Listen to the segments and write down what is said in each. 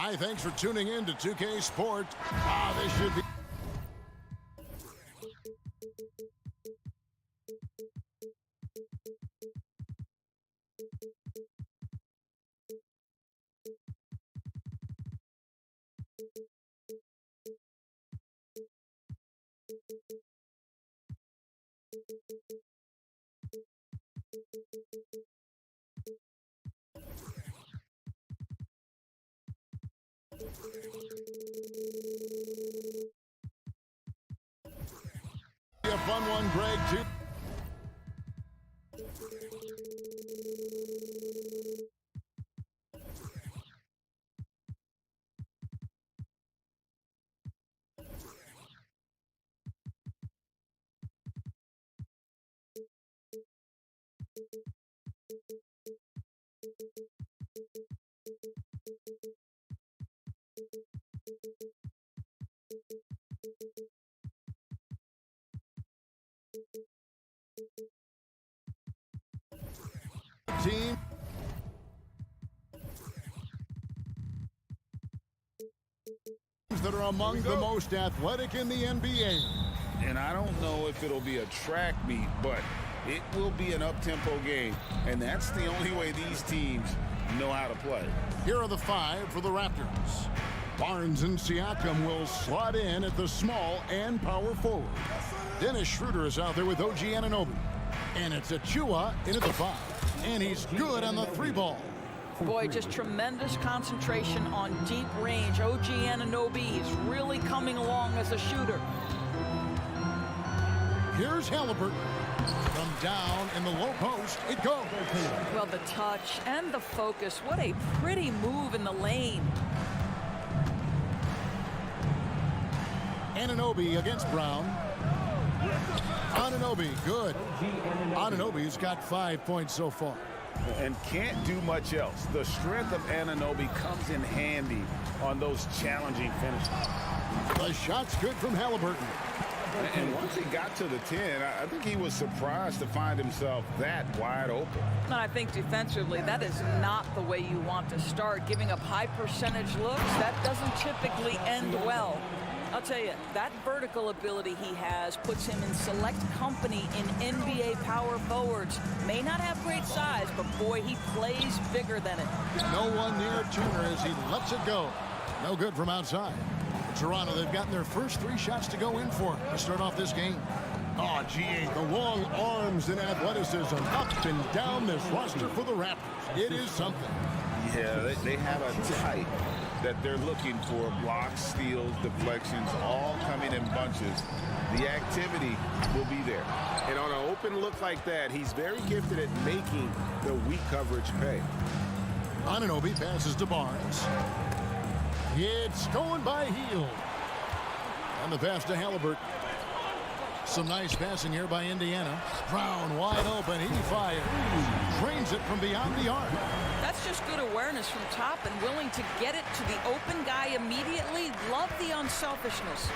Hi, thanks for tuning in to 2K Sport. This should be... A fun one, Greg, too. Team. That are among the most athletic in the NBA. And I don't know if it'll be a track meet, but it will be an up-tempo game. And that's the only way these teams know how to play. Here are the 5 for the Raptors. Barnes and Siakam will slot in at the small and power forward. Dennis Schroeder is out there with OG Anunoby. And it's Achua in at the 5. And he's good on the 3-ball. Boy, just tremendous concentration on deep range. OG Anunoby is really coming along as a shooter. Here's Halliburton. From down in the low post, it goes. Well, the touch and the focus. What a pretty move in the lane. Anunoby against Brown. Anunoby, good. Anunoby's got 5 points so far. And can't do much else. The strength of Anunoby comes in handy on those challenging finishes. The shot's good from Halliburton. And once he got to the 10, I think he was surprised to find himself that wide open. I think defensively, that is not the way you want to start. Giving up high percentage looks, that doesn't typically end well. I'll tell you, that vertical ability he has puts him in select company in NBA power forwards. May not have great size, but boy, he plays bigger than it. No one near Turner as he lets it go. No good from outside. Toronto, they've gotten their first 3 shots to go in for to start off this game. Oh, GA, the long arms and athleticism up and down this roster for the Raptors. It is something. Yeah, they have a type that they're looking for. Blocks, steals, deflections, all coming in bunches. The activity will be there. And on an open look like that, he's very gifted at making the weak coverage pay. Anunoby passes to Barnes. It's going by Hield. And the pass to Halliburton. Some nice passing here by Indiana. Brown wide open. He fires. Drains it from beyond the arc. That's just good awareness from top and willing to get it to the open guy immediately. Love the unselfishness.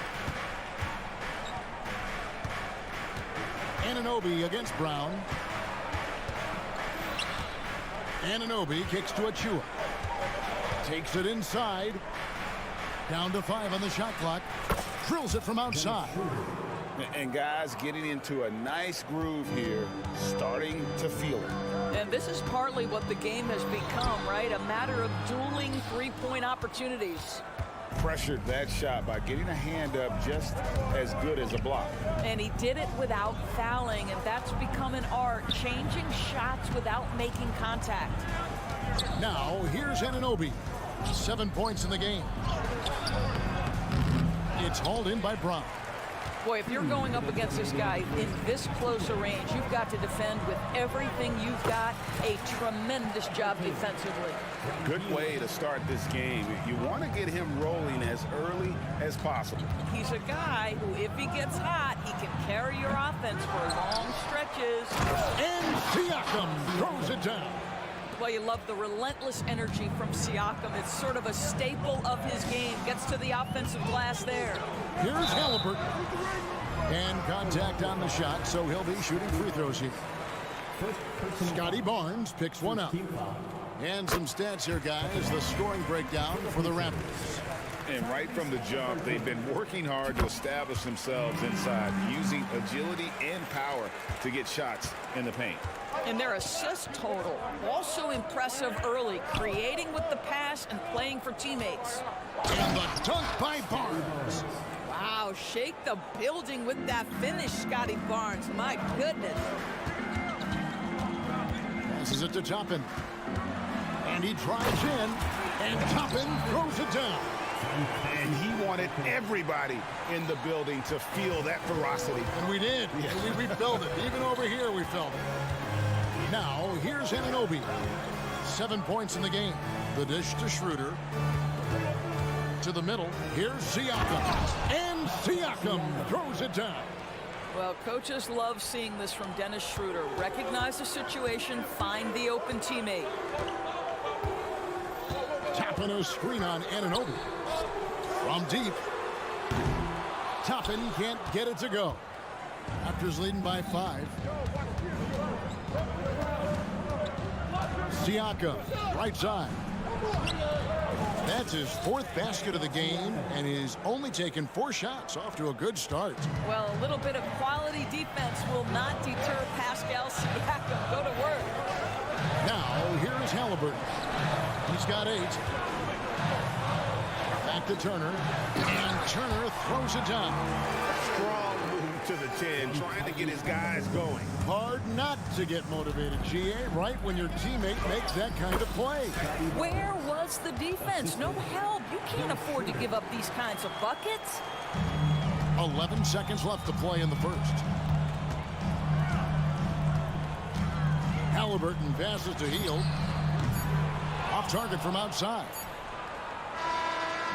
Anunoby against Brown. Anunoby kicks to Achua. Takes it inside. Down to 5 on the shot clock. Drills it from outside. And guys getting into a nice groove here, starting to feel it. And this is partly what the game has become, right? A matter of dueling three-point opportunities. Pressured that shot by getting a hand up just as good as a block. And he did it without fouling, and that's become an art, changing shots without making contact. Now, here's Anunoby. 7 points in the game. It's hauled in by Brown. Boy, if you're going up against this guy in this close a range, you've got to defend with everything you've got. A tremendous job defensively. Good way to start this game. You want to get him rolling as early as possible. He's a guy who, if he gets hot, he can carry your offense for long stretches. And Siakam throws it down. Well, you love the relentless energy from Siakam. It's sort of a staple of his game. Gets to the offensive glass there. Here's Halliburton. And contact on the shot, so he'll be shooting free throws here. Scotty Barnes picks one up. And some stats here, guys. The scoring breakdown for the Raptors. And right from the jump, they've been working hard to establish themselves inside, using agility and power to get shots in the paint. And their assist total, also impressive early, creating with the pass and playing for teammates. And the dunk by Barnes. Wow, shake the building with that finish, Scotty Barnes. My goodness. Passes it to Toppin. And he drives in, and Toppin throws it down. And he wanted everybody in the building to feel that ferocity. And we did. Yeah. And we felt it. Even over here, we felt it. Now, here's Anunoby. 7 points in the game. The dish to Schroeder. To the middle. Here's Siakam. And Siakam throws it down. Well, coaches love seeing this from Dennis Schroeder. Recognize the situation, find the open teammate. Tapping a screen on Anunoby. From deep. Toppin can't get it to go. Raptors leading by 5. Siakam, right side. That's his 4th basket of the game, and he's only taken 4 shots. Off to a good start. Well, a little bit of quality defense will not deter Pascal Siakam. Go to work. Now, here's Halliburton. He's got 8. Back to Turner. And Turner throws it down. Strong move to the 10, trying to get his guys going. Hard not to get motivated, GA, right when your teammate makes that kind of play. Where was the defense? No help. You can't afford to give up these kinds of buckets. 11 seconds left to play in the first. Halliburton passes to Hield. Off target from outside.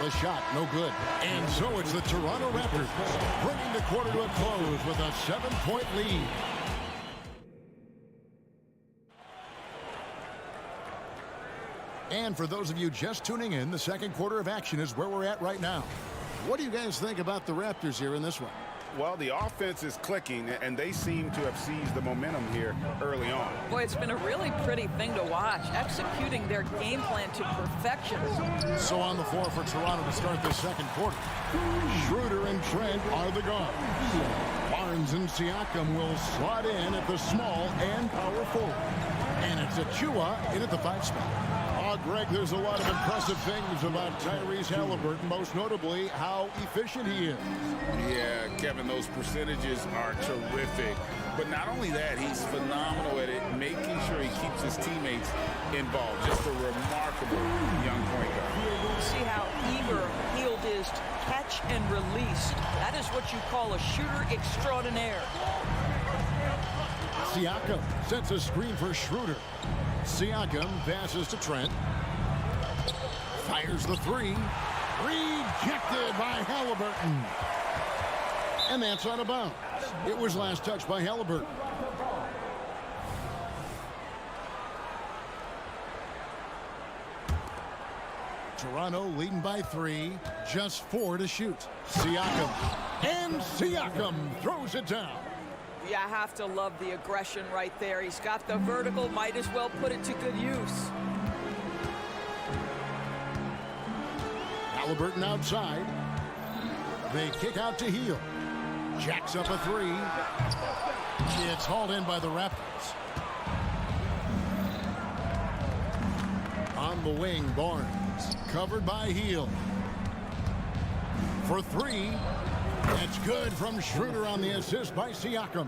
The shot, no good. And so it's the Toronto Raptors bringing the quarter to a close with a 7-point lead. And for those of you just tuning in, the second quarter of action is where we're at right now. What do you guys think about the Raptors here in this one? Well, the offense is clicking, and they seem to have seized the momentum here early on. Boy, it's been a really pretty thing to watch, executing their game plan to perfection. So on the floor for Toronto to start the second quarter. Schroeder and Trent are the guards. Barnes and Siakam will slot in at the small and power forward. And it's Achua in at the 5 spot. Oh, Greg, there's a lot of impressive things about Tyrese Halliburton, most notably how efficient he is. Yeah, Kevin, those percentages are terrific. But not only that, he's phenomenal at it, making sure he keeps his teammates involved. Just a remarkable young point guard. See how eager Hield is to catch and release. That is what you call a shooter extraordinaire. Siakam sets a screen for Schroeder. Siakam passes to Trent. Fires the 3. Rejected by Halliburton. And that's out of bounds. It was last touched by Halliburton. Toronto leading by 3. Just 4 to shoot. Siakam. And Siakam throws it down. Yeah, I have to love the aggression right there. He's got the vertical, might as well put it to good use. Halliburton outside. They kick out to Hield. Jacks up a 3. It's hauled in by the Raptors. On the wing, Barnes. Covered by Hield. For 3. That's good from Schroeder on the assist by Siakam.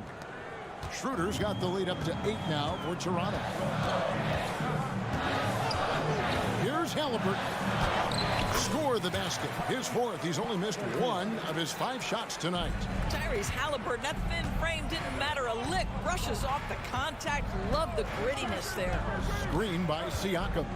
Schroeder's got the lead up to 8 now for Toronto. Here's Halliburton. Score the basket. His 4th. He's only missed 1 of his 5 shots tonight. Tyrese Halliburton, that thin frame didn't matter a lick. Brushes off the contact. Love the grittiness there. Screen by Siakam.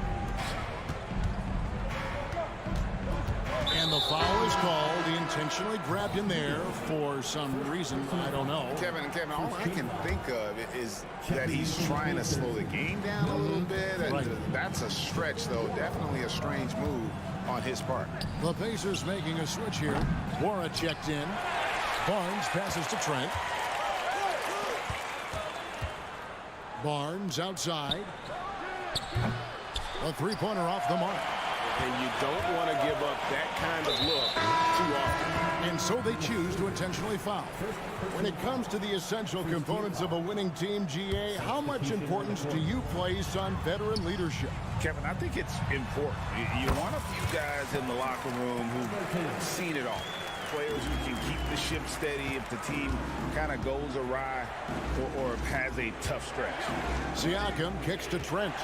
And the foul is called. He intentionally grabbed him there for some reason. I don't know. Kevin, all I can think of is that he's trying to slow the game down a little bit. Right. That's a stretch, though. Definitely a strange move on his part. The Pacers making a switch here. Wara checked in. Barnes passes to Trent. Barnes outside. A three-pointer off the mark. And you don't want to give up that kind of look too often. And so they choose to intentionally foul. When it comes to the essential components of a winning team, GA, how much importance do you place on veteran leadership? Kevin, I think it's important. You want a few guys in the locker room who've seen it all. Players who can keep the ship steady if the team kind of goes awry or has a tough stretch. Siakam kicks to Trent.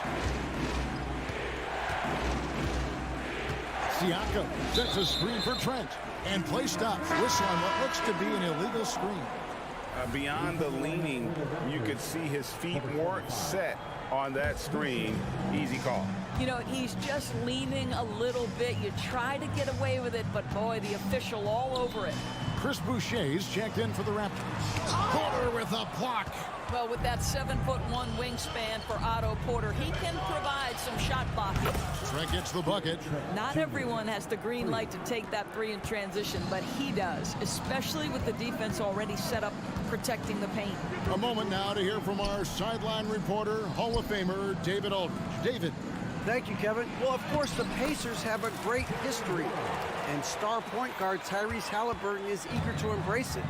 Siakam sets a screen for Trent. And play stops. Whistle on what looks to be an illegal screen. Beyond the leaning, you could see his feet weren't set on that screen. Easy call. You know, he's just leaning a little bit. You try to get away with it, but boy, the official all over it. Chris Boucher's checked in for the Raptors. Porter with a block. Well, with that 7'1" wingspan for Otto Porter, he can provide some shot blocking. Trent gets the bucket. Not everyone has the green light to take that three in transition, but he does, especially with the defense already set up protecting the paint. A moment now to hear from our sideline reporter, Hall of Famer David Aldridge. David. Thank you, Kevin. Well, of course, the Pacers have a great history, and star point guard Tyrese Halliburton is eager to embrace it.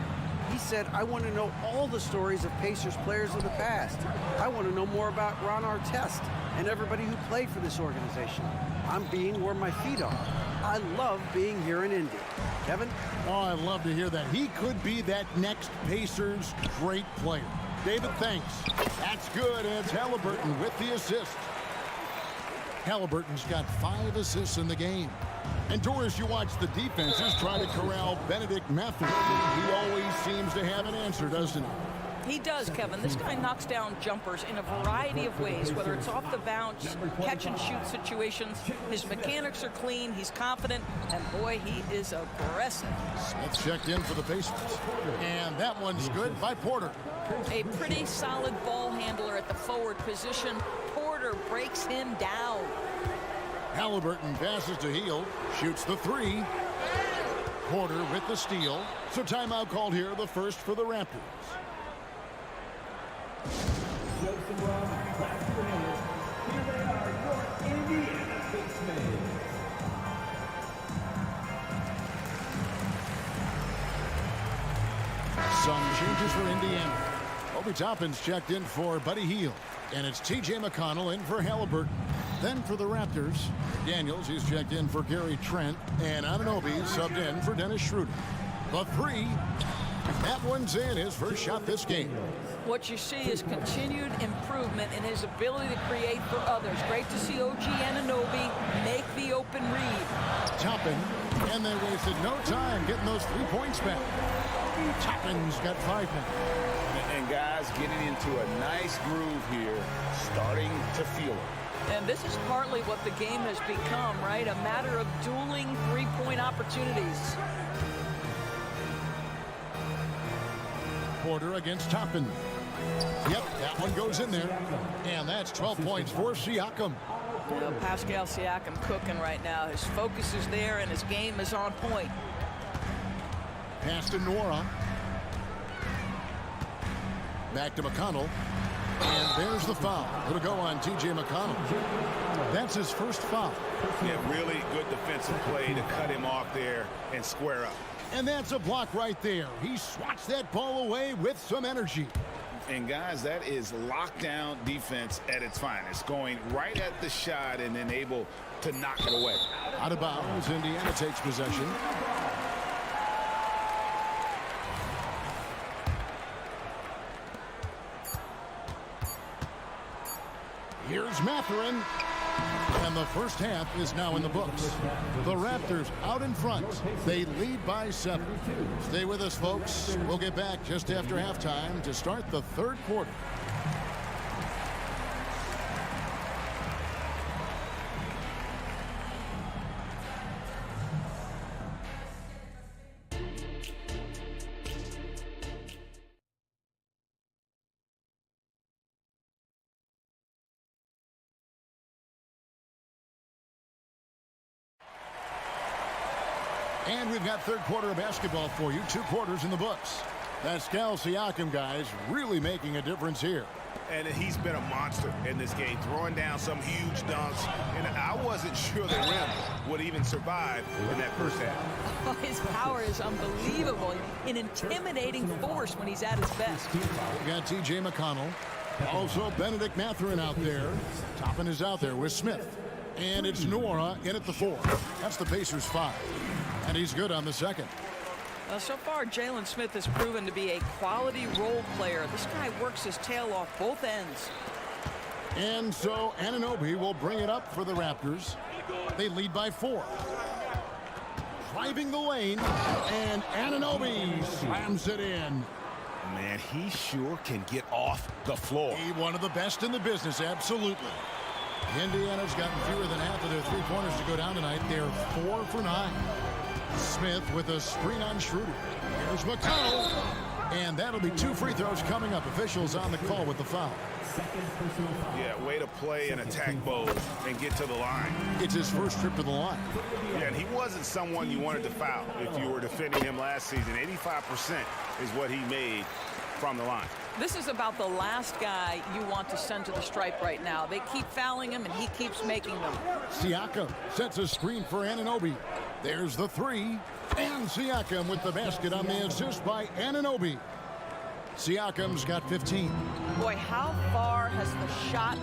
He said, I want to know all the stories of Pacers players of the past. I want to know more about Ron Artest and everybody who played for this organization. I'm being where my feet are. I love being here in Indy. Kevin? Oh, I'd love to hear that. He could be that next Pacers great player. David, thanks. That's good. It's Halliburton with the assist. Halliburton's got 5 assists in the game. And Doris, you watch the defenses try to corral Benedict Mathurin. He always seems to have an answer, doesn't he? He does, Kevin. This guy knocks down jumpers in a variety of ways, whether it's off the bounce, catch and shoot situations. His mechanics are clean, he's confident, and boy, he is aggressive. Smith checked in for the Pacers. And that one's good by Porter. A pretty solid ball handler at the forward position. Porter breaks him down. Halliburton passes to Hield, shoots the three. Porter with the steal. So timeout called here, the first for the Raptors. Some changes for Indiana. Obi Toppin's checked in for Buddy Hield. And it's T.J. McConnell in for Halliburton. Then for the Raptors, Daniels, he's checked in for Gary Trent. And Anunoby subbed in for Dennis Schroeder. The three, that one's in, his first shot this game. What you see is continued improvement in his ability to create for others. Great to see OG Anunoby make the open read. Toppin, and they wasted no time getting those 3 points back. Toppin's got 5 now. And guys getting into a nice groove here, starting to feel it. And this is partly what the game has become, right? A matter of dueling three-point opportunities. Porter against Toppin. Yep, that one goes in there. And that's 12 points for Siakam. You know, Pascal Siakam cooking right now. His focus is there and his game is on point. Pass to Nora. Back to McConnell. And there's the foul. It'll go on T.J. McConnell. That's his first foul. Yeah, really good defensive play to cut him off there and square up. And that's a block right there. He swats that ball away with some energy. And guys, that is lockdown defense at its finest. Going right at the shot and then able to knock it away. Out of bounds, Indiana takes possession. Here's Mathurin. And the first half is now in the books. The Raptors out in front. They lead by 7. Stay with us, folks. We'll get back just after halftime to start the third quarter. And we've got third quarter of basketball for you. 2 quarters in the books. Pascal Siakam, guys, really making a difference here. And he's been a monster in this game, throwing down some huge dunks. And I wasn't sure the rim would even survive in that first half. His power is unbelievable. An intimidating force when he's at his best. We got T.J. McConnell. Also Benedict Mathurin out there. Toppin is out there with Smith. And it's Nora in at the 4. That's the Pacers 5. And he's good on the second. Well, so far, Jalen Smith has proven to be a quality role player. This guy works his tail off both ends. And so Anunoby will bring it up for the Raptors. They lead by 4. Driving the lane, and Anunoby slams it in. Man, he sure can get off the floor. One of the best in the business, absolutely. Indiana's gotten fewer than half of their three-pointers to go down tonight. They're 4 for 9. Smith with a screen on Schroeder. Here's McConnell. And that'll be 2 free throws coming up. Officials on the call with the foul. Yeah, way to play and attack Bose and get to the line. It's his first trip to the line. Yeah, and he wasn't someone you wanted to foul if you were defending him last season. 85% is what he made from the line. This is about the last guy you want to send to the stripe right now. They keep fouling him, and he keeps making them. Siakam sets a screen for Anunoby. There's the 3. And Siakam with the basket on the assist by Anunoby. Siakam's got 15. Boy, how far has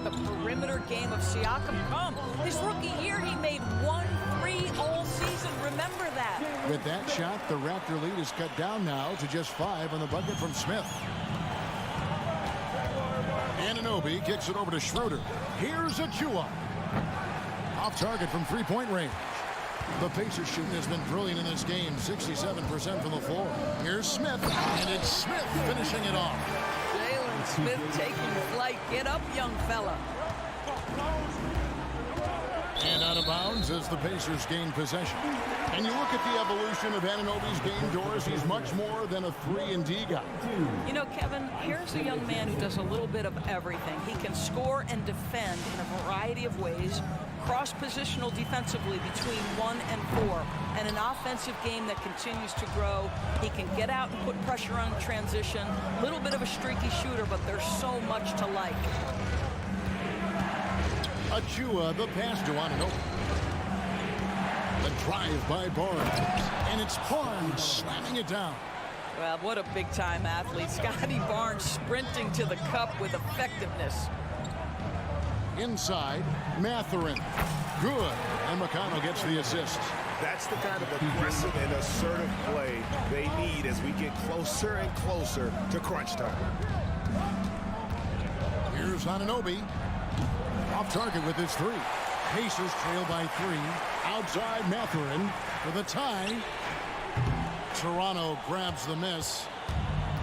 the perimeter game of Siakam come? His rookie year, he made 1 3 all season. Remember that. With that shot, the Raptor lead is cut down now to just 5 on the bucket from Smith. Anunoby kicks it over to Schroeder. Here's Achua. Off target from three-point range. The Pacers shooting has been brilliant in this game, 67% from the floor. Here's Smith, and it's Smith finishing it off. Jalen Smith taking flight. Get up, young fella. And out of bounds as the Pacers gain possession. And you look at the evolution of Anunoby's game, Doris. He's much more than a 3-and-D guy. You know, Kevin, here's a young man who does a little bit of everything. He can score and defend in a variety of ways. Cross-positional defensively between 1 and 4. And an offensive game that continues to grow. He can get out and put pressure on transition. A little bit of a streaky shooter, but there's so much to like. Achua, the pass to Anunoby. The drive by Barnes. And it's Barnes slamming it down. Well, what a big-time athlete. Scotty Barnes sprinting to the cup with effectiveness. Inside, Mathurin. Good. And McConnell gets the assist. That's the kind of aggressive and assertive play they need as we get closer and closer to crunch time. Here's Anunoby. Off target with his 3. Pacers trail by 3. Outside Mathurin for the tie. Toronto grabs the miss.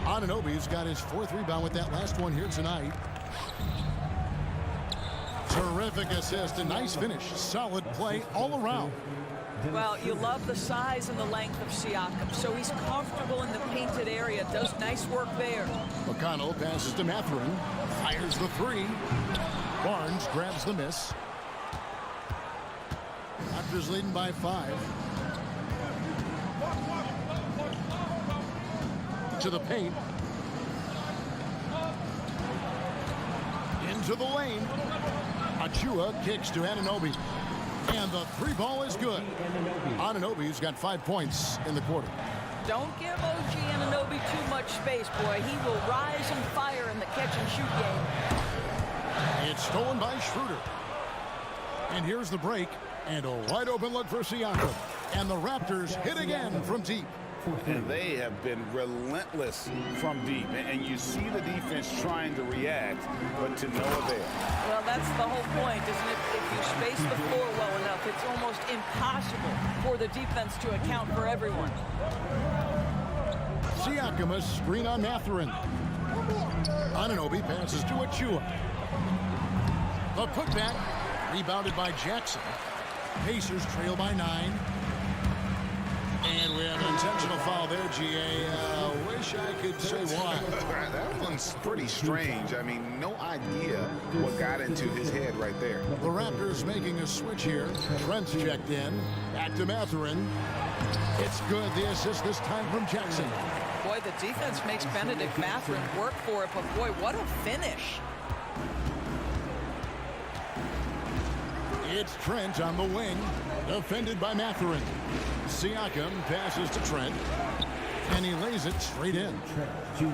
Anunoby's got his 4th rebound with that last one here tonight. Terrific assist, a nice finish. Solid play all around. Well, you love the size and the length of Siakam, so he's comfortable in the painted area, does nice work there. McConnell passes to Mathurin, fires the 3. Barnes grabs the miss. Raptors leading by 5. To the paint. Into the lane. Achua kicks to Anunoby. And the 3 ball is good. Anunoby's got 5 points in the quarter. Don't give OG Anunoby too much space, boy. He will rise and fire in the catch-and-shoot game. It's stolen by Schroeder. And here's the break. And a wide-open look for Siakam. And the Raptors hit again from deep. And they have been relentless from deep. And you see the defense trying to react, but to no avail. Well, that's the whole point, isn't it? If you space the floor well enough, it's almost impossible for the defense to account for everyone. Siakam, a screen on Mathurin. Anunoby passes to Achua. The putback, rebounded by Jackson. Pacers trail by 9. And we have an intentional foul there, GA. Wish I could say why. That one's pretty strange. I mean, no idea what got into his head right there. The Raptors making a switch here. Trent's checked in. Back to Mathurin. It's good. The assist this time from Jackson. Boy, the defense makes Benedict Mathurin work for it, but boy, what a finish. It's Trent on the wing, defended by Mathurin. Siakam passes to Trent, and he lays it straight in.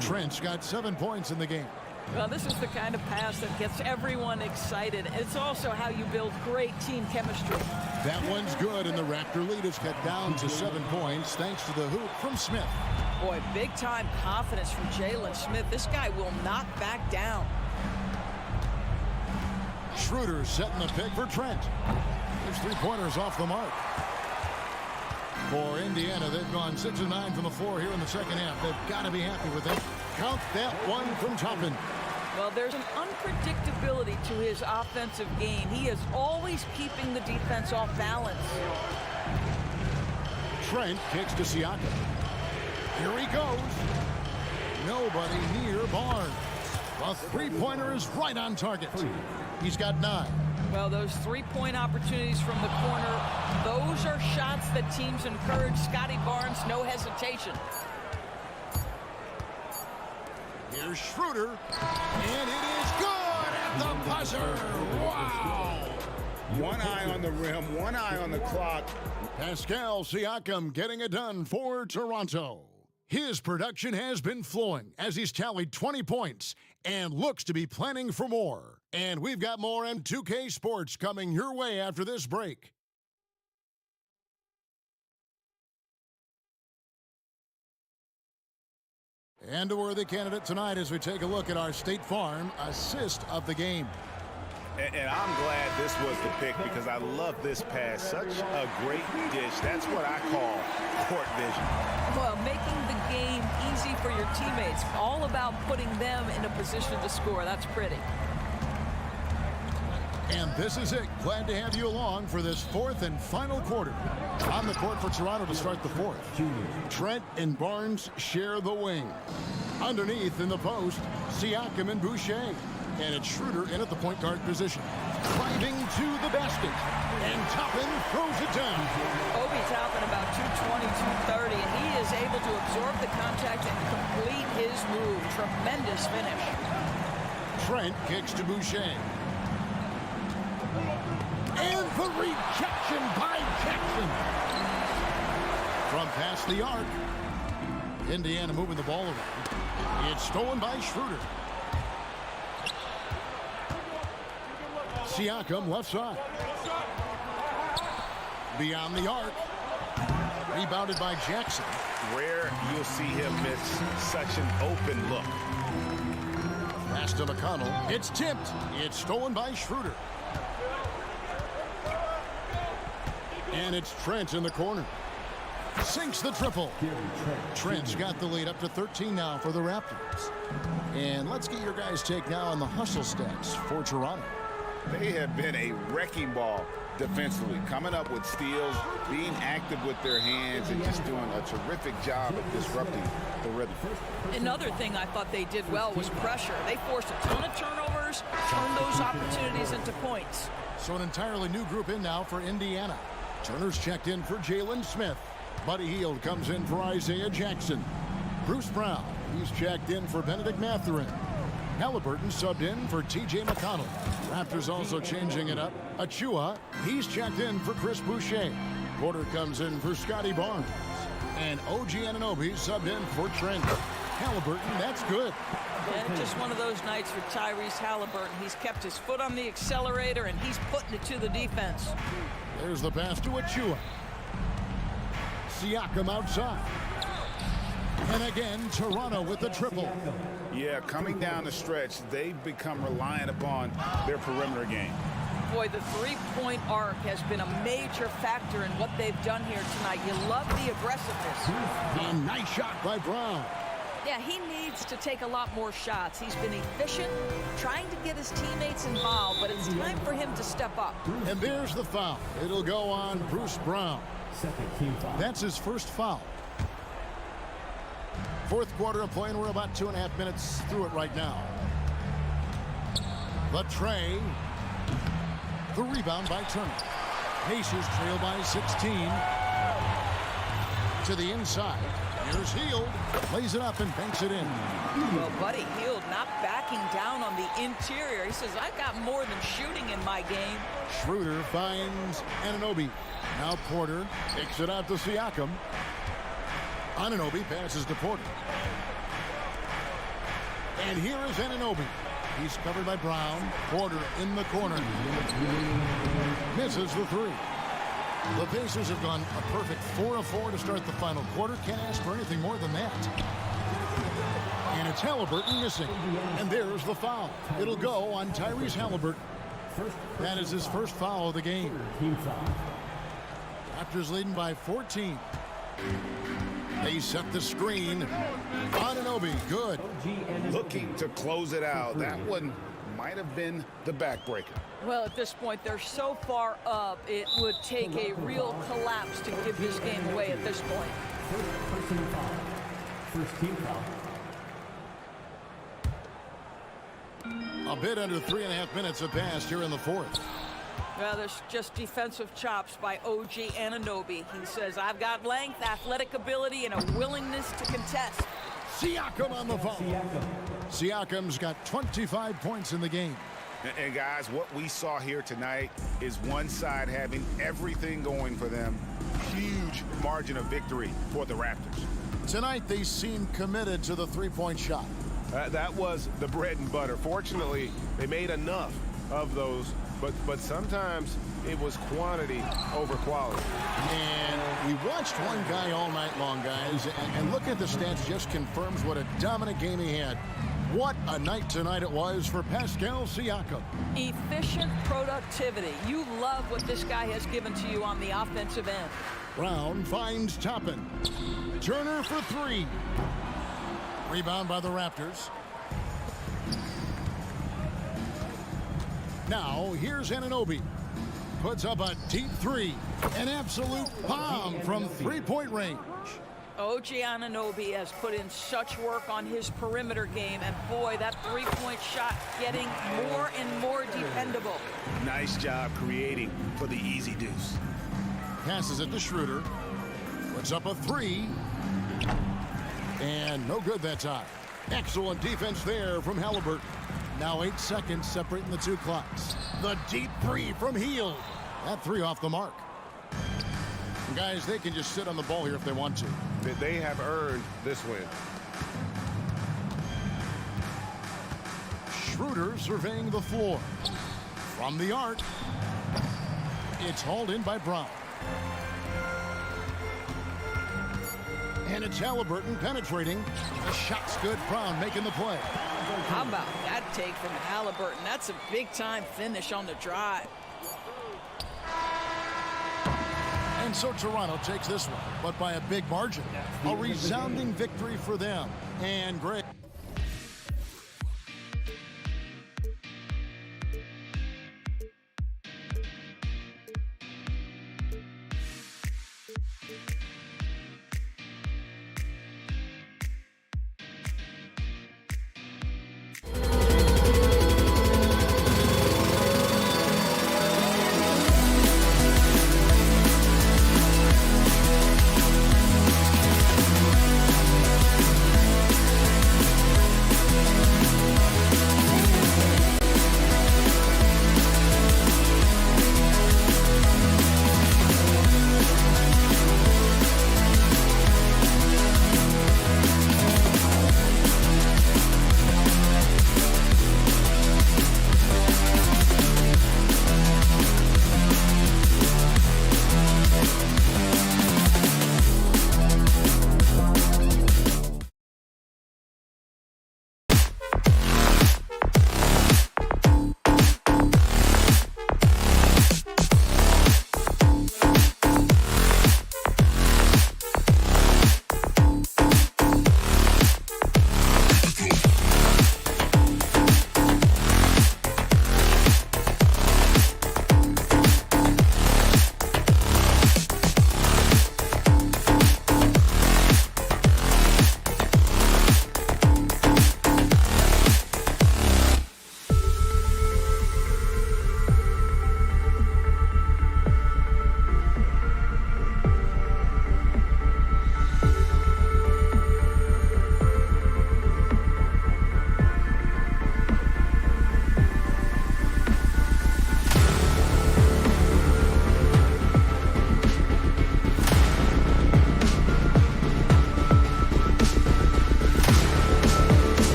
Trent's got 7 points in the game. Well, this is the kind of pass that gets everyone excited. It's also how you build great team chemistry. That one's good, and the Raptor lead is cut down to 7 points thanks to the hoop from Smith. Boy, big-time confidence from Jalen Smith. This guy will not back down. Schroeder setting the pick for Trent. His three-pointers off the mark. For Indiana, they've gone 6 of 9 from the floor here in the second half. They've got to be happy with it. Count that one from Toppin. Well, there's an unpredictability to his offensive game. He is always keeping the defense off balance. Trent kicks to Siakam. Here he goes. Nobody near Barnes. The three-pointer is right on target. He's got 9. Well, those three-point opportunities from the corner, those are shots that teams encourage. Scotty Barnes, no hesitation. Here's Schroeder, and it is good at the buzzer. Wow! One eye on the rim, one eye on the clock. Pascal Siakam getting it done for Toronto. His production has been flowing as he's tallied 20 points and looks to be planning for more. And we've got more M2K Sports coming your way after this break. And a worthy candidate tonight as we take a look at our State Farm assist of the game. And I'm glad this was the pick because I love this pass. Such a great dish. That's what I call court vision. Well, making the game easy for your teammates. All about putting them in a position to score. That's pretty. And this is it. Glad to have you along for this fourth and final quarter. On the court for Toronto to start the fourth. Trent and Barnes share the wing. Underneath in the post, Siakam and Boucher. And it's Schroeder in at the point guard position. Driving to the basket. And Toppin throws it down. Obi Toppin about 220, 230, and he is able to absorb the contact and complete his move. Tremendous finish. Trent kicks to Boucher. And the rejection by Jackson. From past the arc. Indiana moving the ball around. It's stolen by Schroeder. Siakam left side. Beyond the arc. Rebounded by Jackson. Rare you'll see him miss such an open look. Pass to McConnell. It's tipped. It's stolen by Schroeder. And it's Trent in the corner. Sinks the triple. Trent's got the lead up to 13 now for the Raptors. And let's get your guys' take now on the hustle stats for Toronto. They have been a wrecking ball defensively, coming up with steals, being active with their hands, and just doing a terrific job of disrupting the rhythm. Another thing I thought they did well was pressure. They forced a ton of turnovers, turned those opportunities into points. So an entirely new group in now for Indiana. Turner's checked in for Jalen Smith. Buddy Hield comes in for Isaiah Jackson. Bruce Brown, he's checked in for Benedict Mathurin. Halliburton subbed in for T.J. McConnell. Raptors also changing it up. Achua, he's checked in for Chris Boucher. Porter comes in for Scotty Barnes. And OG Anunoby subbed in for Trent. Halliburton, that's good. And just one of those nights for Tyrese Halliburton. He's kept his foot on the accelerator, and he's putting it to the defense. There's the pass to Achua. Siakam outside. And again, Toronto with the triple. Yeah, coming down the stretch, they've become reliant upon their perimeter game. Boy, the three-point arc has been a major factor in what they've done here tonight. You love the aggressiveness. And nice shot by Brown. Yeah, he needs to take a lot more shots. He's been efficient, trying to get his teammates involved, but it's time for him to step up. And there's the foul. It'll go on Bruce Brown. That's his first foul. Fourth quarter of play, and we're about 2.5 minutes through it right now. The tray. The rebound by Turner. Pacers trail by 16. To the inside. Here's Hield. Lays it up and banks it in. Well, Buddy Hield not backing down on the interior. He says, I got more than shooting in my game. Schroeder finds Anunoby. Now Porter kicks it out to Siakam. Anunoby passes to Porter. And here is Anunoby. He's covered by Brown. Porter in the corner. Misses the three. The Pacers have gone a perfect 4 of 4 to start the final quarter. Can't ask for anything more than that. And it's Halliburton missing. And there's the foul. It'll go on Tyrese Halliburton. That is his first foul of the game. Raptors leading by 14. They set the screen. Anunoby, good. Looking to close it out. That one might have been the backbreaker. Well, at this point, they're so far up, it would take a real collapse to give this game away at this point. First team foul. A bit under 3.5 minutes have passed here in the fourth. Well, there's just defensive chops by OG Anunoby. He says, I've got length, athletic ability, and a willingness to contest. Siakam on the phone. Siakam's got 25 points in the game. And guys, what we saw here tonight is one side having everything going for them. Huge margin of victory for the Raptors. Tonight, they seem committed to the three-point shot. That was the bread and butter. Fortunately, they made enough of those, but sometimes it was quantity over quality. And we watched one guy all night long, guys, and look at the stats, just confirms what a dominant game he had. What a night tonight it was for Pascal Siakam. Efficient productivity. You love what this guy has given to you on the offensive end. Brown finds Toppin. Turner for three. Rebound by the Raptors. Now, here's Anunoby. Puts up a deep three. An absolute bomb from three-point range. OG Anunoby has put in such work on his perimeter game, and boy, that three-point shot getting more and more dependable. Nice job creating for the easy deuce. Passes it to Schroeder. Puts up a three. And no good that time. Excellent defense there from Halliburton. Now 8 seconds separating the two clocks. The deep three from Hield. That three off the mark. Guys, they can just sit on the ball here if they want to. They have earned this win. Schroeder surveying the floor. From the arc. It's hauled in by Brown. And it's Halliburton penetrating. The shot's good. Brown making the play. How about that take from Halliburton? That's a big-time finish on the drive. And so Toronto takes this one, but by a big margin. A resounding victory for them. And Greg.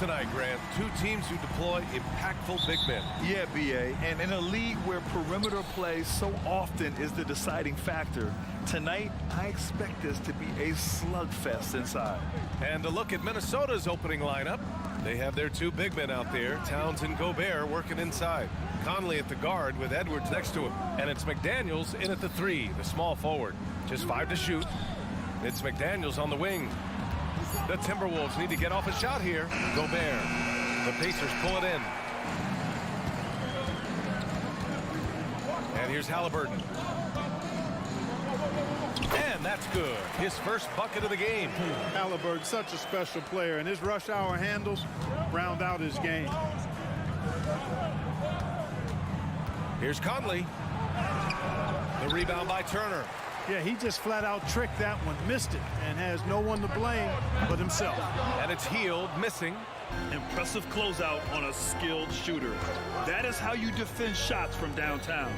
tonight, Grant. Two teams who deploy impactful big men. Yeah, B.A. And in a league where perimeter play so often is the deciding factor, tonight I expect this to be a slugfest inside. And a look at Minnesota's opening lineup. They have their two big men out there, Towns and Gobert, working inside. Conley at the guard with Edwards next to him. And it's McDaniels in at the 3, the small forward. Just 5 to shoot. It's McDaniels on the wing. The Timberwolves need to get off a shot here. Gobert. The Pacers pull it in. And here's Halliburton. And that's good. His first bucket of the game. Halliburton, such a special player, and his rush hour handles round out his game. Here's Conley. The rebound by Turner. Yeah, he just flat out tricked that one, missed it, and has no one to blame but himself. And it's Hield missing. Impressive closeout on a skilled shooter. That is how you defend shots from downtown.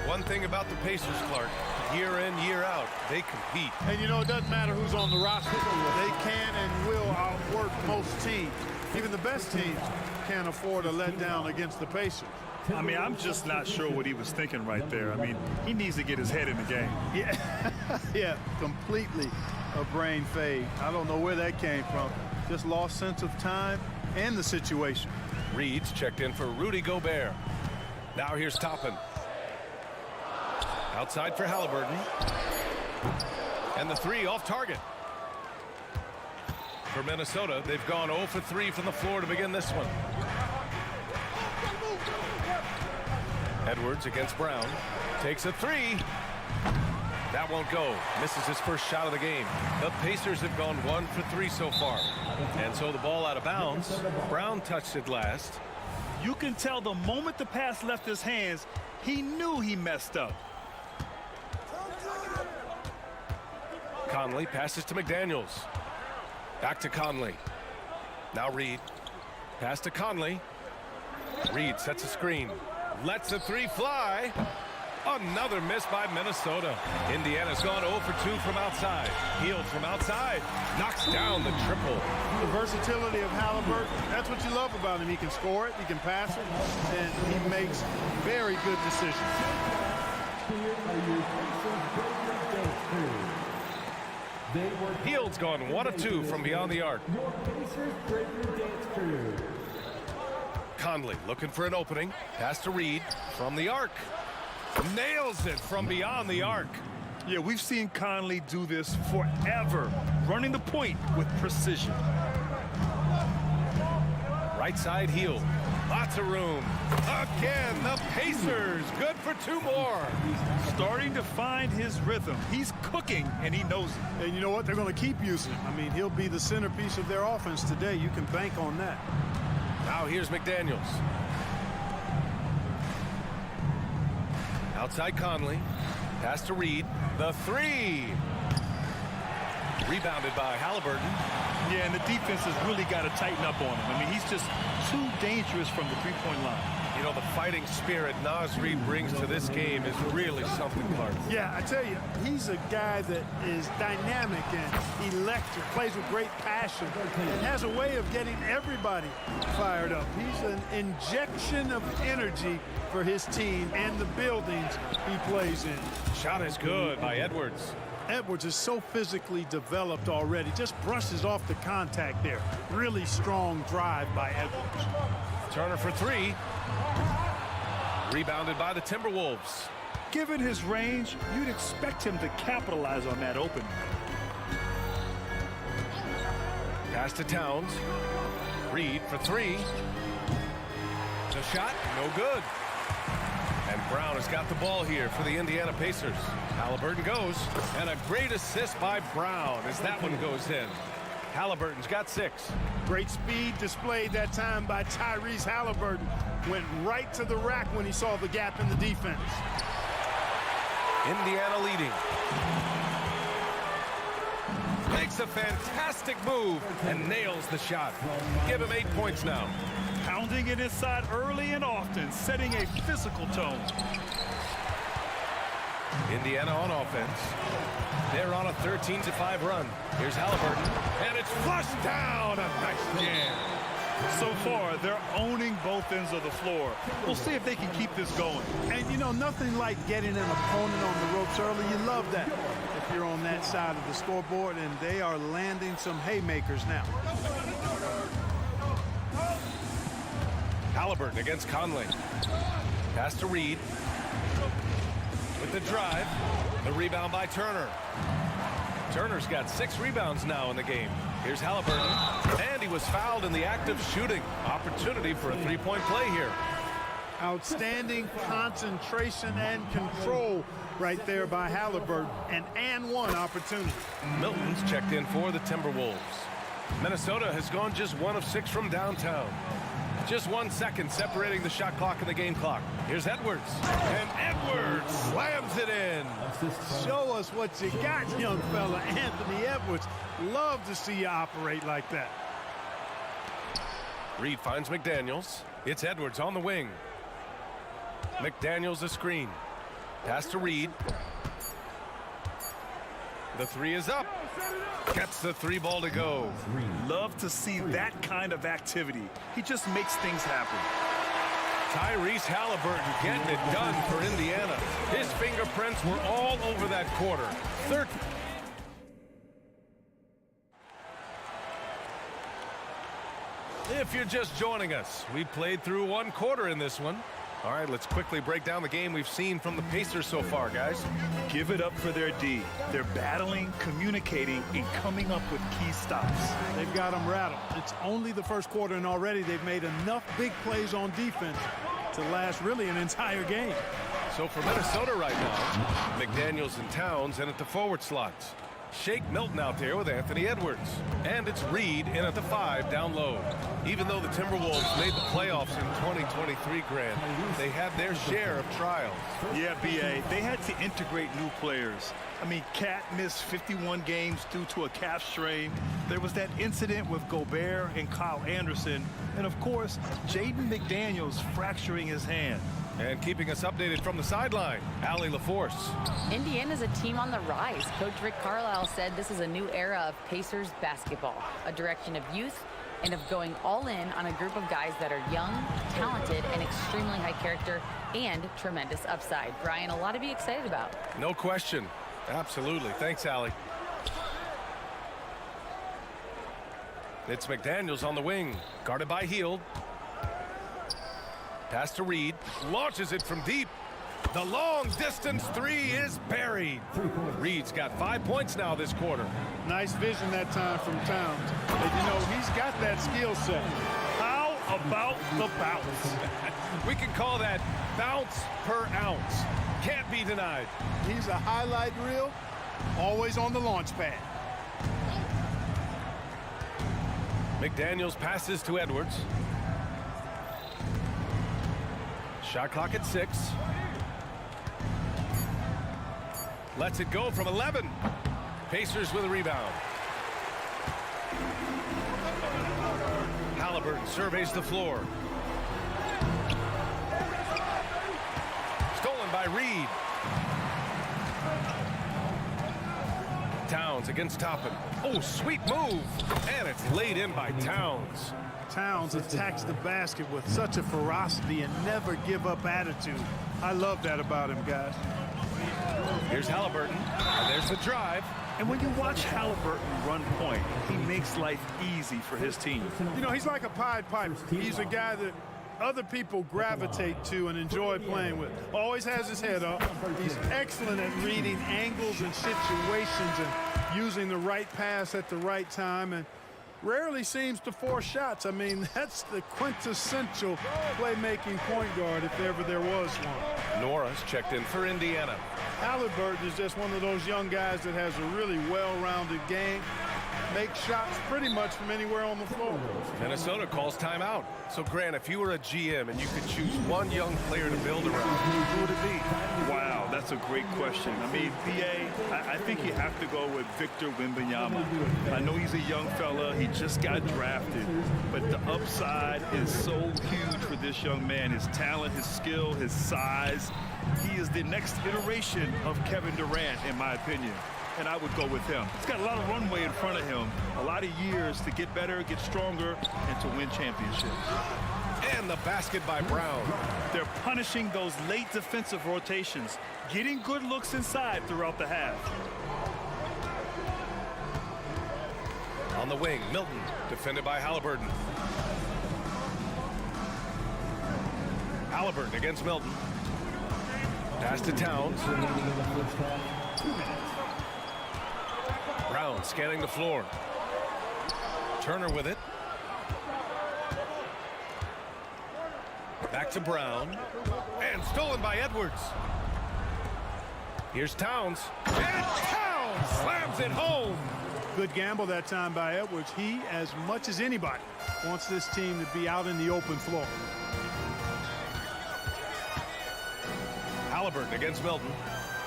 One thing about the Pacers, Clark, year in, year out, they compete. And you know, it doesn't matter who's on the roster. They can and will outwork most teams. Even the best teams can't afford a letdown against the Pacers. I mean, I'm just not sure what he was thinking right there. I mean, he needs to get his head in the game. Yeah, completely a brain fade. I don't know where that came from. Just lost sense of time and the situation. Reed's checked in for Rudy Gobert. Now here's Toppin. Outside for Halliburton. And the 3 off target. For Minnesota, they've gone 0 for 3 from the floor to begin this one. Edwards against Brown. Takes a 3. That won't go. Misses his first shot of the game. The Pacers have gone 1 for 3 so far. And so the ball out of bounds. Brown touched it last. You can tell the moment the pass left his hands, he knew he messed up. Conley passes to McDaniels. Back to Conley. Now Reed. Pass to Conley. Reed sets a screen. Lets the 3 fly. Another miss by Minnesota. Indiana's gone 0 for 2 from outside. Hield from outside. Knocks down the triple. The versatility of Halliburton, that's what you love about him. He can score it, he can pass it, and he makes very good decisions. Hield's gone 1 of 2 from beyond the arc. Conley looking for an opening. Pass to Reed from the arc. Nails it from beyond the arc. Yeah, we've seen Conley do this forever, running the point with precision. Right side Hield. Lots of room. Again, the Pacers. Good for 2 more. Starting to find his rhythm. He's cooking, and he knows it. And you know what? They're going to keep using him. I mean, he'll be the centerpiece of their offense today. You can bank on that. Now here's McDaniels. Outside Conley. Pass to Reed. The 3. Rebounded by Halliburton. Yeah, and the defense has really got to tighten up on him. I mean, he's just too dangerous from the three-point line. You know, the fighting spirit Naz Reid brings to this game is really something, Clark. Yeah, I tell you, he's a guy that is dynamic and electric, plays with great passion, and has a way of getting everybody fired up. He's an injection of energy for his team and the buildings he plays in. Shot is good by Edwards. Edwards is so physically developed already. Just brushes off the contact there. Really strong drive by Edwards. Turner for 3. Rebounded by the Timberwolves. Given his range, you'd expect him to capitalize on that opening. Pass to Towns. Reed for 3. The shot, no good. And Brown has got the ball here for the Indiana Pacers. Halliburton goes, and a great assist by Brown as that one goes in. Halliburton's got 6. Great speed displayed that time by Tyrese Halliburton. Went right to the rack when he saw the gap in the defense. Indiana leading. Makes a fantastic move and nails the shot. Give him 8 points now. Pounding it inside early and often, setting a physical tone. Indiana on offense. They're on a 13-5 run. Here's Halliburton, and it's flushed down. A nice jam. So far, they're owning both ends of the floor. We'll see if they can keep this going. And, you know, nothing like getting an opponent on the ropes early. You love that if you're on that side of the scoreboard, and they are landing some haymakers now. Halliburton against Conley. Pass to Reed. With the drive. The rebound by Turner. Turner's got 6 rebounds now in the game. Here's Halliburton. And he was fouled in the act of shooting. Opportunity for a three-point play here. Outstanding concentration and control right there by Halliburton. An and one opportunity. Milton's checked in for the Timberwolves. Minnesota has gone just 1 of 6 from downtown. Just 1 second separating the shot clock and the game clock. Here's Edwards. And Edwards slams it in. Show us what you got, young fella. Anthony Edwards. Love to see you operate like that. Reed finds McDaniels. It's Edwards on the wing. McDaniels a screen. Pass to Reed. The 3 is up. Gets the 3 ball to go. Love to see that kind of activity. He just makes things happen. Tyrese Halliburton getting it done for Indiana. His fingerprints were all over that quarter. If you're just joining us, we played through 1 quarter in this one. All right, let's quickly break down the game we've seen from the Pacers so far, guys. Give it up for their D. They're battling, communicating, and coming up with key stops. They've got them rattled. It's only the first quarter, and already they've made enough big plays on defense to last really an entire game. So for Minnesota right now, McDaniels and Towns in at the forward slots. Shake Milton out there with Anthony Edwards. And it's Reed in at the 5 down low. Even though the Timberwolves made the playoffs in 2023, Grant, they had their share of trials. Yeah, B.A., they had to integrate new players. I mean, Cat missed 51 games due to a calf strain. There was that incident with Gobert and Kyle Anderson. And, of course, Jaden McDaniels fracturing his hand. And keeping us updated from the sideline, Allie LaForce. Indiana's a team on the rise. Coach Rick Carlisle said this is a new era of Pacers basketball, a direction of youth and of going all in on a group of guys that are young, talented, and extremely high character and tremendous upside. Brian, a lot to be excited about. No question. Absolutely. Thanks, Allie. It's McDaniels on the wing, guarded by Hield. Pass to Reed, launches it from deep. The long distance 3 is buried. Reed's got 5 points now this quarter. Nice vision that time from Towns. And, you know, he's got that skill set. How about the bounce? We can call that bounce per ounce. Can't be denied. He's a highlight reel, always on the launch pad. McDaniels passes to Edwards. Shot clock at 6. Lets it go from 11. Pacers with a rebound. Halliburton surveys the floor. Stolen by Reed. Towns against Toppin. Oh, sweet move. And it's laid in by Towns. Towns attacks the basket with such a ferocity and never give up attitude. I love that about him, guys. Here's Halliburton, and there's the drive. And when you watch Halliburton run point, he makes life easy for his team. You know, he's like a Pied Piper. He's a guy that other people gravitate to and enjoy playing with. Always has his head up. He's excellent at reading angles and situations and using the right pass at the right time, and rarely seems to force shots. I mean, that's the quintessential playmaking point guard if ever there was one. Norris checked in for Indiana. Halliburton is just one of those young guys that has a really well-rounded game. Makes shots pretty much from anywhere on the floor. Minnesota calls timeout. So, Grant, if you were a GM and you could choose one young player to build around, who would it be? Wow, that's a great question. I mean, BA, I think you have to go with Victor Wembanyama. I know he's a young fella. He just got drafted. But the upside is so huge for this young man. His talent, his skill, his size. He is the next iteration of Kevin Durant, in my opinion. and I would go with him. He's got a lot of runway in front of him, a lot of years to get better, get stronger, and to win championships. And the basket by Brown. They're punishing those late defensive rotations, getting good looks inside throughout the half. On the wing, Milton, defended by Halliburton. Halliburton against Milton. Pass to Towns. Brown scanning the floor. Turner with it. Back to Brown. And stolen by Edwards. Here's Towns. And Towns slams it home. Good gamble that time by Edwards. He, as much as anybody, wants this team to be out in the open floor. Halliburton against Milton.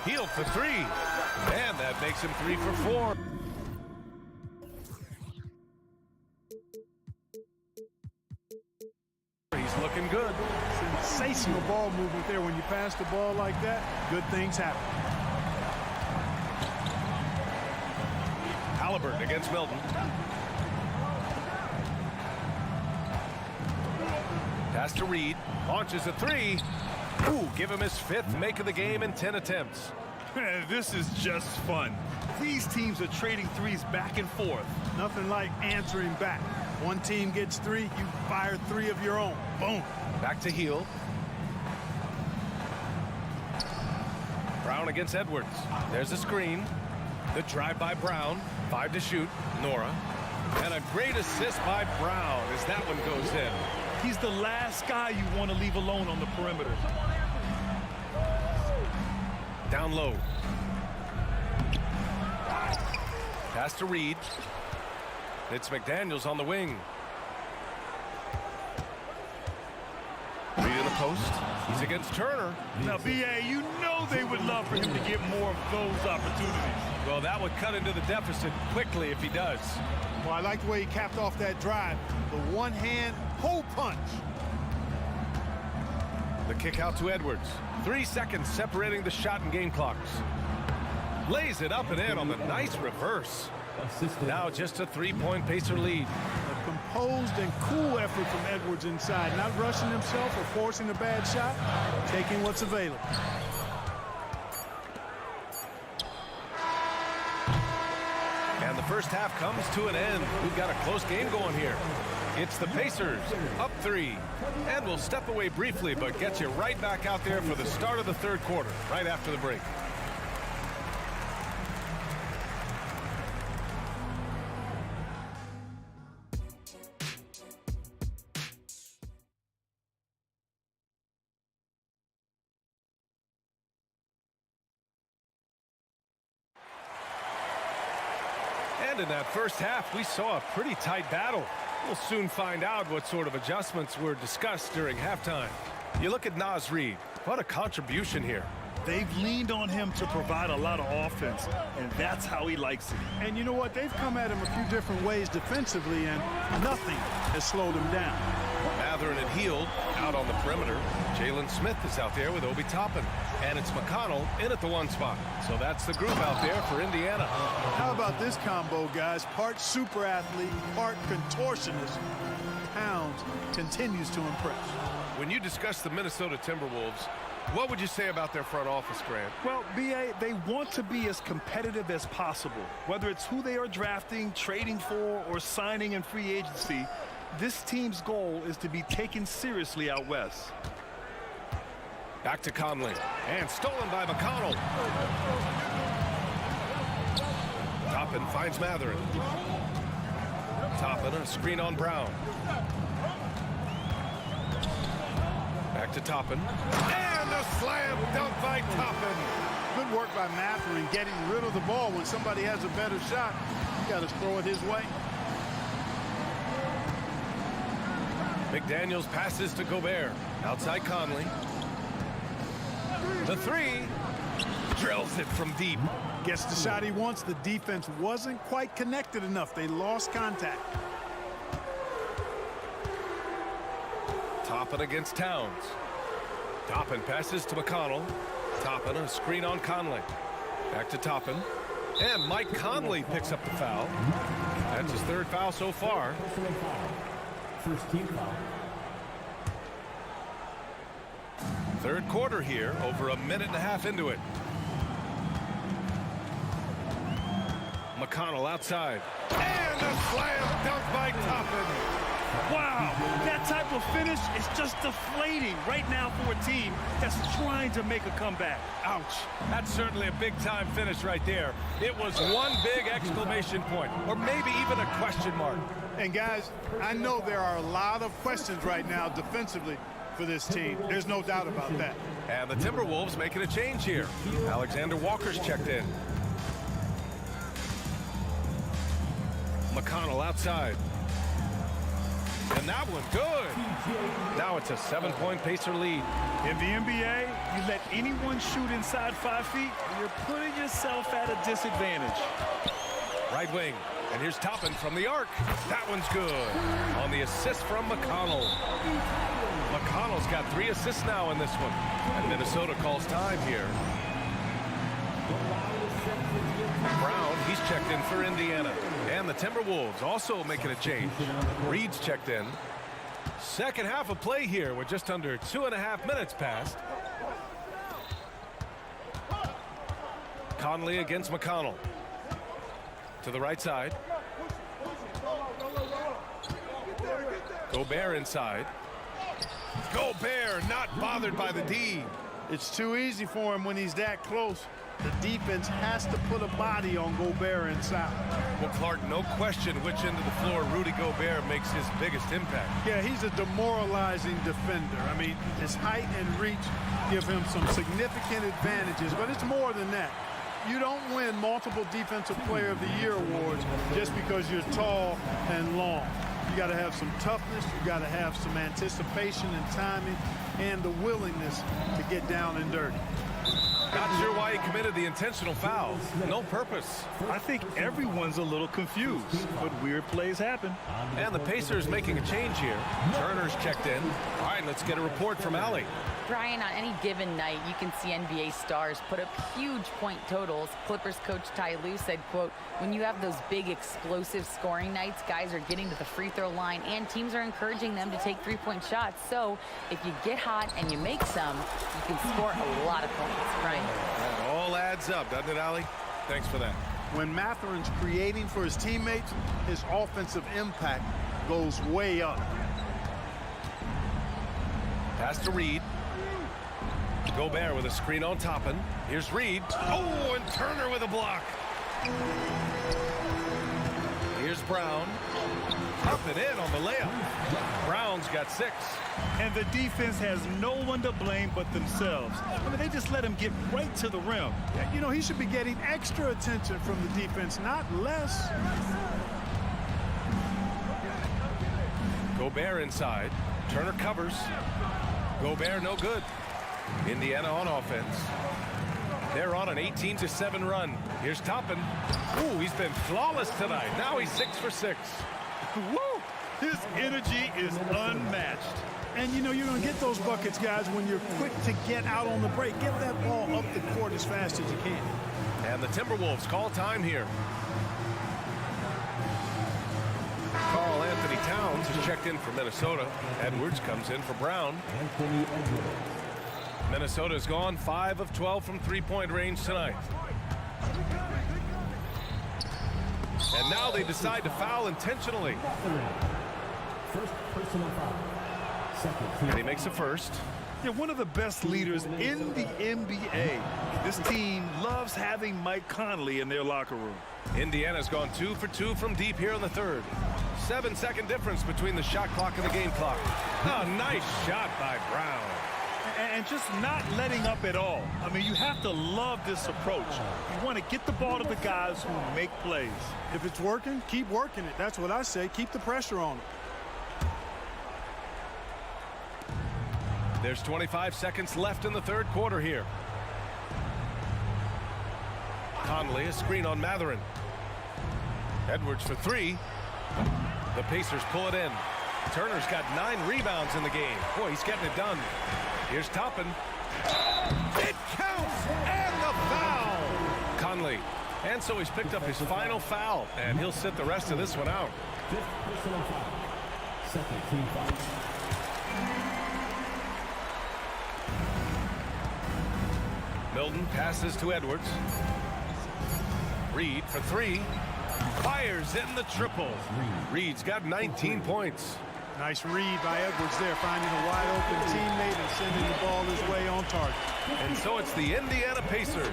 Healed for three. And that makes him 3 for 4. He's looking good. Sensational ball movement there. When you pass the ball like that, good things happen. Halliburton against Milton. Pass to Reed. Launches a three. Ooh, give him his 5th make of the game in 10 attempts. This is just fun. These teams are trading threes back and forth. Nothing like answering back. One team gets 3, you fire 3 of your own. Boom. Back to Heel. Brown against Edwards. There's a screen. The drive by Brown. 5 to shoot. Nora. And a great assist by Brown as that one goes in. He's the last guy you want to leave alone on the perimeter. Down low. Pass to Reed. It's McDaniels on the wing. Reed in the post. He's against Turner. Now, B.A., you know they would love for him to get more of those opportunities. Well, that would cut into the deficit quickly if he does. Well, I like the way he capped off that drive. The one-hand hole punch. The kick out to Edwards. 3 seconds separating the shot and game clocks. Lays it up and in on the nice reverse. Now just a 3-point Pacer lead. A composed and cool effort from Edwards inside. Not rushing himself or forcing a bad shot. Taking what's available. And the first half comes to an end. We've got a close game going here. It's the Pacers up 3. And we'll step away briefly, but get you right back out there for the start of the 3rd quarter, right after the break. And in that first half, we saw a pretty tight battle. We'll soon find out what sort of adjustments were discussed during halftime. You look at Naz Reid. What a contribution here. They've leaned on him to provide a lot of offense, and that's how he likes it. And you know what? They've come at him a few different ways defensively, and nothing has slowed him down. Matherin and Heald out on the perimeter. Jalen Smith is out there with Obi Toppin. And it's McConnell in at the 1 spot. So that's the group out there for Indiana. How about this combo, guys? Part super athlete, part contortionist. Towns continues to impress. When you discuss the Minnesota Timberwolves, what would you say about their front office, Grant? Well, B.A., they want to be as competitive as possible. Whether it's who they are drafting, trading for, or signing in free agency, this team's goal is to be taken seriously out west. Back to Conley. And stolen by McConnell. Toppin finds Matherin. Toppin, a screen on Brown. Back to Toppin. And a slam dunk by Toppin. Good work by Matherin getting rid of the ball. When somebody has a better shot, you got to throw it his way. McDaniels passes to Gobert. Outside Conley. The 3. Drills it from deep. Gets the shot he wants. The defense wasn't quite connected enough. They lost contact. Toppin against Towns. Toppin passes to McConnell. Toppin, a screen on Conley. Back to Toppin. And Mike Conley picks up the foul. That's his third foul so far. First team foul. Third quarter here, over a minute and a half into it. McConnell outside. And a slam dunk by Toppin. Wow, that type of finish is just deflating right now for a team that's trying to make a comeback. Ouch. That's certainly a big-time finish right there. It was one big exclamation point, or maybe even a question mark. And guys, I know there are a lot of questions right now defensively for this team. There's no doubt about that. And the Timberwolves making a change here. Alexander Walker's checked in. McConnell outside. And that one good. Now it's a 7-point Pacer lead. In the NBA, you let anyone shoot inside 5 feet, you're putting yourself at a disadvantage. Right wing. And here's Toppin from the arc. That one's good. On the assist from McConnell. McConnell's got 3 assists now in this one. And Minnesota calls time here. Brown, he's checked in for Indiana. And the Timberwolves also making a change. Reed's checked in. Second half of play here with just under 2.5 minutes passed. Conley against McConnell. To the right side. Gobert inside. Gobert not bothered by the D. It's too easy for him when he's that close. The defense has to put a body on Gobert inside. Well, Clark, no question which end of the floor Rudy Gobert makes his biggest impact. Yeah, he's a demoralizing defender. I mean, his height and reach give him some significant advantages, but it's more than that. You don't win multiple Defensive Player of the Year awards just because you're tall and long. You got to have some toughness. You got to have some anticipation and timing and the willingness to get down and dirty. Not sure why he committed the intentional foul. No purpose. I think everyone's a little confused, but weird plays happen. And the Pacers making a change here. Turner's checked in. All right, let's get a report from Allie. Brian, on any given night, you can see NBA stars put up huge point totals. Clippers coach Ty Lue said, quote, when you have those big explosive scoring nights, guys are getting to the free throw line and teams are encouraging them to take 3-point shots. So if you get hot and you make some, you can score a lot of points. Brian. That all adds up, doesn't it, Allie? Thanks for that. When Mathurin's creating for his teammates, his offensive impact goes way up. Pass to Reed. Gobert with a screen on Toppin. Here's Reed. Oh, and Turner with a block. Here's Brown. Up and in on the layup. Brown's got 6. And the defense has no one to blame but themselves. I mean, they just let him get right to the rim. You know, he should be getting extra attention from the defense, not less. Gobert inside. Turner covers. Gobert no good. Indiana on offense. They're on an 18-7 run. Here's Toppin. Ooh, he's been flawless tonight. Now he's 6 for 6. Woo! His energy is unmatched. And, you know, you're going to get those buckets, guys, when you're quick to get out on the break. Get that ball up the court as fast as you can. And the Timberwolves call time here. Karl Anthony Towns is checked in for Minnesota. Edwards comes in for Brown. Minnesota's gone 5 of 12 from 3-point range tonight. And now they decide to foul intentionally. First personal foul. And he makes a first. They're one of the best leaders in the NBA. This team loves having Mike Conley in their locker room. Indiana's gone 2 for 2 from deep here in the third. 7-second difference between the shot clock and the game clock. Oh, nice shot by Brown. And just not letting up at all. I mean, you have to love this approach. You want to get the ball to the guys who make plays. If it's working, keep working it. That's what I say. Keep the pressure on it. There's 25 seconds left in the third quarter here. Conley, a screen on Mathurin. Edwards for 3. The Pacers pull it in. Turner's got 9 rebounds in the game. Boy, he's getting it done. Here's Toppin. It counts, and the foul. Conley And so he's picked up his final foul, and he'll sit the rest of this one out. Fifth personal foul. Second team foul. Milton passes to Edwards. Reed for three. Fires in the triple. Reed's got 19 points. Nice read by Edwards there, finding a wide-open teammate and sending the ball his way on target. And so it's the Indiana Pacers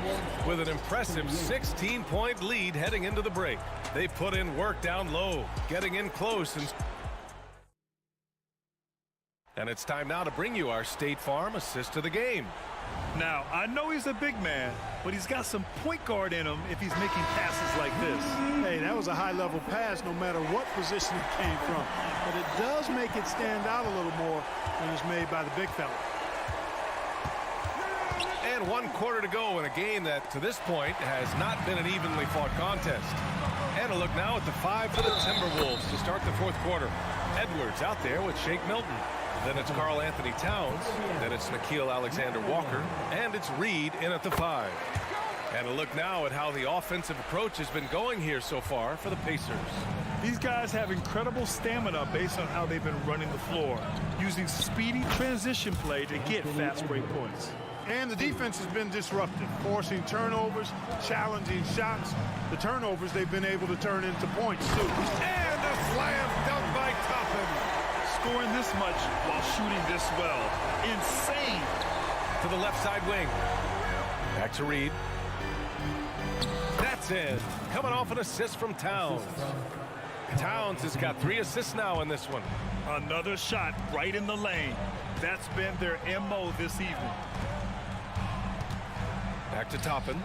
with an impressive 16-point lead heading into the break. They put in work down low, getting in close. And it's time now to bring you our State Farm assist of the game. Now, I know he's a big man, but he's got some point guard in him if he's making passes like this. Hey, that was a high-level pass no matter what position it came from. But it does make it stand out a little more when it's made by the big fella. And 1 quarter to go in a game that, to this point, has not been an evenly fought contest. And a look now at the 5 for the Timberwolves to start the 4th quarter. Edwards out there with Shake Milton. Then it's Karl Anthony Towns. Then it's Nickeil Alexander-Walker. And it's Reed in at the 5. And a look now at how the offensive approach has been going here so far for the Pacers. These guys have incredible stamina based on how they've been running the floor, using speedy transition play to get fast break points. And the defense has been disruptive, forcing turnovers, challenging shots. The turnovers they've been able to turn into points, too. And a slam dunk by Toppin. Scoring this much while shooting this well. Insane. To the left side wing. Back to Reed. That's in. Coming off an assist from Towns. Towns has got 3 assists now in this one. Another shot right in the lane. That's been their MO this evening. Back to Toppin.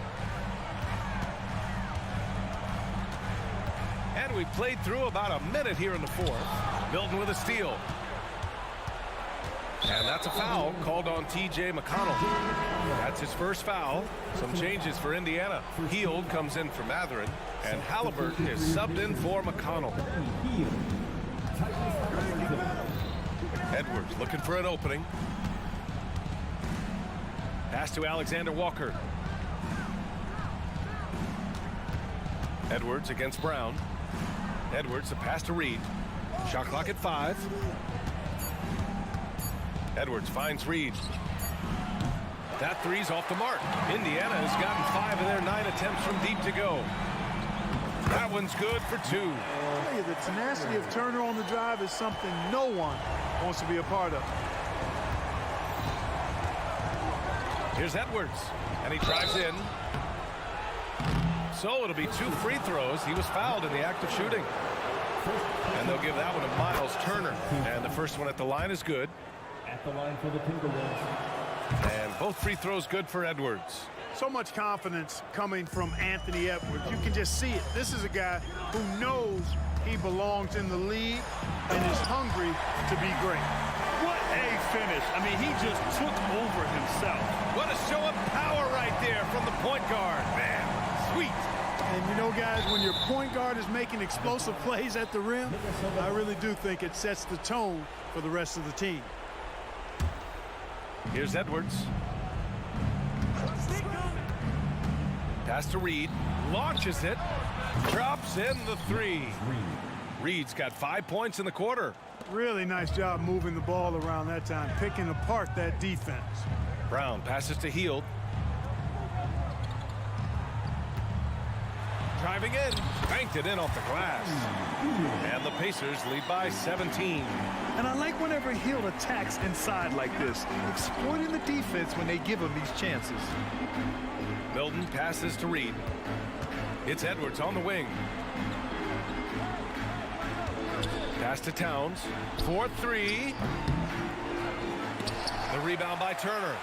And we've played through about a minute here in the 4th. Milton with a steal. And that's a foul called on T.J. McConnell. That's his first foul. Some changes for Indiana. Heald comes in for Matherin. And Halliburton is subbed in for McConnell. Edwards looking for an opening. Pass to Alexander-Walker. Edwards against Brown. Edwards, the pass to Reed. Shot clock at 5. Edwards finds Reed. That three's off the mark. Indiana has gotten 5 of their 9 attempts from deep to go. That one's good for 2. The tenacity of Turner on the drive is something no one wants to be a part of. Here's Edwards, and he drives in. So it'll be 2 free throws. He was fouled in the act of shooting. And they'll give that one to Miles Turner. And the first one at the line is good. At the line for the Timberwolves. And both free throws good for Edwards. So much confidence coming from Anthony Edwards. You can just see it. This is a guy who knows he belongs in the league and is hungry to be great. What a finish. I mean, he just took over himself. What a show of power right there from the point guard. Man, sweet. And you know, guys, when your point guard is making explosive plays at the rim, I really do think it sets the tone for the rest of the team. Here's Edwards. Pass to Reed. Launches it. Drops in the 3. Reed's got 5 points in the quarter. Really nice job moving the ball around that time, picking apart that defense. Brown passes to Heald. Driving in. Banked it in off the glass. And the Pacers lead by 17. And I like whenever Heald attacks inside like this, exploiting the defense when they give him these chances. Milton passes to Reed. It's Edwards on the wing. Pass to Towns. 4-3. The rebound by Turner.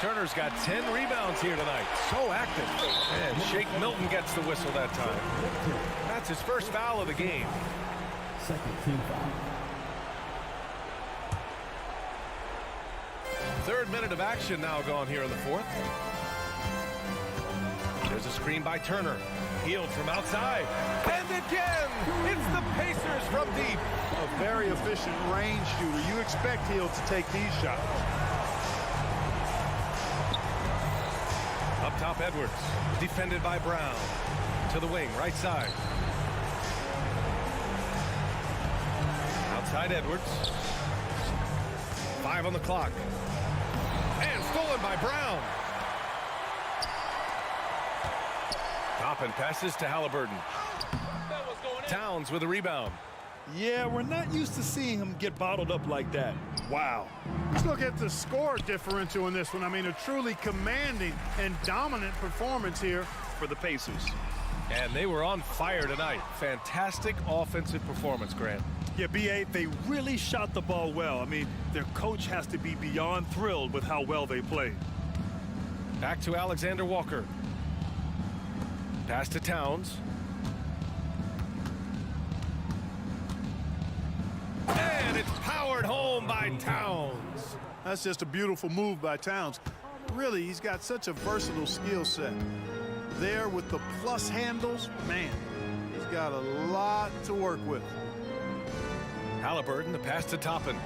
Turner's got 10 rebounds here tonight. So active. And Shake Milton gets the whistle that time. That's his first foul of the game. Second team foul. 3rd minute of action now gone here in the 4th. There's a screen by Turner. Heald from outside. And again, it's the Pacers from deep. A very efficient range shooter. You expect Heald to take these shots. Up top, Edwards. Defended by Brown. To the wing, right side. Outside Edwards. 5 on the clock. And stolen by Brown. Toppin passes to Halliburton. Towns with a rebound. Yeah, we're not used to seeing him get bottled up like that. Wow. Let's look at the score differential in this one. I mean, a truly commanding and dominant performance here For the Pacers. And they were on fire tonight. Fantastic offensive performance, Grant. Yeah, B.A., they really shot the ball well. I mean, their coach has to be beyond thrilled with how well they played. Back to Alexander Walker. Pass to Towns. And it's powered home by Towns. That's just a beautiful move by Towns. Really, he's got such a versatile skill set. There with the plus handles, man, he's got a lot to work with. Halliburton, the pass to Toppin.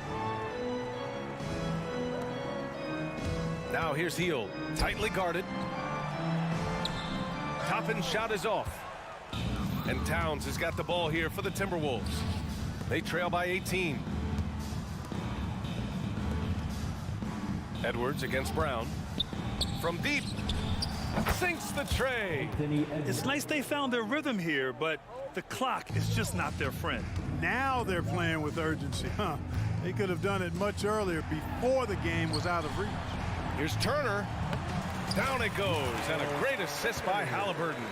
Now here's Hield, tightly guarded. Toppin's shot is off. And Towns has got the ball here for the Timberwolves. They trail by 18. Edwards against Brown. From deep. Sinks the tray. It's nice they found their rhythm here, but the clock is just not their friend. Now they're playing with urgency, huh? They could have done it much earlier before the game was out of reach. Here's Turner. Down it goes, and a great assist by Halliburton.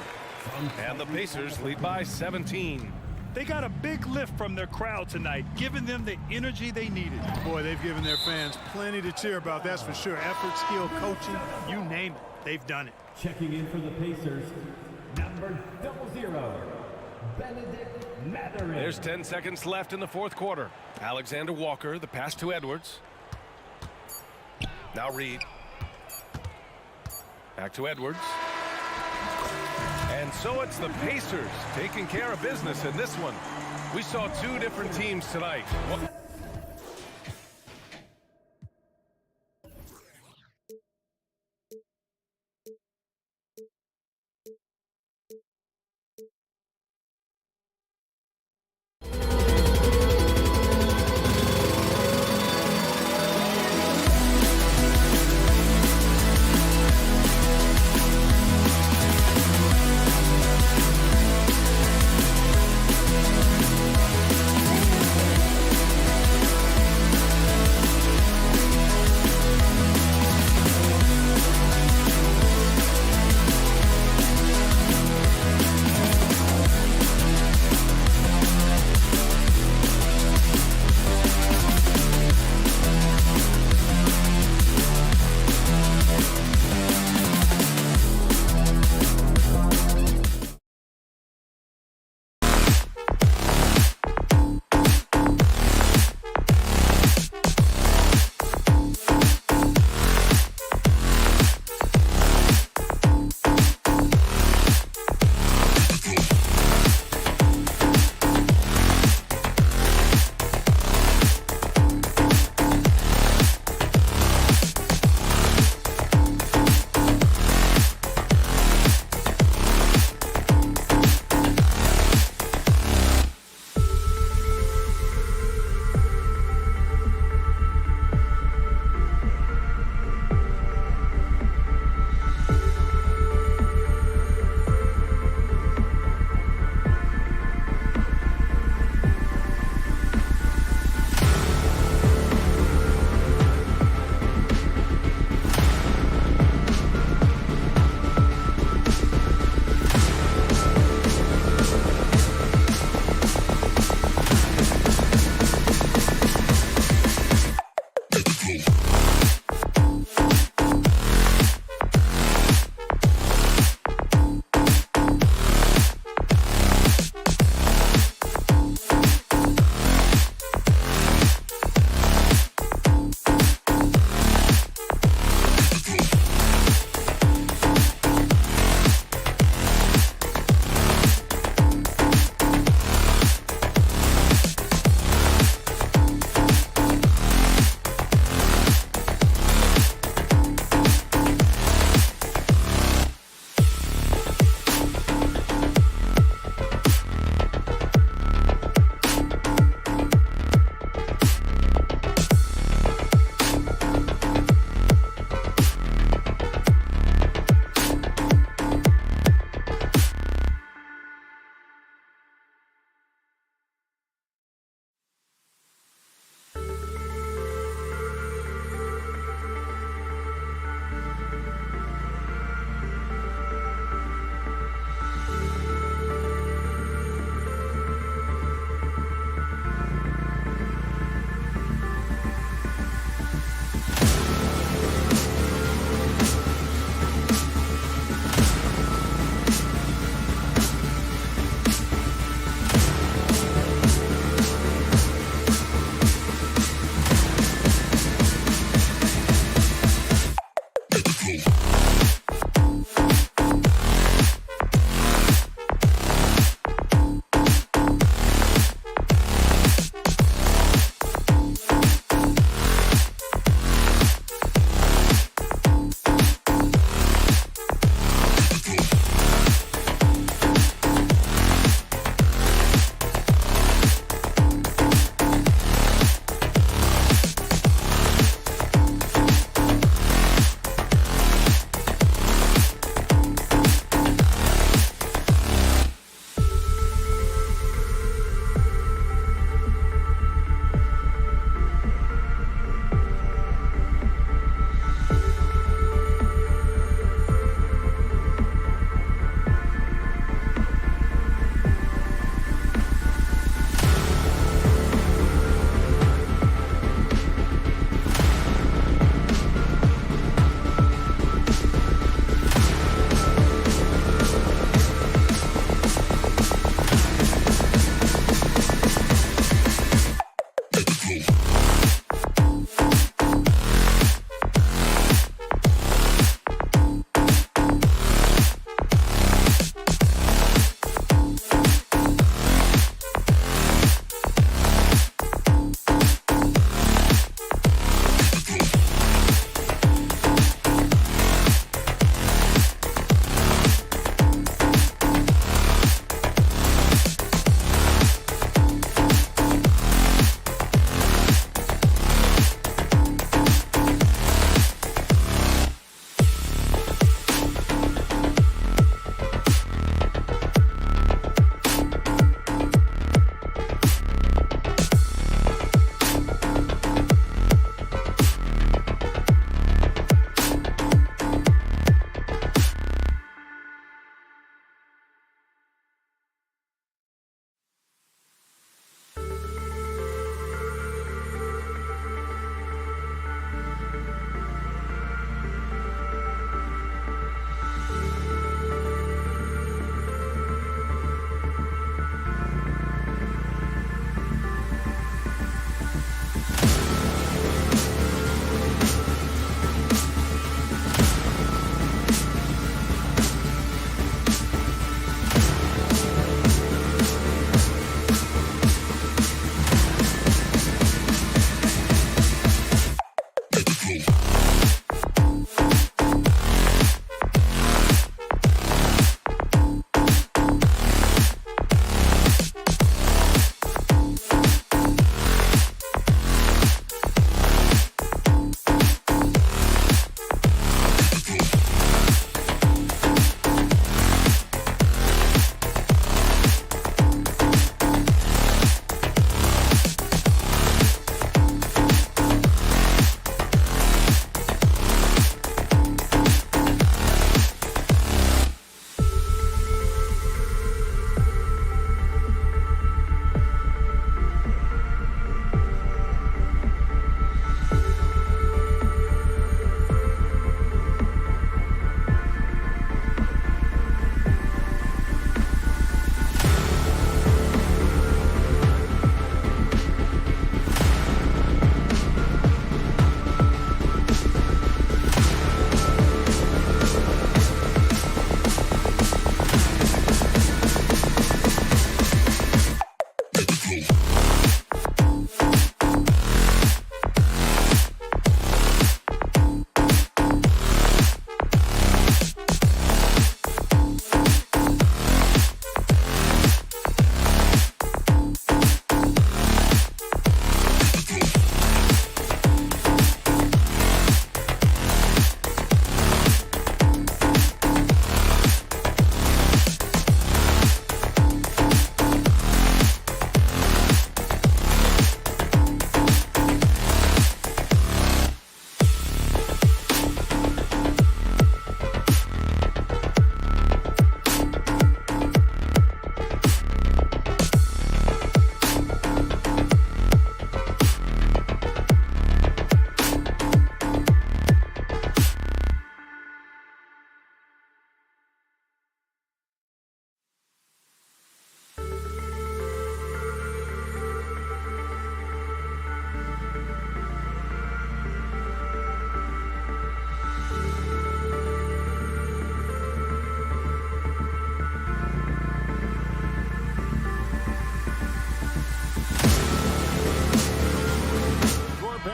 And the Pacers lead by 17. They got a big lift from their crowd tonight, giving them the energy they needed. Boy, they've given their fans plenty to cheer about, that's for sure. Effort, skill, coaching, you name it, they've done it. Checking in for the Pacers, number 00, Benedict Mathurin. There's 10 seconds left in the fourth quarter. Alexander Walker, the pass to Edwards. Now Reed. Back to Edwards. And so it's the Pacers taking care of business in this one. We saw two different teams tonight.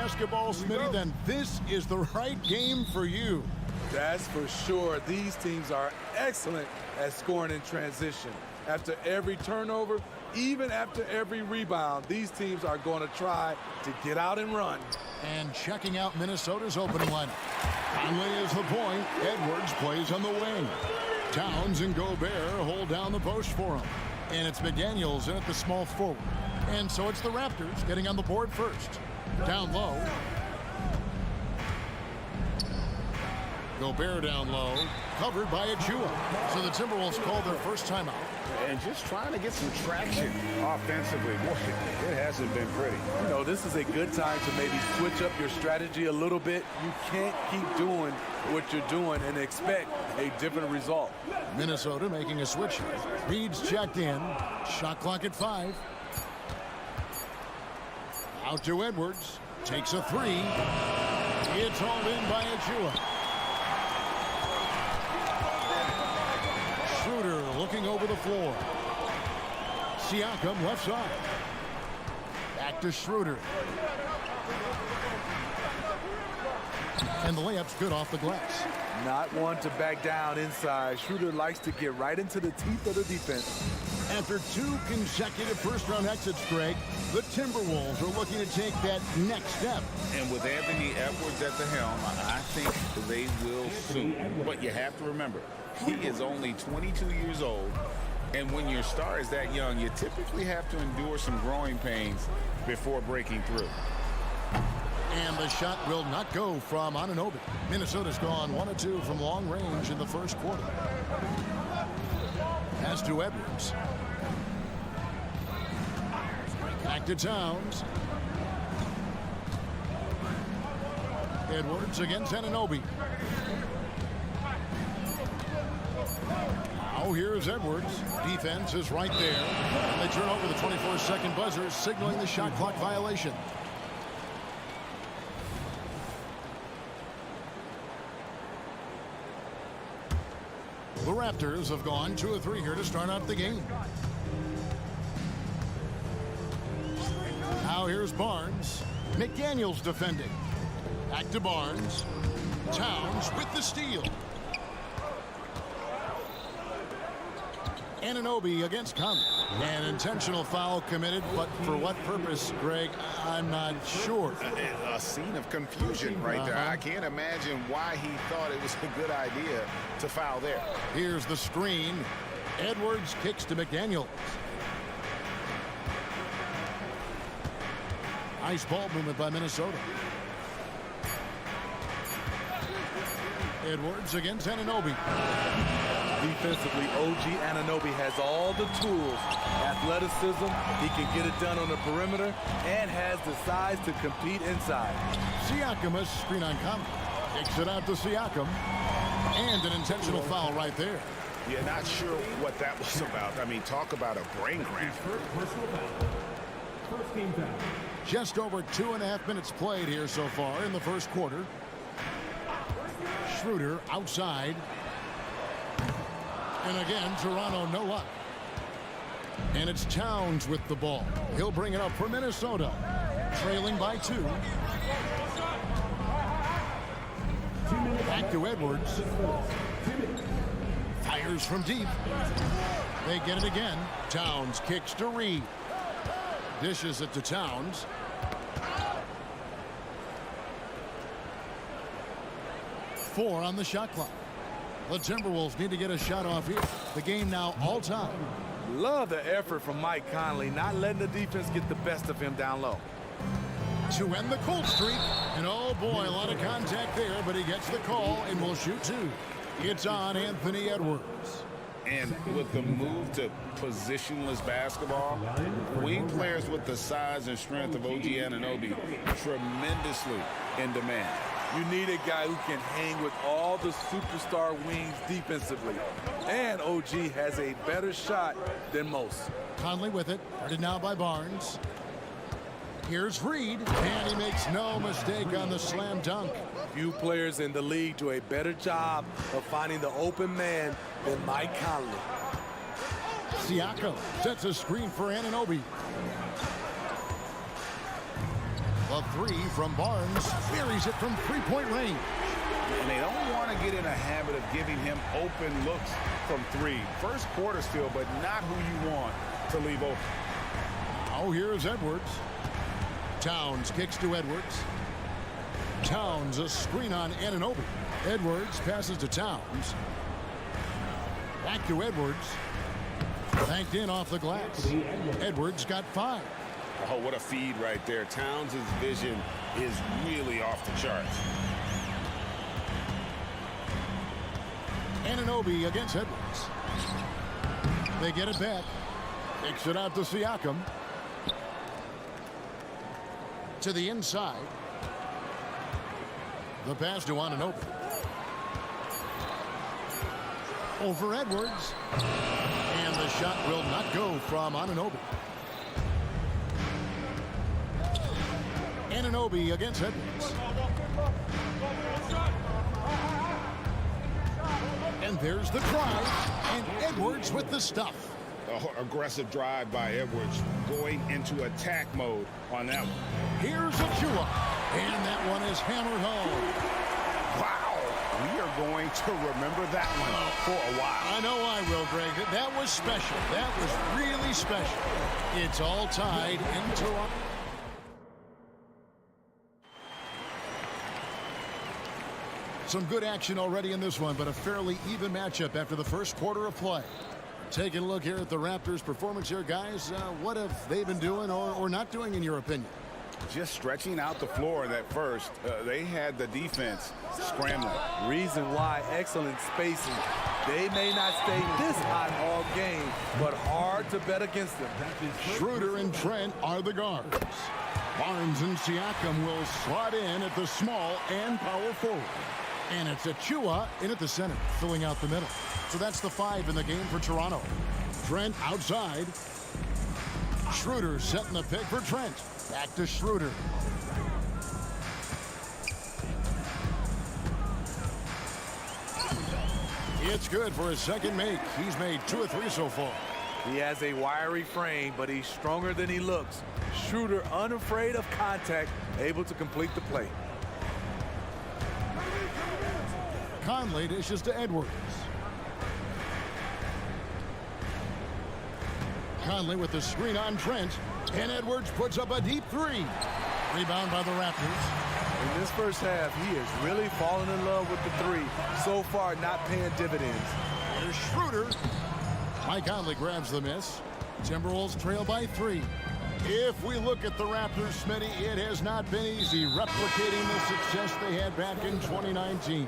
basketball, Smitty, then this is the right game for you. That's for sure. These teams are excellent at scoring in transition. After every turnover, even after every rebound, these teams are going to try to get out and run. And checking out Minnesota's opening lineup. Conley is the point. Edwards plays on the wing. Towns and Gobert hold down the post for him. And it's McDaniels in at the small forward. And so it's the Raptors getting on the board first. Down low. Gobert down low, covered by Achua. So the Timberwolves called their first timeout. And just trying to get some traction offensively. Boy, it hasn't been pretty. You know, this is a good time to maybe switch up your strategy a little bit. You can't keep doing what you're doing and expect a different result. Minnesota making a switch. Reed's checked in. Shot clock at 5. Out to Edwards. Takes a 3. It's hauled in by Achua. Schroeder looking over the floor. Siakam left side. Back to Schroeder. And the layup's good off the glass. Not one to back down inside. Schroeder likes to get right into the teeth of the defense. After 2 consecutive first-round exits, Greg, the Timberwolves are looking to take that next step. And with Anthony Edwards at the helm, I think they will soon. But you have to remember, he is only 22 years old. And when your star is that young, you typically have to endure some growing pains before breaking through. And the shot will not go from Anunoby. Minnesota's gone 1 of 2 from long range in the first quarter. Pass to Edwards. Back to Towns. Edwards against Anunoby. Now here's Edwards. Defense is right there. And they turn over the 24-second buzzer, signaling the shot clock violation. The Raptors have gone 2 of 3 here to start out the game. Now here's Barnes. McDaniels defending. Back to Barnes. Towns with the steal. Anunoby against Conley. An intentional foul committed, but for what purpose, Greg, I'm not sure. A scene of confusion right there. I can't imagine why he thought it was a good idea to foul there. Here's the screen. Edwards kicks to McDaniels. Nice ball movement by Minnesota. Edwards against Anunoby. Defensively, OG Anunoby has all the tools. Athleticism, he can get it done on the perimeter, and has the size to compete inside. Siakam has screen on Conley. Kicks it out to Siakam. And an intentional foul right there. Yeah, not sure what that was about. I mean, talk about a brain cramp. First team foul. Just over 2.5 minutes played here so far in the first quarter. Schroeder outside. And again, Toronto no luck. And it's Towns with the ball. He'll bring it up for Minnesota. Trailing by 2. Back to Edwards. Fires from deep. They get it again. Towns kicks to Reed. Dishes it to Towns. Four on the shot clock. The Timberwolves need to get a shot off here. The game now all time. Love the effort from Mike Conley, not letting the defense get the best of him down low. To end the cold streak. And oh boy, a lot of contact there, but he gets the call and will shoot 2. It's on Anthony Edwards. And with the move to positionless basketball, wing players with the size and strength of OG Anunoby tremendously in demand. You need a guy who can hang with all the superstar wings defensively. And OG has a better shot than most. Conley with it. Guarded now by Barnes. Here's Reed. And he makes no mistake on the slam dunk. Few players in the league do a better job of finding the open man than Mike Conley. Siakam sets a screen for Anunoby. The The three from Barnes. Buries it from three-point range. And they don't want to get in a habit of giving him open looks from three. First quarter still, but not who you want to leave open. Oh, here's Edwards. Towns kicks to Edwards. Towns, a screen on Anunoby. Edwards passes to Towns. Back to Edwards. Banked in off the glass. Edwards got 5. Oh, what a feed right there. Towns' vision is really off the charts. Anunoby against Edwards. They get it back. Kicks it out to Siakam. To the inside. The pass to Anunoby. Over Edwards. And the shot will not go from Anunoby. Anunoby against Edwards. And there's the drive. And Edwards with the stuff. Oh, aggressive drive by Edwards going into attack mode on that one. Here's Achua. And that one is hammered home. Wow. We are going to remember that one for a while. I know I will, Greg. That was special. That was really special. It's all tied in Toronto. Some good action already in this one, but a fairly even matchup after the first quarter of play. Taking a look here at the Raptors' performance here, guys. What have they been doing or not doing, in your opinion? Just stretching out the floor in that first. They had the defense scrambling. Reason why, excellent spacing. They may not stay this hot all game, but hard to bet against them. Schroeder and Trent are the guards. Barnes and Siakam will slot in at the small and power forward. And it's Achua in at the center, filling out the middle. So that's the 5 in the game for Toronto. Trent outside. Schroeder setting the pick for Trent. Back to Schroeder. It's good for his second make. He's made 2 of 3 so far. He has a wiry frame, but he's stronger than he looks. Schroeder unafraid of contact, able to complete the play. Conley dishes to Edwards. Conley with the screen on Trent. And Edwards puts up a deep 3. Rebound by the Raptors. In this first half, he is really falling in love with the 3. So far, not paying dividends. Here's Schroeder. Mike Conley grabs the miss. Timberwolves trail by 3. If we look at the Raptors, Smitty, it has not been easy replicating the success they had back in 2019.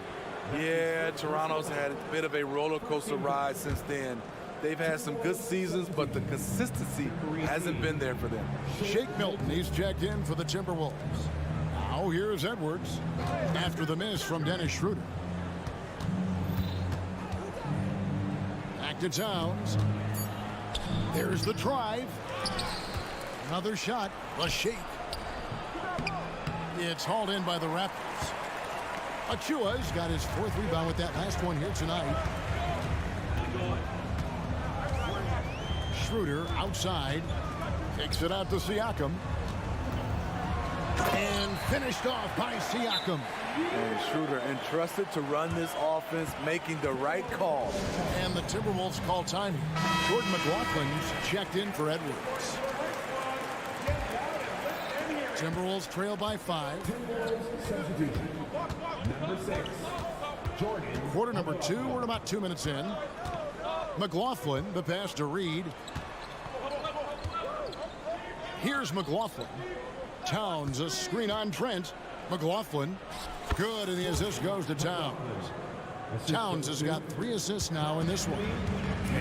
Yeah, Toronto's had a bit of a roller coaster ride since then. They've had some good seasons, but the consistency hasn't been there for them. Shake Milton, he's checked in for the Timberwolves. Now here's Edwards after the miss from Dennis Schroeder. Back to Towns. There's the drive. Another shot, a shake. It's hauled in by the Raptors. Achua's got his 4th rebound with that last one here tonight. Schroeder outside. Takes it out to Siakam. And finished off by Siakam. And Schroeder entrusted to run this offense, making the right call. And the Timberwolves call timing. Jordan McLaughlin's checked in for Edwards. Timberwolves trail by 5. Number 6, Jordan. Quarter number 2. We're about 2 minutes in. McLaughlin, the pass to Reed. Here's McLaughlin. Towns, a screen on Trent. McLaughlin, good, and the assist goes to Towns. Towns has got 3 assists now in this one.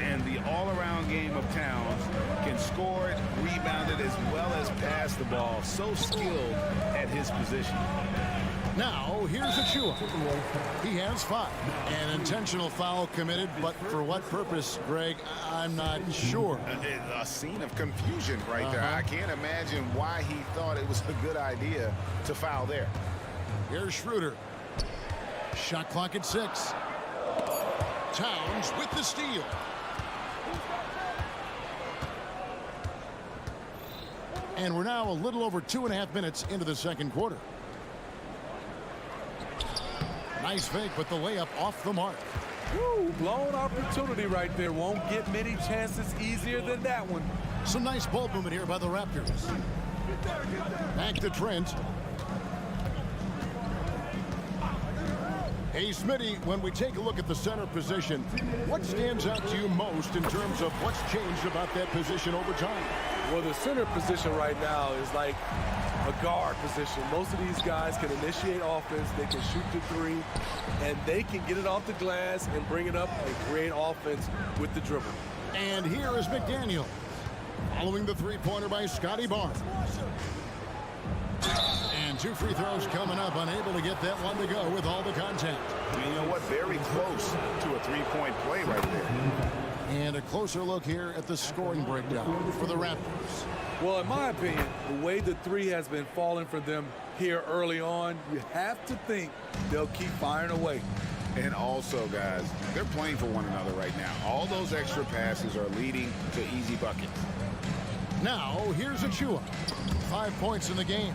And the all-around game of Towns can score it, rebound it, as well as pass the ball. So skilled at his position. Now, here's Achua. He has 5. An intentional foul committed, but for what purpose, Greg, I'm not sure. A scene of confusion right there. I can't imagine why he thought it was a good idea to foul there. Here's Schroeder. Shot clock at 6. Towns with the steal. And we're now a little over 2.5 minutes into the second quarter. Nice fake, but the layup off the mark. Woo, blown opportunity right there. Won't get many chances easier than that one. Some nice ball movement here by the Raptors. Back to Trent. Hey, Smitty, when we take a look at the center position, what stands out to you most in terms of what's changed about that position over time? Well, the center position right now is like a guard position. Most of these guys can initiate offense, they can shoot the three, and they can get it off the glass and bring it up and create offense with the dribble. And here is McDaniel, following the three-pointer by Scotty Barnes. And 2 free throws coming up, unable to get that one to go with all the contact. You know what? Very close to a three-point play right there. And a closer look here at the scoring breakdown for the Raptors. Well, in my opinion, the way the three has been falling for them here early on, you have to think they'll keep firing away. And also, guys, they're playing for one another right now. All those extra passes are leading to easy buckets. Now, here's Achua. 5 points in the game.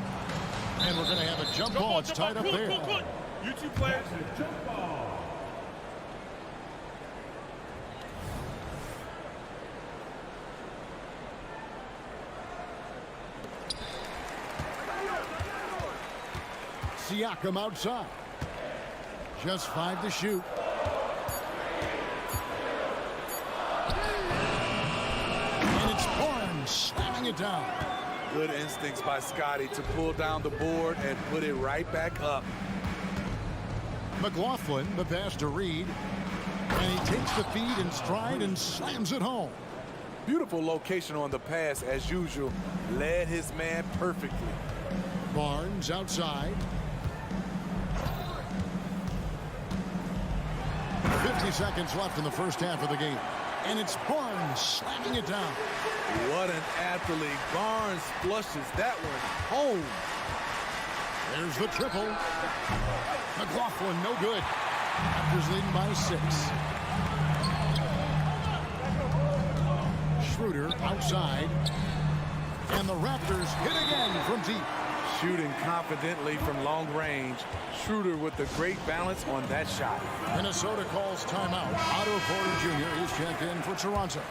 And we're going to have a jump ball. It's tied up there. You two players, jump ball. Siakam outside. Just 5 to shoot. And it's Barnes slamming it down. Good instincts by Scotty to pull down the board and put it right back up. McLaughlin, the pass to Reed. And he takes the feed in stride and slams it home. Beautiful location on the pass, as usual. Led his man perfectly. Barnes outside. 50 seconds left in the first half of the game. And it's Barnes slamming it down. What an athlete. Barnes flushes that one home. There's the triple. McLaughlin, no good. Raptors leading by 6. Schroeder outside. And the Raptors hit again from deep. Shooting confidently from long range. Schroeder with the great balance on that shot. Minnesota calls timeout. Otto Porter Jr. is checked in for Toronto.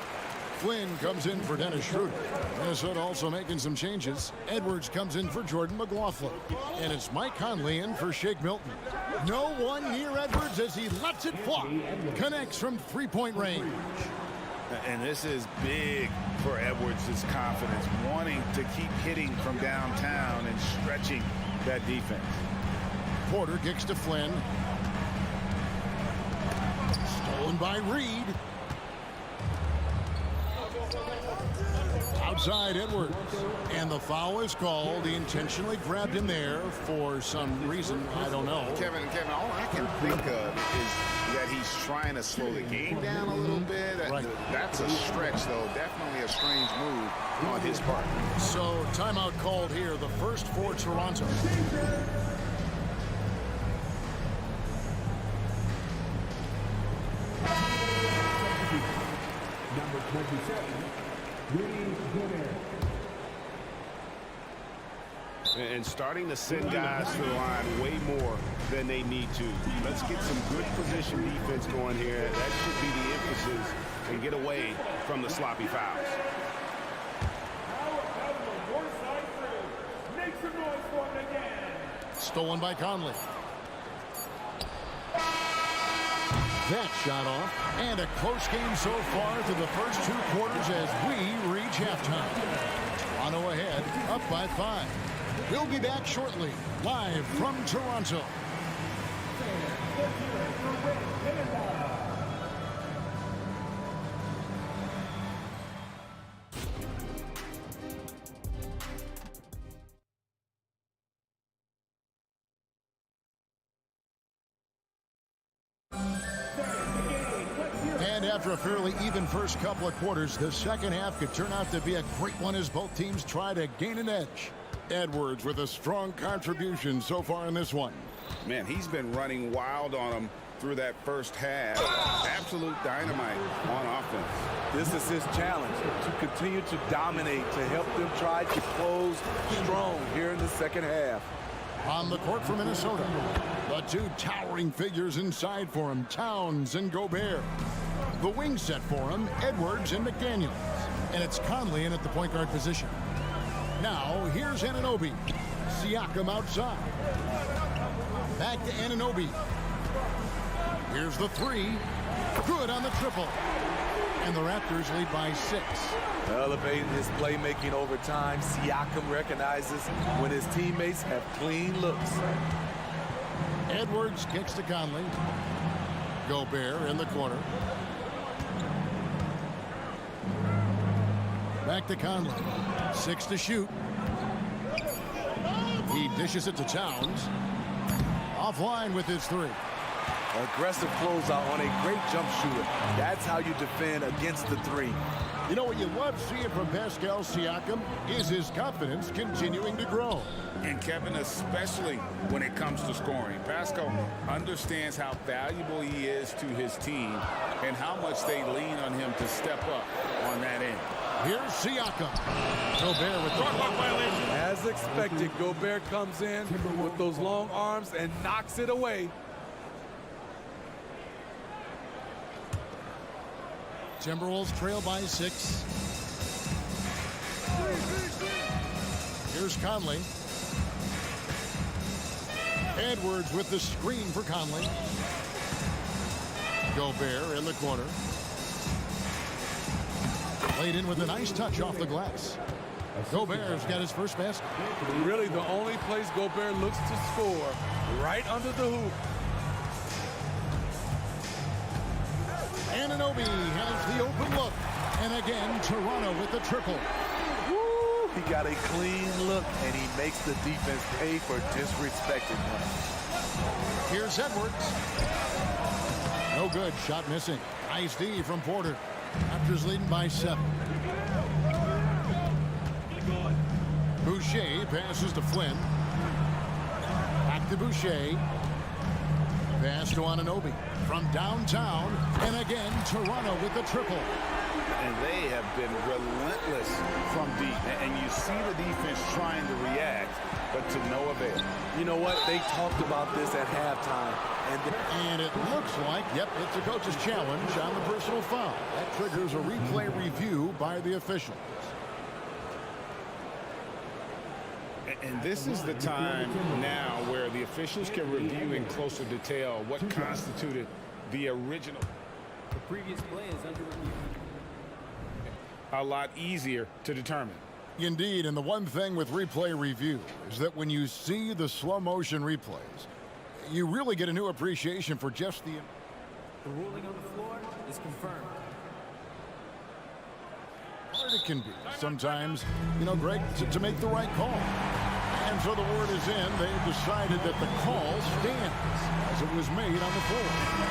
Flynn comes in for Dennis Schroeder. Minnesota also making some changes. Edwards comes in for Jordan McLaughlin. And it's Mike Conley in for Shake Milton. No one near Edwards as he lets it fly. Connects from three-point range. And this is big for Edwards' confidence, wanting to keep hitting from downtown and stretching that defense. Porter kicks to Flynn. Stolen by Reed. Outside Edwards. And the foul is called. He intentionally grabbed him there for some reason. I don't know. Kevin, all I can think of is that he's trying to slow the game down a little bit. Right. That's a stretch, though. Definitely a strange move on his part. So timeout called here. The first for Toronto. Number 27, Rudy Gobert. And starting to send guys to the line way more than they need to. Let's get some good position defense going here. That should be the emphasis and get away from the sloppy fouls. Make some noise for him again. Stolen by Conley. That shot off. And a close game so far through the first 2 quarters as we reach halftime. Toronto ahead, up by 5. We'll be back shortly, live from Toronto. And after a fairly even first couple of quarters, the second half could turn out to be a great one as both teams try to gain an edge. Edwards with a strong contribution so far in this one. Man, he's been running wild on him through that first half. Absolute dynamite on offense. This is his challenge, to continue to dominate, to help them try to close strong here in the second half. On the court for Minnesota, the two towering figures inside for him, Towns and Gobert. The wing set for him, Edwards and McDaniels. And it's Conley in at the point guard position. Now, here's Anunoby. Siakam outside. Back to Anunoby. Here's the three. Good on the triple. And the Raptors lead by 6. Elevating his playmaking over time, Siakam recognizes when his teammates have clean looks. Edwards kicks to Conley. Gobert in the corner. Back to Conley. 6 to shoot. He dishes it to Towns. Offline with his 3. Aggressive closeout on a great jump shooter. That's how you defend against the 3. You know what you love seeing from Pascal Siakam is his confidence continuing to grow. And Kevin, especially when it comes to scoring. Pascal understands how valuable he is to his team and how much they lean on him to step up on that end. Here's Siakam. Gobert with the block violation. As expected, Gobert comes in with those long arms and knocks it away. Timberwolves trail by 6. Here's Conley. Edwards with the screen for Conley. Gobert in the corner. Played in with a nice touch off the glass. Gobert's got his first basket. Really the only place Gobert looks to score, right under the hoop. Anunoby has the open look. And again, Toronto with the triple. Woo, he got a clean look, and he makes the defense pay for disrespecting him. Here's Edwards. No good. Shot missing. Nice D from Porter. Raptors leading by 7. Boucher passes to Flynn. Back to Boucher. Pass to Anunoby from downtown. And again, Toronto with the triple. And they have been relentless from deep. And you see the defense trying to react, but to no avail. You know what? They talked about this at halftime. And it looks like, yep, it's a coach's challenge on the personal foul. That triggers a replay review by the officials. And this is the time now where the officials can review in closer detail what constituted the original. The previous play is under review. A lot easier to determine. Indeed, and the one thing with replay review is that when you see the slow motion replays, you really get a new appreciation for just the ruling on the floor is confirmed. hard it can be sometimes, you know, Greg, to make the right call. And so the word is in. They've decided that the call stands as it was made on the floor.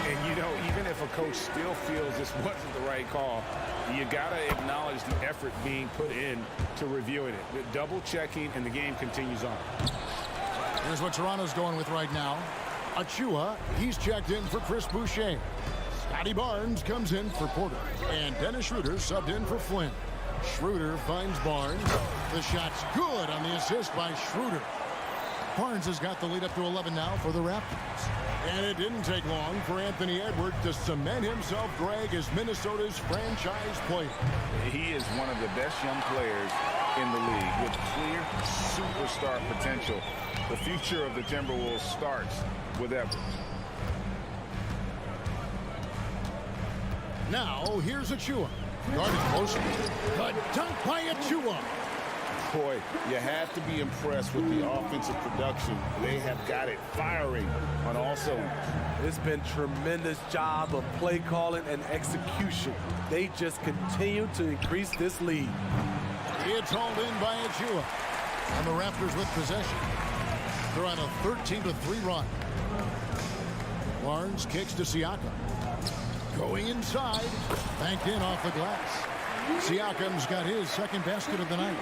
And, you know, even if a coach still feels this wasn't the right call, you got to acknowledge the effort being put in to reviewing it. The double checking, and the game continues on. Here's what Toronto's going with right now. Achua, he's checked in for Chris Boucher. Scotty Barnes comes in for Porter. And Dennis Schroeder subbed in for Flynn. Schroeder finds Barnes. The shot's good on the assist by Schroeder. Barnes has got the lead up to 11 now for the Raptors. And it didn't take long for Anthony Edwards to cement himself, Greg, as Minnesota's franchise player. He is one of the best young players in the league with clear superstar potential. The future of the Timberwolves starts with Edwards. Now, here's Achua. Guarded closely. The dunk by Achua. Boy, you have to be impressed with the offensive production. They have got it firing on all cylinders. It's been tremendous job of play calling and execution. They just continue to increase this lead. It's hauled in by Achua. And the Raptors with possession. They're on a 13-3 run. Barnes kicks to Siakam. Going inside. Banked in off the glass. Siakam's got his second basket of the night.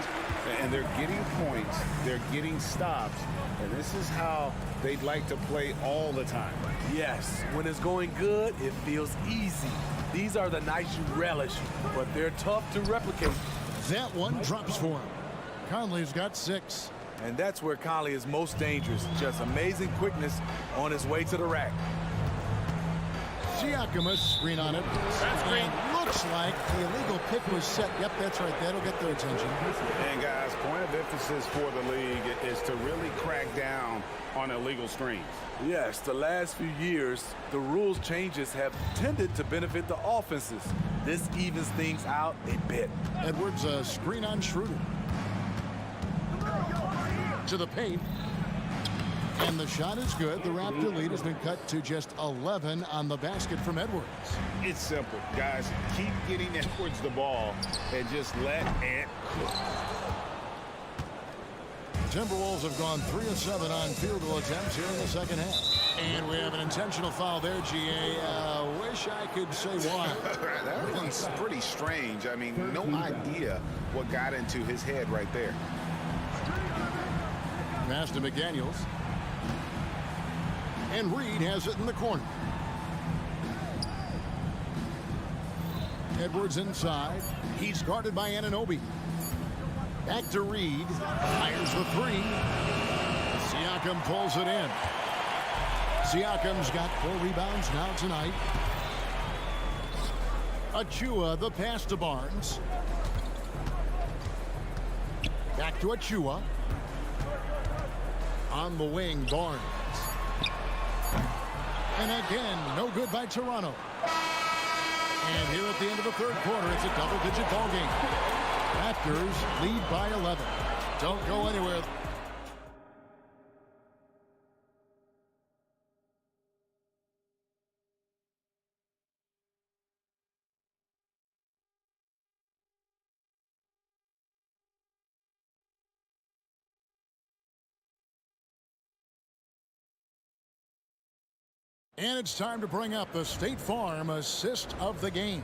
And they're getting points, they're getting stops, and this is how they'd like to play all the time. Yes, when it's going good, it feels easy. These are the nights you relish, but they're tough to replicate. That one drops for him. Conley's got 6. And that's where Conley is most dangerous. Just amazing quickness on his way to the rack. Siakam, a screen on it. That screen looks like the illegal pick was set. Yep, that's right. That'll get their attention. And guys, point of emphasis for the league is to really crack down on illegal screens. Yes, the last few years, the rules changes have tended to benefit the offenses. This evens things out a bit. Edwards, a screen on Schroeder. To the paint. And the shot is good. The Raptor lead has been cut to just 11 on the basket from Edwards. It's simple, guys. Keep getting Edwards the ball and just let it cook. Timberwolves have gone 3 of 7 on field goal attempts here in the second half. And we have an intentional foul there, GA. Wish I could say why. That one's pretty strange. I mean, no idea what got into his head right there. Pass to McDaniels. And Reed has it in the corner. Edwards inside. He's guarded by Anunoby. Back to Reed. Fires the 3. Siakam pulls it in. Siakam's got 4 rebounds now tonight. Achua, the pass to Barnes. Back to Achua. On the wing, Barnes. And again, no good by Toronto. And here at the end of the third quarter, it's a double-digit ball game. Raptors lead by 11. Don't go anywhere. And it's time to bring up the State Farm assist of the game.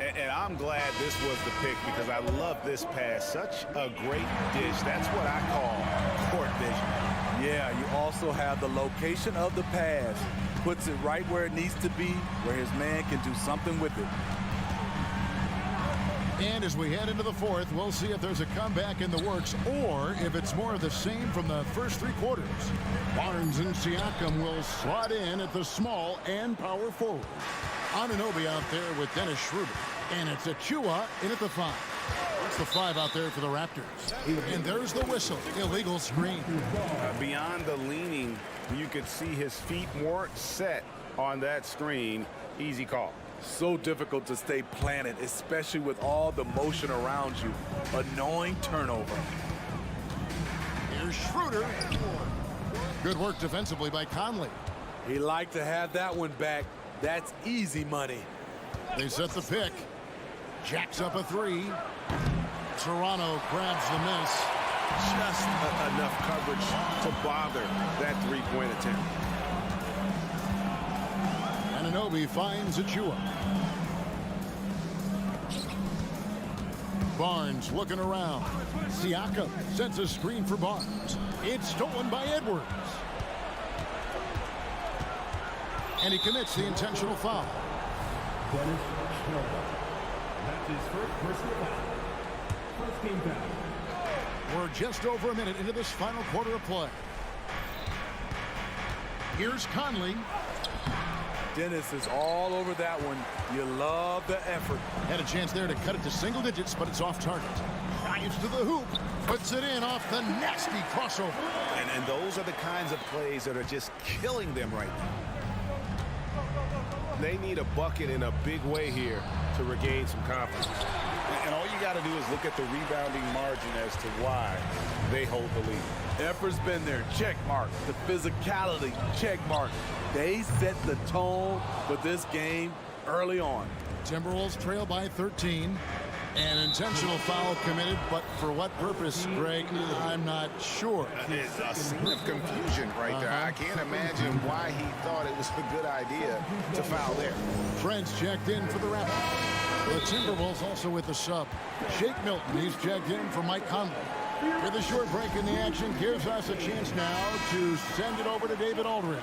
And I'm glad this was the pick because I love this pass. Such a great dish. That's what I call court vision. Yeah, you also have the location of the pass. Puts it right where it needs to be, where his man can do something with it. And as we head into the fourth, we'll see if there's a comeback in the works or if it's more of the same from the first 3 quarters. Barnes and Siakam will slot in at the small and power forward. Anunoby out there with Dennis Schroeder. And it's Achua in at the 5. It's the 5 out there for the Raptors. And there's the whistle. Illegal screen. Beyond the leaning, you could see his feet more set on that screen. Easy call. So difficult to stay planted, especially with all the motion around you. Annoying turnover. Here's Schroeder. Good work defensively by Conley. He liked to have that one back. That's easy money. They set the pick. Jacks up a 3. Toronto grabs the miss. Just enough coverage to bother that 3-point attempt. Anunoby finds Achua. Barnes looking around. Siakam sends a screen for Barnes. It's stolen by Edwards. And he commits the intentional foul. Dennis Schroeder. That's his first personal foul. First game foul. We're just over a minute into this final quarter of play. Here's Conley. Dennis is all over that one. You love the effort. Had a chance there to cut it to single digits, but it's off target. Drives to the hoop. Puts it in off the nasty crossover. And those are the kinds of plays that are just killing them right now. They need a bucket in a big way here to regain some confidence. And all you got to do is look at the rebounding margin as to why they hold the lead. Effort's been there, check mark. The physicality, check mark. They set the tone for this game early on. Timberwolves trail by 13. An intentional foul committed, but for what purpose, Greg, I'm not sure. It's a scene of confusion right there. I can't imagine why he thought it was a good idea to foul there. Trent's checked in for the Raptors. The Timberwolves also with the sub. Shake Milton, he's checked in for Mike Conley. With a short break in the action, gives us a chance now to send it over to David Aldridge.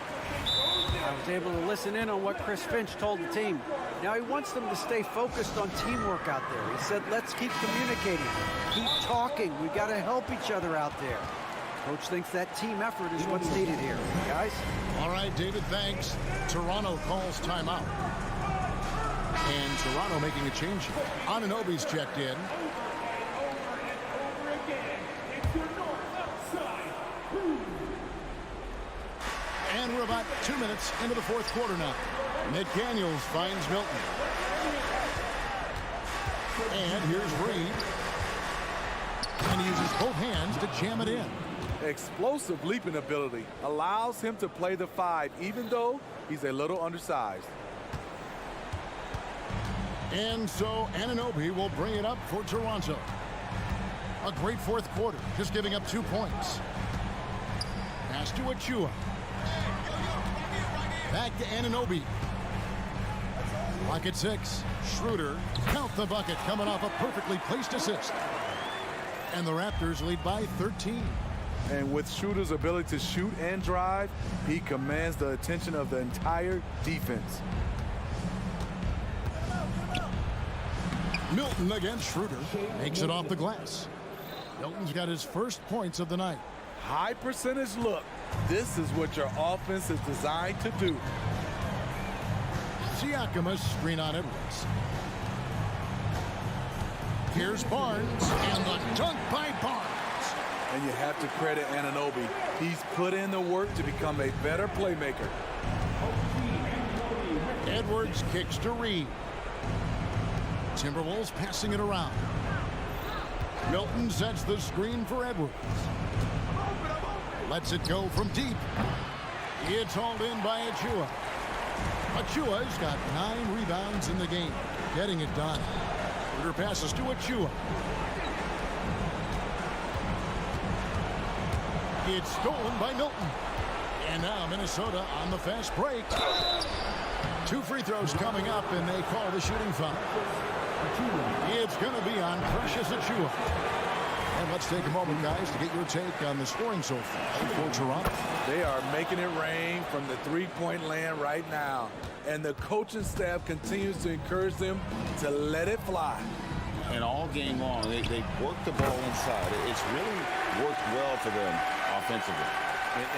I was able to listen in on what Chris Finch told the team. Now he wants them to stay focused on teamwork out there. He said, let's keep communicating, keep talking. We got to help each other out there. Coach thinks that team effort is what's needed here. Guys? All right, David, thanks. Toronto calls timeout. And Toronto making a change. Anunoby's checked in. And we're about 2 minutes into the fourth quarter now. McDaniels finds Milton. And here's Reed. And he uses both hands to jam it in. Explosive leaping ability allows him to play the 5, even though he's a little undersized. And so Anunoby will bring it up for Toronto. A great fourth quarter, just giving up 2 points. Pass to Achua. Back to Anunoby. Clock at 6. Schroeder, count the bucket, coming off a perfectly placed assist. And the Raptors lead by 13. And with Schroeder's ability to shoot and drive, he commands the attention of the entire defense. Milton against Schroeder. Makes it off the glass. Milton's got his first points of the night. High percentage look. This is what your offense is designed to do. Siakam a screen on Edwards. Here's Barnes, and the dunk by Barnes. And you have to credit Anunoby. He's put in the work to become a better playmaker. Edwards kicks to Reed. Timberwolves passing it around. Milton sets the screen for Edwards. Lets it go from deep. It's hauled in by Achua. Achua's got 9 rebounds in the game. Getting it done. Schroeder passes to Achua. It's stolen by Milton. And now Minnesota on the fast break. 2 free throws coming up, and they call the shooting foul. It's going to be on Precious Achua. And let's take a moment, guys, to get your take on the scoring so far for Toronto. They are making it rain from the three-point land right now. And the coaching staff continues to encourage them to let it fly. And all game long, they work the ball inside. It's really worked well for them offensively.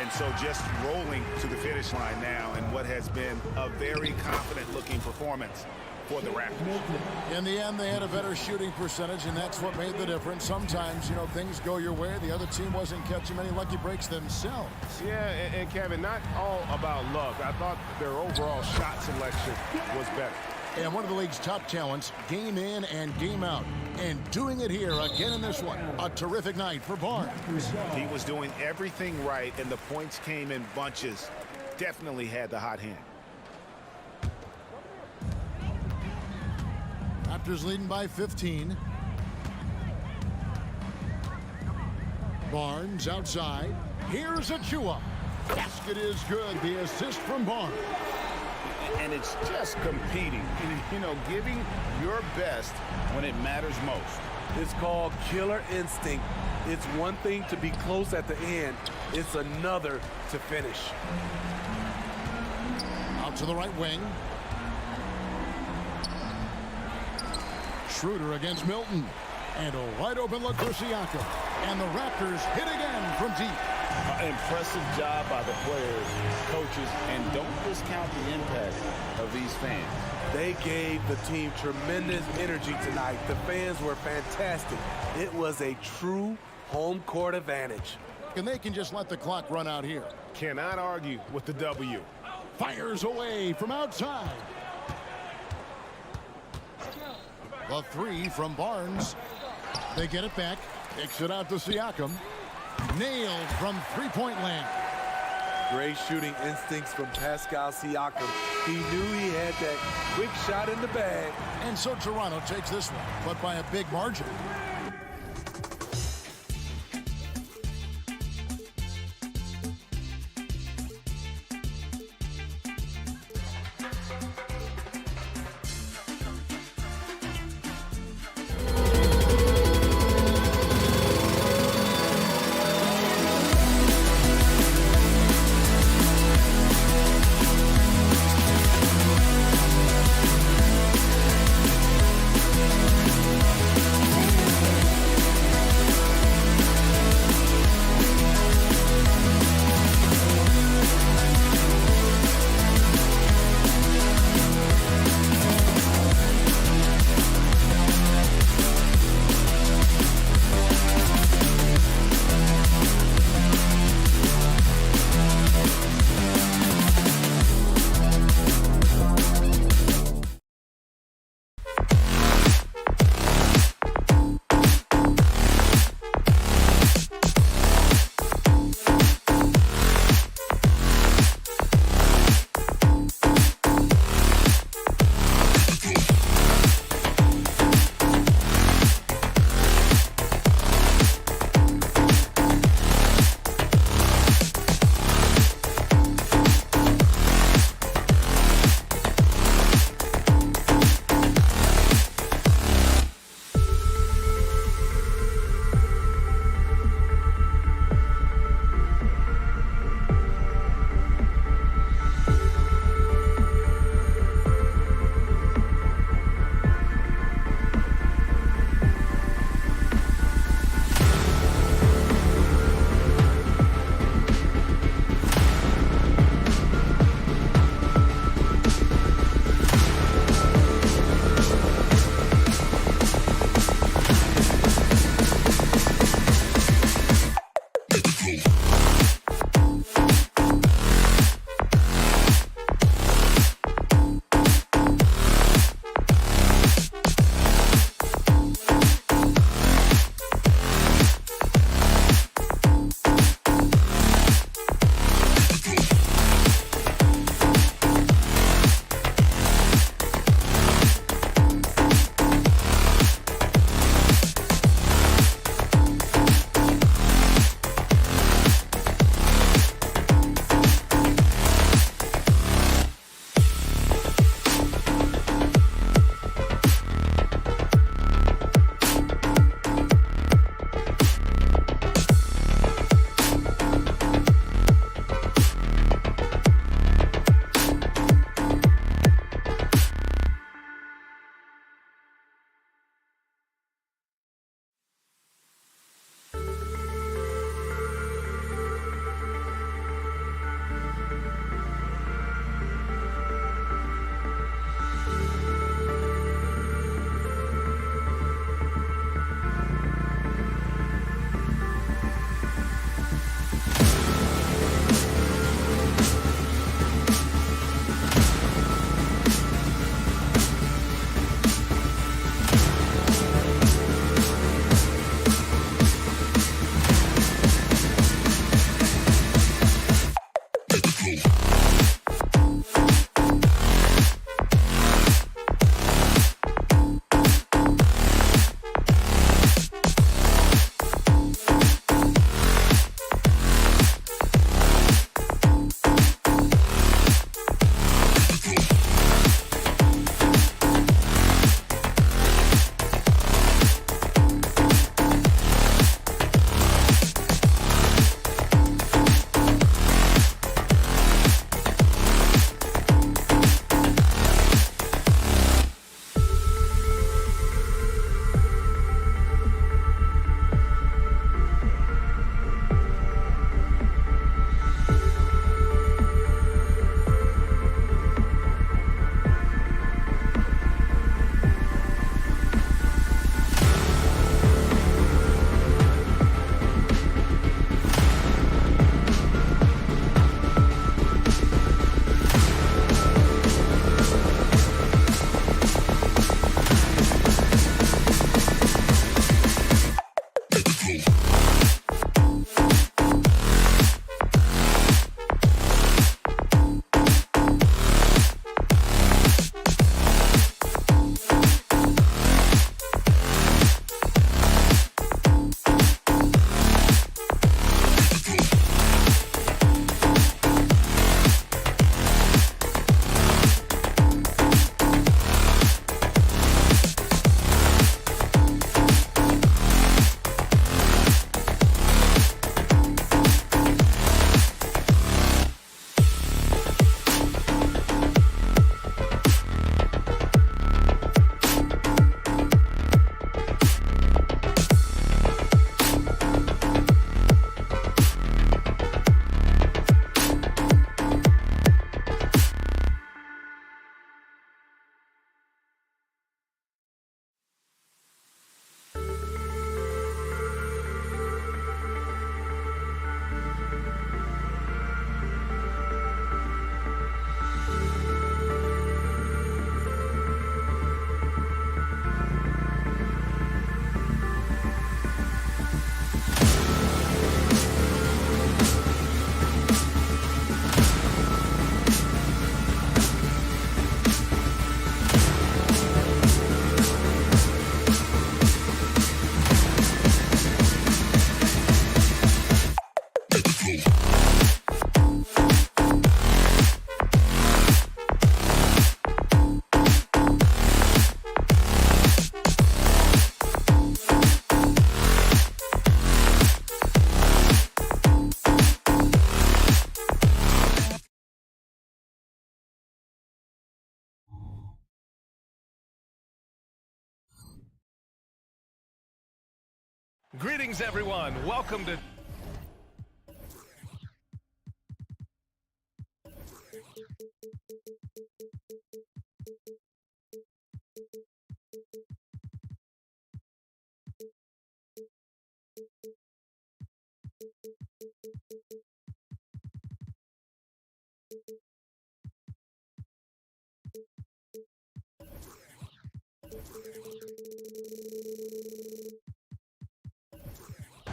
And so just rolling to the finish line now in what has been a very confident-looking performance for the Raptors. In the end, they had a better shooting percentage, and that's what made the difference. Sometimes, you know, things go your way. The other team wasn't catching many lucky breaks themselves. Yeah, and Kevin, not all about luck. I thought their overall shot selection was better. And one of the league's top talents, game in and game out. And doing it here again in this one. A terrific night for Barnes. He was doing everything right, and the points came in bunches. Definitely had the hot hand. Raptors leading by 15. Barnes outside. Here's Achua. Basket is good. The assist from Barnes. And it's just competing, you know, giving your best when it matters most. It's called killer instinct. It's one thing to be close at the end. It's another to finish. Out to the right wing. Schroeder against Milton. And a wide open look for Siakam. And the Raptors hit again from deep. Impressive job by the players, coaches, and don't discount the impact of these fans. They gave the team tremendous energy tonight. The fans were fantastic. It was a true home court advantage. And they can just let the clock run out here. Cannot argue with the W. Fires away from outside. The 3 from Barnes. They get it back. Kicks it out to Siakam. Nailed from three-point land. Great shooting instincts from Pascal Siakam. He knew he had that quick shot in the bag. And so Toronto takes this one, but by a big margin. Greetings, everyone. Welcome to...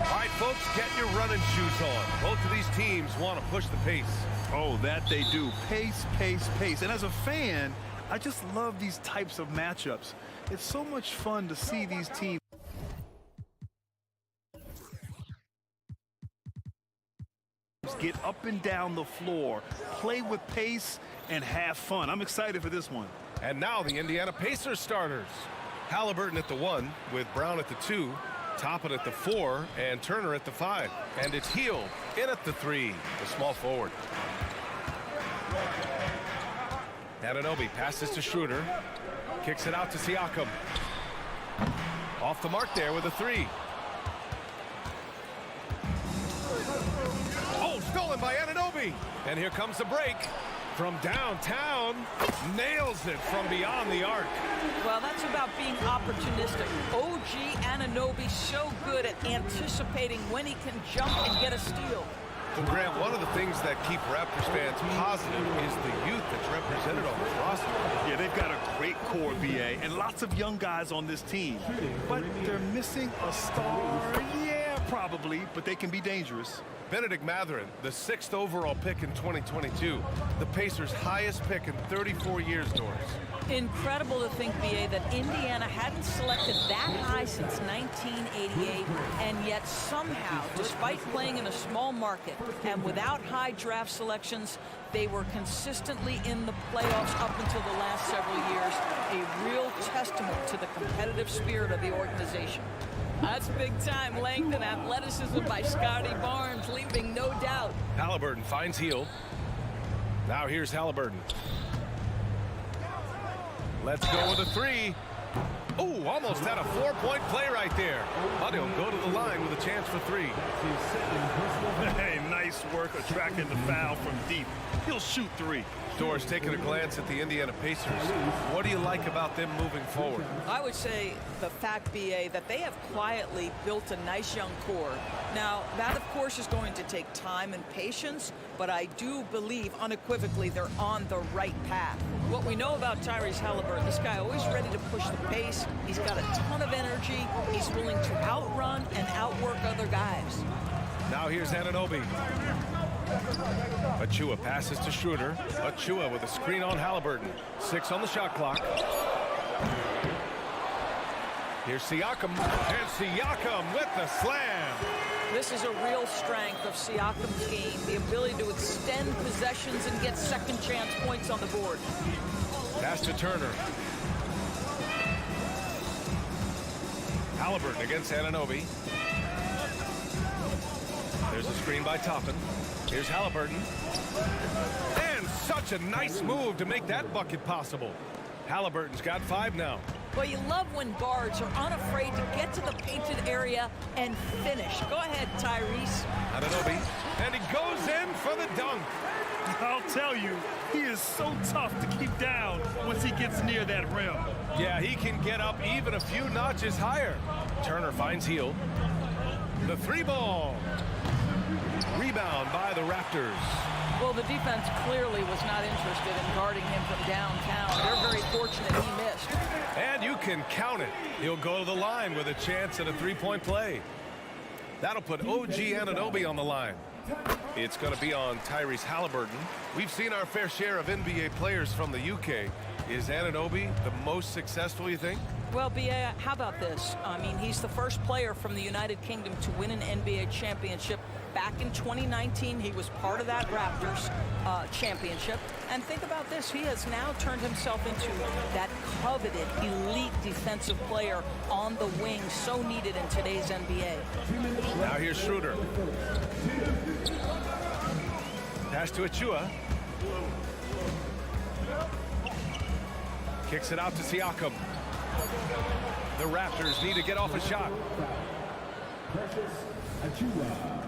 All right, folks, get your running shoes on. Both of these teams want to push the pace. Oh, that they do. Pace, pace, pace. And as a fan, I just love these types of matchups. It's so much fun to see these teams get up and down the floor, play with pace, and have fun. I'm excited for this one. And now the Indiana Pacers starters. Halliburton at the 1 with Brown at the 2. Toppin at the 4 and Turner at the 5. And it's Hield in at the 3, the small forward. Anunoby passes to Schroeder. Kicks it out to Siakam. Off the mark there with a 3. Oh, stolen by Anunoby. And here comes the break. From downtown, nails it from beyond the arc. Well, that's about being opportunistic. OG Anunoby so good at anticipating when he can jump and get a steal. Well, Grant, one of the things that keep Raptors fans positive is the youth that's represented on this roster. Yeah, they've got a great core, BA, and lots of young guys on this team. But they're missing a star. Yeah, probably, but they can be dangerous. Benedict Mathurin, the 6th overall pick in 2022, the Pacers' highest pick in 34 years, Norris. Incredible to think, BA, that Indiana hadn't selected that high since 1988, and yet somehow, despite playing in a small market and without high draft selections, they were consistently in the playoffs up until the last several years. A real testament to the competitive spirit of the organization. That's big time length and athleticism by Scotty Barnes, leaving no doubt. Halliburton finds Hield. Now here's Halliburton. Let's go with a 3. Oh, almost had a 4-point play right there. But he'll go to the line with a chance for 3. Hey, nice work attracting the foul from deep. He'll shoot 3. Doris, taking a glance at the Indiana Pacers, what do you like about them moving forward? I would say the fact, BA, that they have quietly built a nice young core. Now, that, of course, is going to take time and patience, but I do believe unequivocally they're on the right path. What we know about Tyrese Halliburton, this guy always ready to push the pace. He's got a ton of energy. He's willing to outrun and outwork other guys. Now here's Anunoby. Achua passes to Schroeder. Achua with a screen on Halliburton. 6 on the shot clock. Here's Siakam. And Siakam with the slam. This is a real strength of Siakam's game, the ability to extend possessions and get second chance points on the board. Pass to Turner. Halliburton against Anunoby. There's a screen by Toppin. Here's Halliburton. And such a nice move to make that bucket possible. Halliburton's got 5 now. Well, you love when guards are unafraid to get to the painted area and finish. Go ahead, Tyrese. Anunoby. And he goes in for the dunk. I'll tell you, he is so tough to keep down once he gets near that rim. Yeah, he can get up even a few notches higher. Turner finds Hield. The 3-ball. Rebound by the Raptors. Well, the defense clearly was not interested in guarding him from downtown. They're very fortunate he missed. And you can count it. He'll go to the line with a chance at a 3-point play. That'll put OG Anunoby on the line. It's going to be on Tyrese Halliburton. We've seen our fair share of NBA players from the UK. Is Anunoby the most successful, you think? Well, BA, how about this? I mean, he's the first player from the United Kingdom to win an NBA championship. Back in 2019, he was part of that Raptors championship. And think about this. He has now turned himself into that coveted elite defensive player on the wing, so needed in today's NBA. Now here's Schroeder. Pass to Achua. Kicks it out to Siakam. The Raptors need to get off a shot. Precious Achua.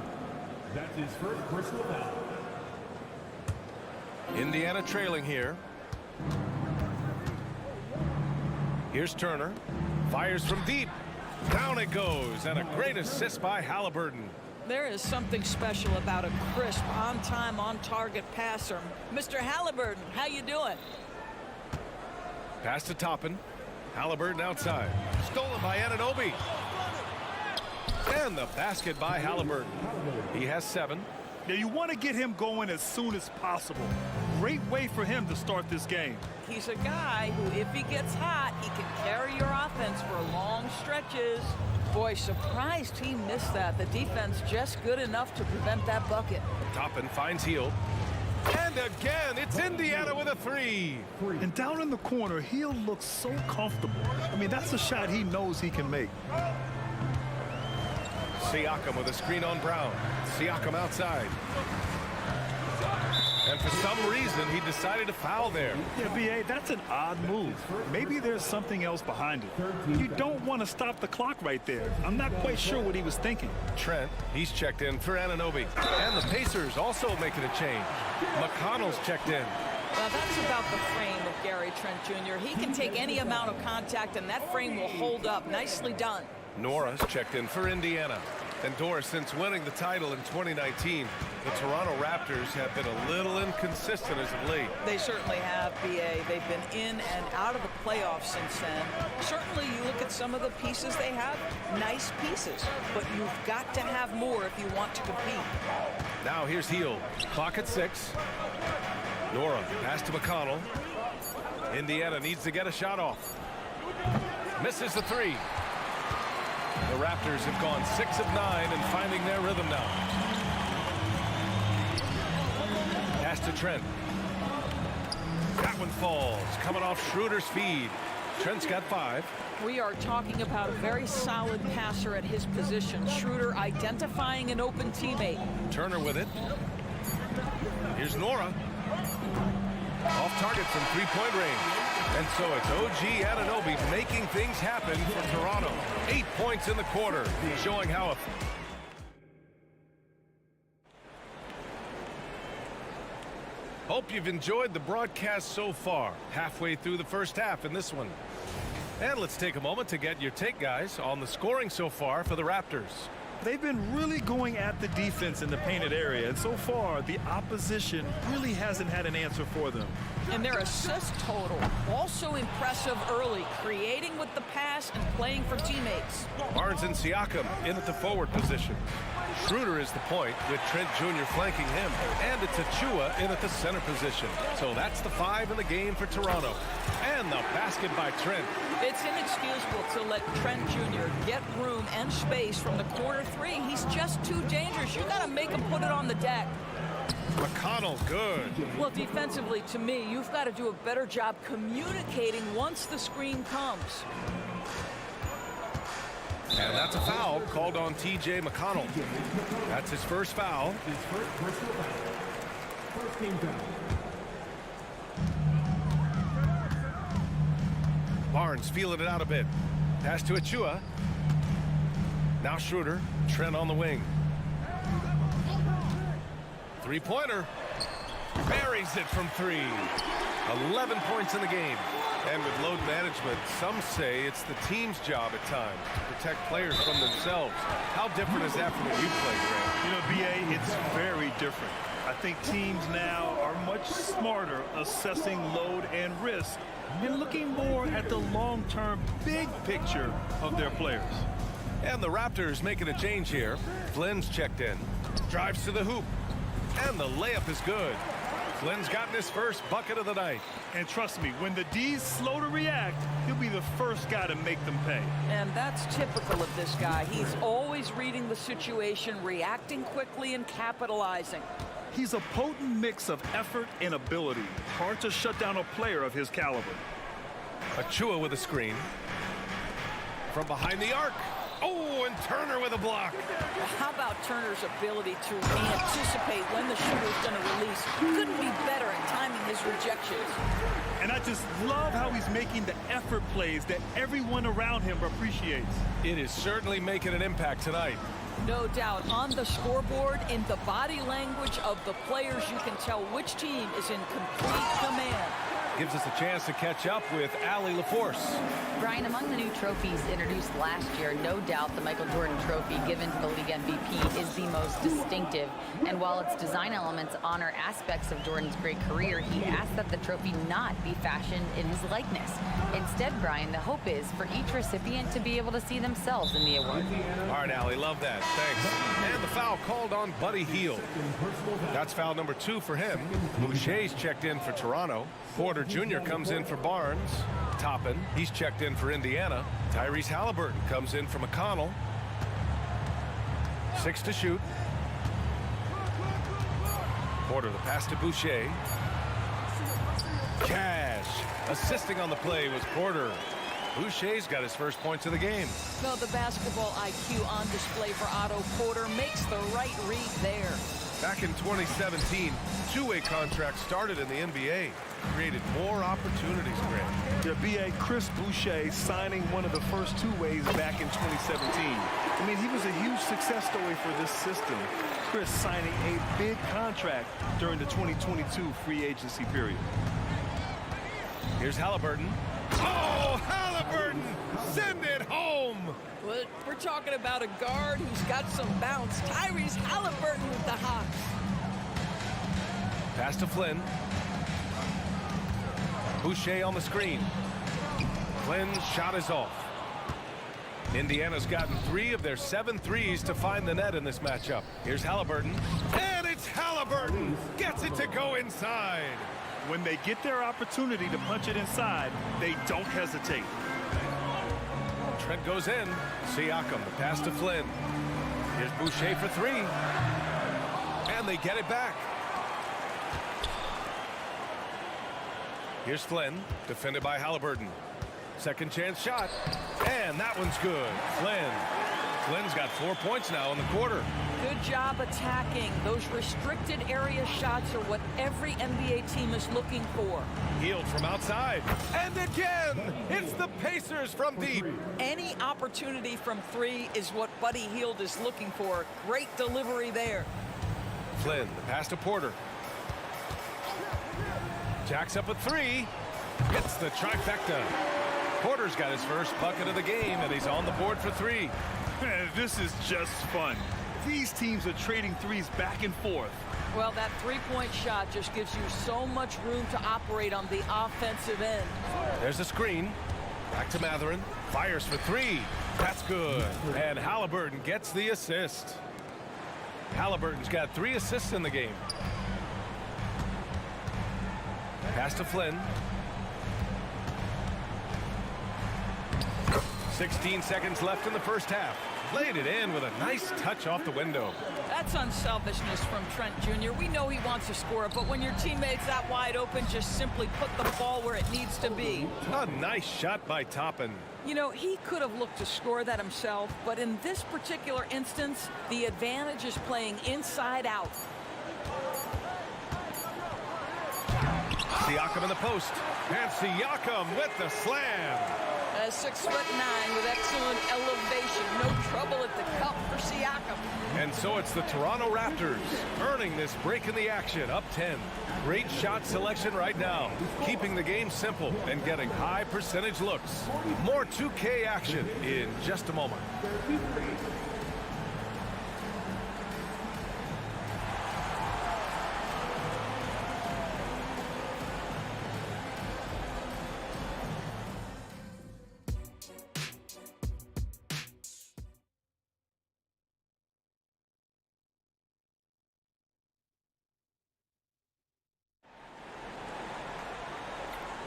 That's his first personal foul. Indiana trailing here. Here's Turner. Fires from deep. Down it goes. And a great assist by Halliburton. There is something special about a crisp, on-time, on-target passer. Mr. Halliburton, how you doing? Pass to Toppin. Halliburton outside. Stolen by Anunoby. And the basket by Halliburton. He has 7. Yeah, you want to get him going as soon as possible. Great way for him to start this game. He's a guy who, if he gets hot, he can carry your offense for long stretches. Boy, surprised he missed that. The defense just good enough to prevent that bucket. Toppin finds Hield. And again, it's Indiana with a 3. And down in the corner, Hield looks so comfortable. I mean, that's a shot he knows he can make. Siakam with a screen on Brown. Siakam outside. And for some reason, he decided to foul there. Yeah, B.A., that's an odd move. Maybe there's something else behind it. You don't want to stop the clock right there. I'm not quite sure what he was thinking. Trent, he's checked in for Anunoby. And the Pacers also making a change. McConnell's checked in. Well, that's about the frame of Gary Trent Jr. He can take any amount of contact, and that frame will hold up. Nicely done. Norris checked in for Indiana. And Doris, since winning the title in 2019, the Toronto Raptors have been a little inconsistent as of late. They certainly have, B.A. They've been in and out of the playoffs since then. Certainly, you look at some of the pieces they have, nice pieces. But you've got to have more if you want to compete. Now here's Hield. Clock at 6. Nora, pass to McConnell. Indiana needs to get a shot off. Misses the 3. The Raptors have gone 6 of 9 and finding their rhythm now. Pass to Trent. That one falls. Coming off Schroeder's feed. Trent's got 5. We are talking about a very solid passer at his position. Schroeder identifying an open teammate. Turner with it. Here's Nora. Off target from 3-point range. And so it's OG Anunoby making things happen for Toronto. 8 points in the quarter, showing how. Hope you've enjoyed the broadcast so far. Halfway through the first half in this one. And let's take a moment to get your take, guys, on the scoring so far for the Raptors. They've been really going at the defense in the painted area, and so far the opposition really hasn't had an answer for them. And their assist total also impressive early, creating with the pass and playing for teammates. Barnes and Siakam in at the forward position. Schroeder is the point with Trent Jr. flanking him, and it's Achua in at the center position. So that's the 5 in the game for Toronto. And the basket by Trent. It's inexcusable to let Trent Jr. get room and space from the corner 3. He's just too dangerous. You got to make him put it on the deck. McConnell, good. Well, defensively, to me, you've got to do a better job communicating once the screen comes. And that's a foul called on T.J. McConnell. That's his first foul. His first personal foul. First team foul. Barnes feeling it out a bit. Pass to Achua. Now Schroeder. Trent on the wing. 3-pointer. Buries it from 3. 11 points in the game. And with load management, some say it's the team's job at times to protect players from themselves. How different is that from when you played, Grant? You know, B.A., it's very different. I think teams now are much smarter assessing load and risk and looking more at the long-term big picture of their players. And the Raptors making a change here. Flynn's checked in. Drives to the hoop. And the layup is good. Flynn's gotten his first bucket of the night. And trust me, when the D's slow to react, he'll be the first guy to make them pay. And that's typical of this guy. He's always reading the situation, reacting quickly, and capitalizing. He's a potent mix of effort and ability. Hard to shut down a player of his caliber. Achua with a screen. From behind the arc. Oh, and Turner with a block. How about Turner's ability to anticipate when the shooter's going to release? Couldn't be better at timing his those rejections. And I just love how he's making the effort plays that everyone around him appreciates. It is certainly making an impact tonight. No doubt. On the scoreboard, in the body language of the players, you can tell which team is in complete command. Gives us a chance to catch up with Allie LaForce. Brian, among the new trophies introduced last year, no doubt the Michael Jordan Trophy given to the league MVP is the most distinctive. And while its design elements honor aspects of Jordan's great career, he asked that the trophy not be fashioned in his likeness. Instead, Brian, the hope is for each recipient to be able to see themselves in the award. All right, Allie, love that. Thanks. And the foul called on Buddy Hield. That's foul number 2 for him. Boucher's checked in for Toronto. Porter Jr. comes in for Barnes. Toppin, he's checked in for Indiana. Tyrese Halliburton comes in for McConnell. 6 to shoot. Porter, the pass to Boucher. Cash. Assisting on the play was Porter. Boucher's got his first points of the game. No, the basketball IQ on display for Otto Porter makes the right read there. Back in 2017, two-way contracts started in the NBA. Created more opportunities, Grant. The BA Chris Boucher signing one of the first two-ways back in 2017. I mean, he was a huge success story for this system. Chris signing a big contract during the 2022 free agency period. Here's Halliburton. Oh, Halliburton! Send it home! But we're talking about a guard who's got some bounce. Tyrese Halliburton with the Hawks. Pass to Flynn. Boucher on the screen. Flynn's shot is off. Indiana's gotten 3 of their 7 threes to find the net in this matchup. Here's Halliburton. And it's Halliburton! Gets it to go inside. When they get their opportunity to punch it inside, they don't hesitate. Trent goes in. Siakam, the pass to Flynn. Here's Boucher for 3. And they get it back. Here's Flynn, defended by Halliburton. Second chance shot. And that one's good. Flynn's got 4 points now in the quarter. Good job attacking. Those restricted area shots are what every NBA team is looking for. Hield from outside. And again, it's the Pacers from deep. Any opportunity from 3 is what Buddy Hield is looking for. Great delivery there. Flynn, the pass to Porter. Jacks up a 3. It's the trifecta. Porter's got his first bucket of the game, and he's on the board for 3. This is just fun. These teams are trading threes back and forth. Well, that three-point shot just gives you so much room to operate on the offensive end. There's a screen. Back to Matherin. Fires for 3. That's good. And Halliburton gets the assist. Halliburton's got 3 assists in the game. Pass to Flynn. 16 seconds left in the first half. Laid it in with a nice touch off the window. That's unselfishness from Trent Jr. We know he wants to score, but when your teammate's that wide open, just simply put the ball where it needs to be. A nice shot by Toppin. You know, he could have looked to score that himself, but in this particular instance, the advantage is playing inside out. Siakam in the post. And Siakam with the slam. 6'9" with excellent elevation. No trouble at the cup for Siakam. And so it's the Toronto Raptors earning this break in the action, up 10. Great shot selection right now, keeping the game simple and getting high percentage looks. More 2K action in just a moment.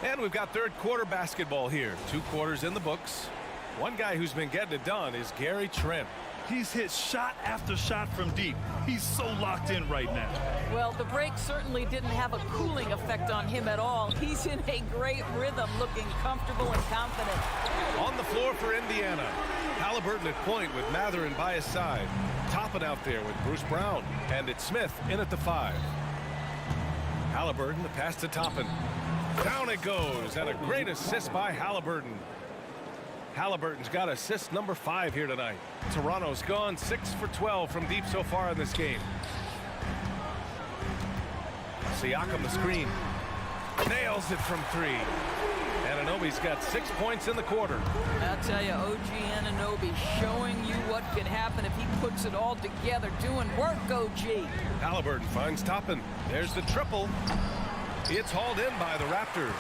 And we've got third quarter basketball here. 2 quarters in the books. One guy who's been getting it done is Gary Trent. He's hit shot after shot from deep. He's so locked in right now. Well, the break certainly didn't have a cooling effect on him at all. He's in a great rhythm, looking comfortable and confident. On the floor for Indiana. Halliburton at point with Matherin by his side. Toppin out there with Bruce Brown. And it's Smith in at the 5. Halliburton, the pass to Toppin. Down it goes, and a great assist by Halliburton. Halliburton's got assist number 5 here tonight. Toronto's gone 6 for 12 from deep so far in this game. Siakam the screen. Nails it from 3. Anunoby's got 6 points in the quarter. I'll tell you, OG Anunoby showing you what can happen if he puts it all together. Doing work, OG. Halliburton finds Toppin. There's the triple. It's hauled in by the Raptors.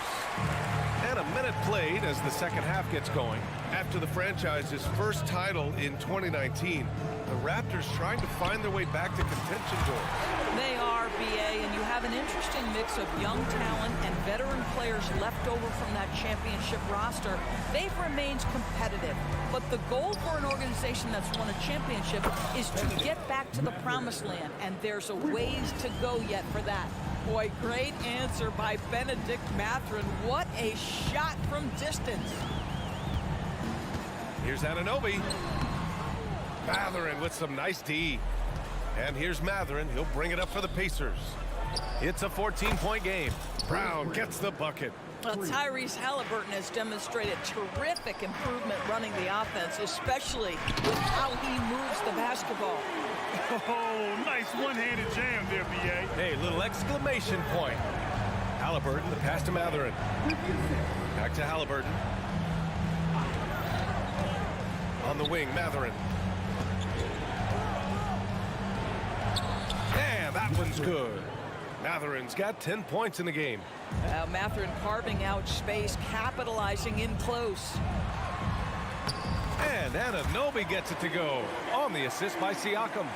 And a minute played as the second half gets going. After the franchise's first title in 2019, the Raptors trying to find their way back to contention doors. They are, BA, and you have an interesting mix of young talent and veteran players left over from that championship roster. They've remained competitive, but the goal for an organization that's won a championship is to get back to the promised land, and there's a ways to go yet for that. Boy, great answer by Benedict Mathurin. What a shot from distance. Here's Anunoby. Mathurin with some nice D. And here's Mathurin. He'll bring it up for the Pacers. It's a 14-point game. Brown gets the bucket. Well, Tyrese Halliburton has demonstrated terrific improvement running the offense, especially with how he moves the basketball. Oh, nice one-handed jam there, B.A. Hey, little exclamation point. Halliburton, the pass to Mathurin. Back to Halliburton. On the wing, Mathurin. And that one's good. Mathurin's got 10 points in the game. Mathurin carving out space, capitalizing in close. And Anunoby gets it to go on the assist by Siakam.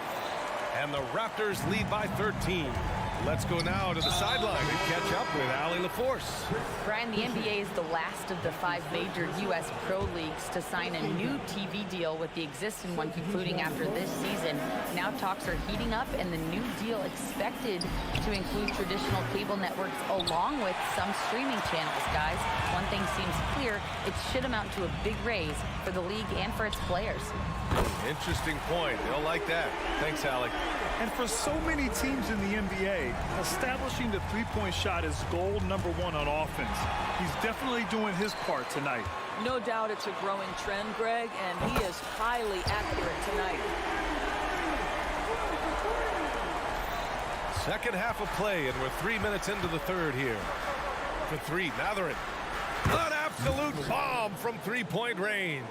And the Raptors lead by 13. Let's go now to the sideline and catch up with Allie LaForce. Brian, the NBA is the last of the 5 major U.S. pro leagues to sign a new TV deal, with the existing one concluding after this season. Now talks are heating up, and the new deal expected to include traditional cable networks along with some streaming channels, guys. One thing seems clear: it should amount to a big raise for the league and for its players. Interesting point. They'll like that. Thanks, Allie. And for so many teams in the NBA, establishing the three-point shot is goal number 1 on offense. He's definitely doing his part tonight. No doubt it's a growing trend, Greg, and he is highly accurate tonight. Second half of play, and we're 3 minutes into the third here. For 3, Mathurin. An absolute bomb from three-point range.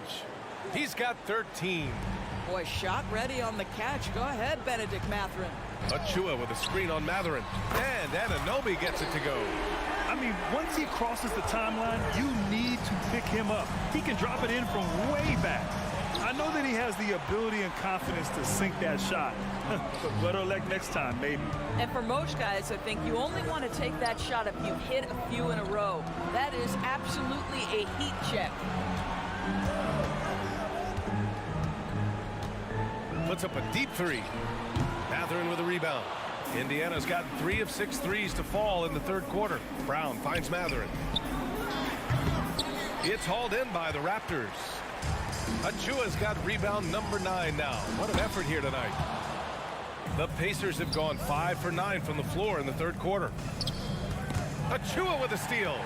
He's got 13. Boy, shot ready on the catch. Go ahead, Benedict Mathurin. Achua with a screen on Mathurin. And Anunoby gets it to go. I mean, once he crosses the timeline, you need to pick him up. He can drop it in from way back. I know that he has the ability and confidence to sink that shot. But better luck next time, maybe. And for most guys, I think you only want to take that shot if you hit a few in a row. That is absolutely a heat check. Puts up a deep 3. Mathurin with a rebound. Indiana's gotten 3 of 6 threes to fall in the third quarter. Brown finds Mathurin. It's hauled in by the Raptors. Achua's got rebound number 9 now. What an effort here tonight. The Pacers have gone 5 for 9 from the floor in the third quarter. Achua with a steal.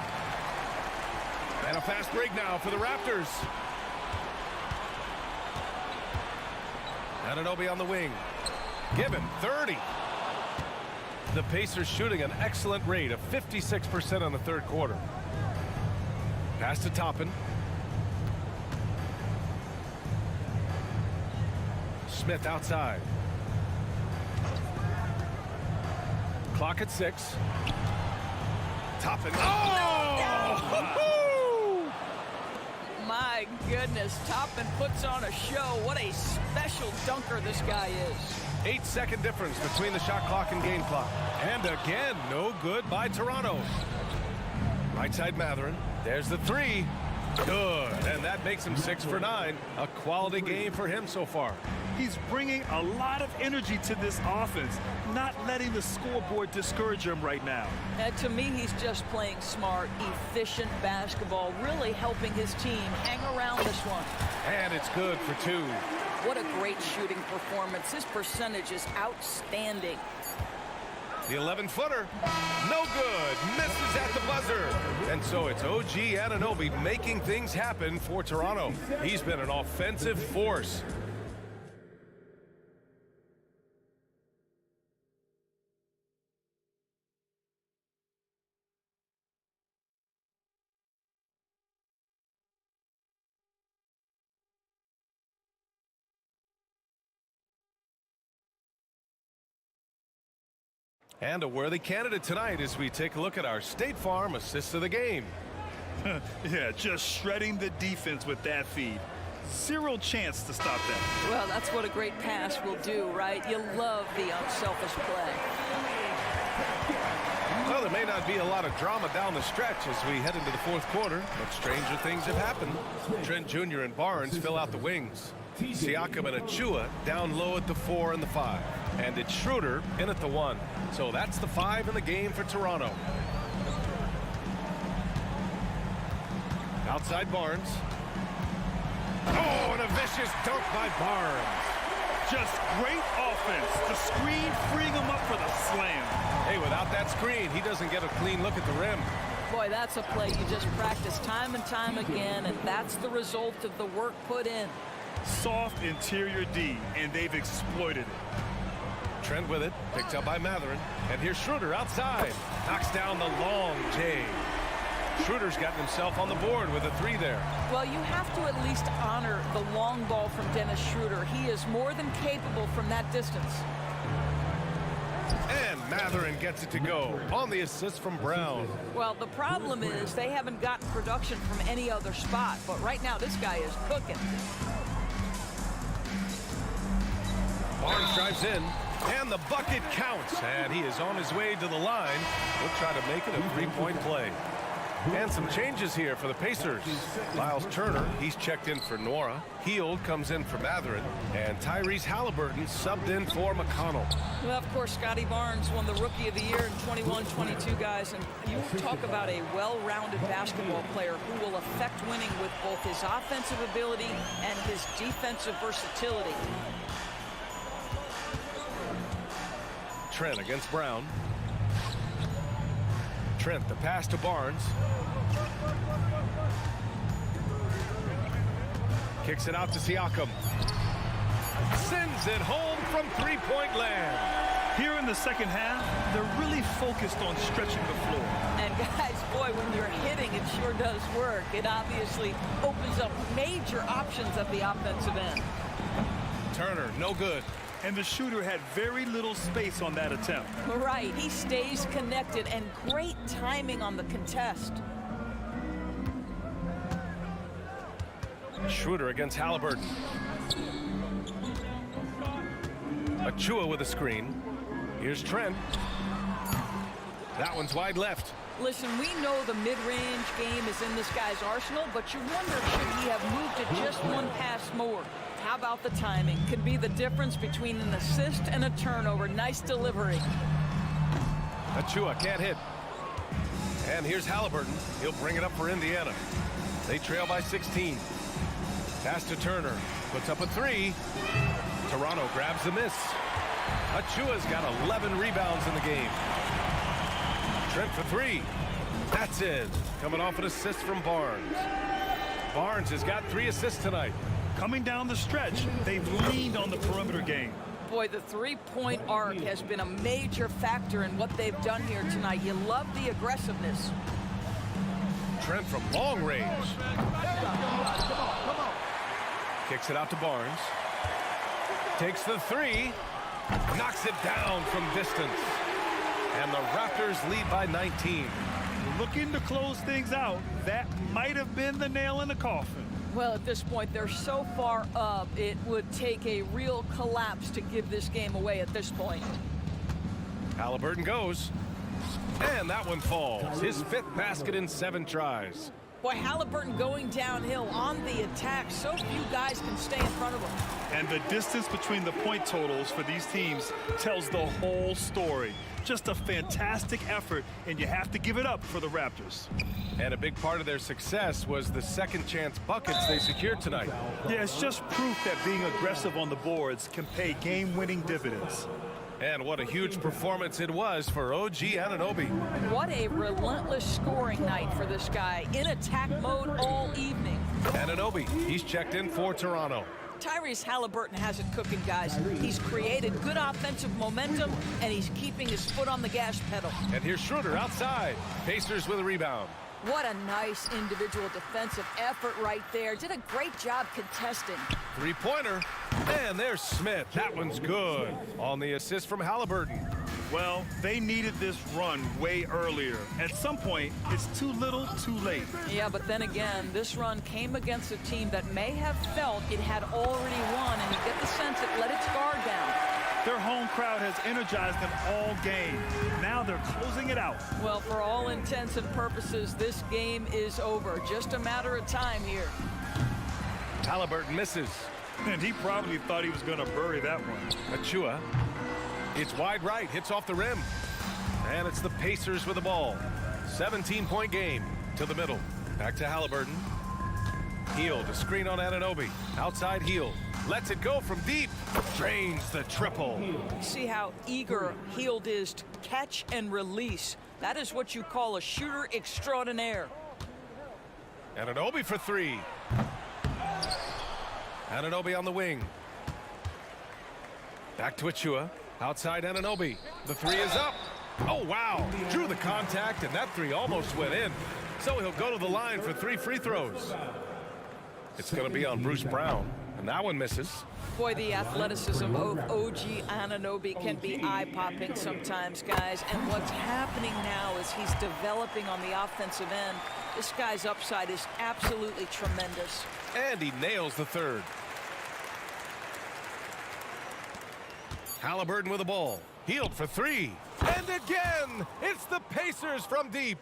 And a fast break now for the Raptors. Anunoby on the wing. Give him 30. The Pacers shooting an excellent rate of 56% on the third quarter. Pass to Toppin. Smith outside. Clock at 6. Toppin. Oh! My goodness, Toppin puts on a show. What a special dunker this guy is. 8-second difference between the shot clock and game clock. And again, no good by Toronto. Right side Mathurin. There's the 3. Good. And that makes him 6 for 9. A quality game for him so far. He's bringing a lot of energy to this offense, not letting the scoreboard discourage him right now. And to me, he's just playing smart, efficient basketball, really helping his team hang around this one. And it's good for 2. What a great shooting performance. His percentage is outstanding. The 11-footer, no good. And so it's OG Anunoby making things happen for Toronto. He's been an offensive force. And a worthy candidate tonight as we take a look at our State Farm assist of the game. Yeah, just shredding the defense with that feed. Zero chance to stop that. Well, that's what a great pass will do, right? You love the unselfish play. Well, there may not be a lot of drama down the stretch as we head into the fourth quarter, but stranger things have happened. Trent Jr. and Barnes fill out the wings. Siakam and Achua down low at the 4 and the 5. And it's Schroeder in at the 1. So that's the 5 in the game for Toronto. Outside Barnes. Oh, and a vicious dunk by Barnes. Just great offense. The screen freeing him up for the slam. Hey, without that screen, he doesn't get a clean look at the rim. Boy, that's a play you just practice time and time again, and that's the result of the work put in. Soft interior D, and they've exploited it. Trent with it, picked up by Matherin. And here's Schroeder outside. Knocks down the long J. Schroeder's gotten himself on the board with a 3 there. Well, you have to at least honor the long ball from Dennis Schroeder. He is more than capable from that distance. And Matherin gets it to go on the assist from Brown. Well, the problem is they haven't gotten production from any other spot, but right now this guy is cooking. Barnes drives in, and the bucket counts, and he is on his way to the line. He'll try to make it a three-point play. And some changes here for the Pacers. Miles Turner, he's checked in for Nora. Heald comes in for Matherin. And Tyrese Halliburton subbed in for McConnell. Well, of course, Scotty Barnes won the Rookie of the Year in 21-22, guys. And you talk about a well-rounded basketball player who will affect winning with both his offensive ability and his defensive versatility. Trent against Brown. Trent, the pass to Barnes. Kicks it out to Siakam. Sends it home from three-point land. Here in the second half, they're really focused on stretching the floor. And guys, boy, when you're hitting, it sure does work. It obviously opens up major options at the offensive end. Turner, no good. And the shooter had very little space on that attempt. Right, he stays connected, and great timing on the contest. Schroeder against Halliburton. Achua with a screen. Here's Trent. That one's wide left. Listen, we know the mid-range game is in this guy's arsenal, but you wonder, should he have moved it just one pass more? How about the timing? Could be the difference between an assist and a turnover. Nice delivery. Achua can't hit. And here's Halliburton. He'll bring it up for Indiana. They trail by 16. Pass to Turner. Puts up a 3. Toronto grabs the miss. Achua's got 11 rebounds in the game. Trent for 3. That's it. Coming off an assist from Barnes. Barnes has got 3 assists tonight. Coming down the stretch, they've leaned on the perimeter game. Boy, the three-point arc has been a major factor in what they've done here tonight. You love the aggressiveness. Trent from long range. Kicks it out to Barnes. Takes the 3. Knocks it down from distance. And the Raptors lead by 19. Looking to close things out. That might have been the nail in the coffin. Well, at this point, they're so far up, it would take a real collapse to give this game away at this point. Halliburton goes. And that one falls. His 5th basket in 7 tries. Boy, Halliburton going downhill on the attack. So few guys can stay in front of him. And the distance between the point totals for these teams tells the whole story. Just a fantastic effort, and you have to give it up for the Raptors. And a big part of their success was the second chance buckets they secured tonight. Yeah, it's just proof that being aggressive on the boards can pay game-winning dividends. And what a huge performance it was for OG Anunoby. What a relentless scoring night for this guy. In attack mode all evening. Anunoby, he's checked in for Toronto. Tyrese Halliburton has it cooking, guys. He's created good offensive momentum, and he's keeping his foot on the gas pedal. And here's Schroeder outside. Pacers with a rebound. What a nice individual defensive effort right there. Did a great job contesting. Three-pointer. And there's Smith. That one's good. On the assist from Halliburton. Well, they needed this run way earlier. At some point, it's too little, too late. Yeah, but then again, this run came against a team that may have felt it had already won, and you get the sense it let its guard down. Their home crowd has energized them all game. Now they're closing it out. Well, for all intents and purposes, this game is over. Just a matter of time here. Halliburton misses. And he probably thought he was going to bury that one. Achua. It's wide right, hits off the rim. And it's the Pacers with the ball. 17-point game to the middle. Back to Halliburton. Hield, a screen on Anunoby. Outside Hield. Lets it go from deep. Drains the triple. See how eager Hield is to catch and release. That is what you call a shooter extraordinaire. Anunoby for three. Anunoby on the wing. Back to Achua. Outside Anunoby. The three is up. Oh, wow. Drew the contact, and that three almost went in. So he'll go to the line for 3 free throws. It's going to be on Bruce Brown, and that one misses. Boy, the athleticism of OG Anunoby can be eye-popping sometimes, guys. And what's happening now is he's developing on the offensive end. This guy's upside is absolutely tremendous. And he nails the third. Halliburton with the ball. Hield for three. And again, it's the Pacers from deep.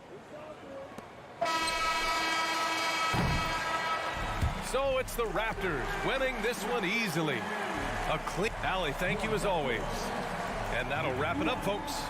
So it's the Raptors winning this one easily. A clean. Allie, thank you as always. And that'll wrap it up, folks.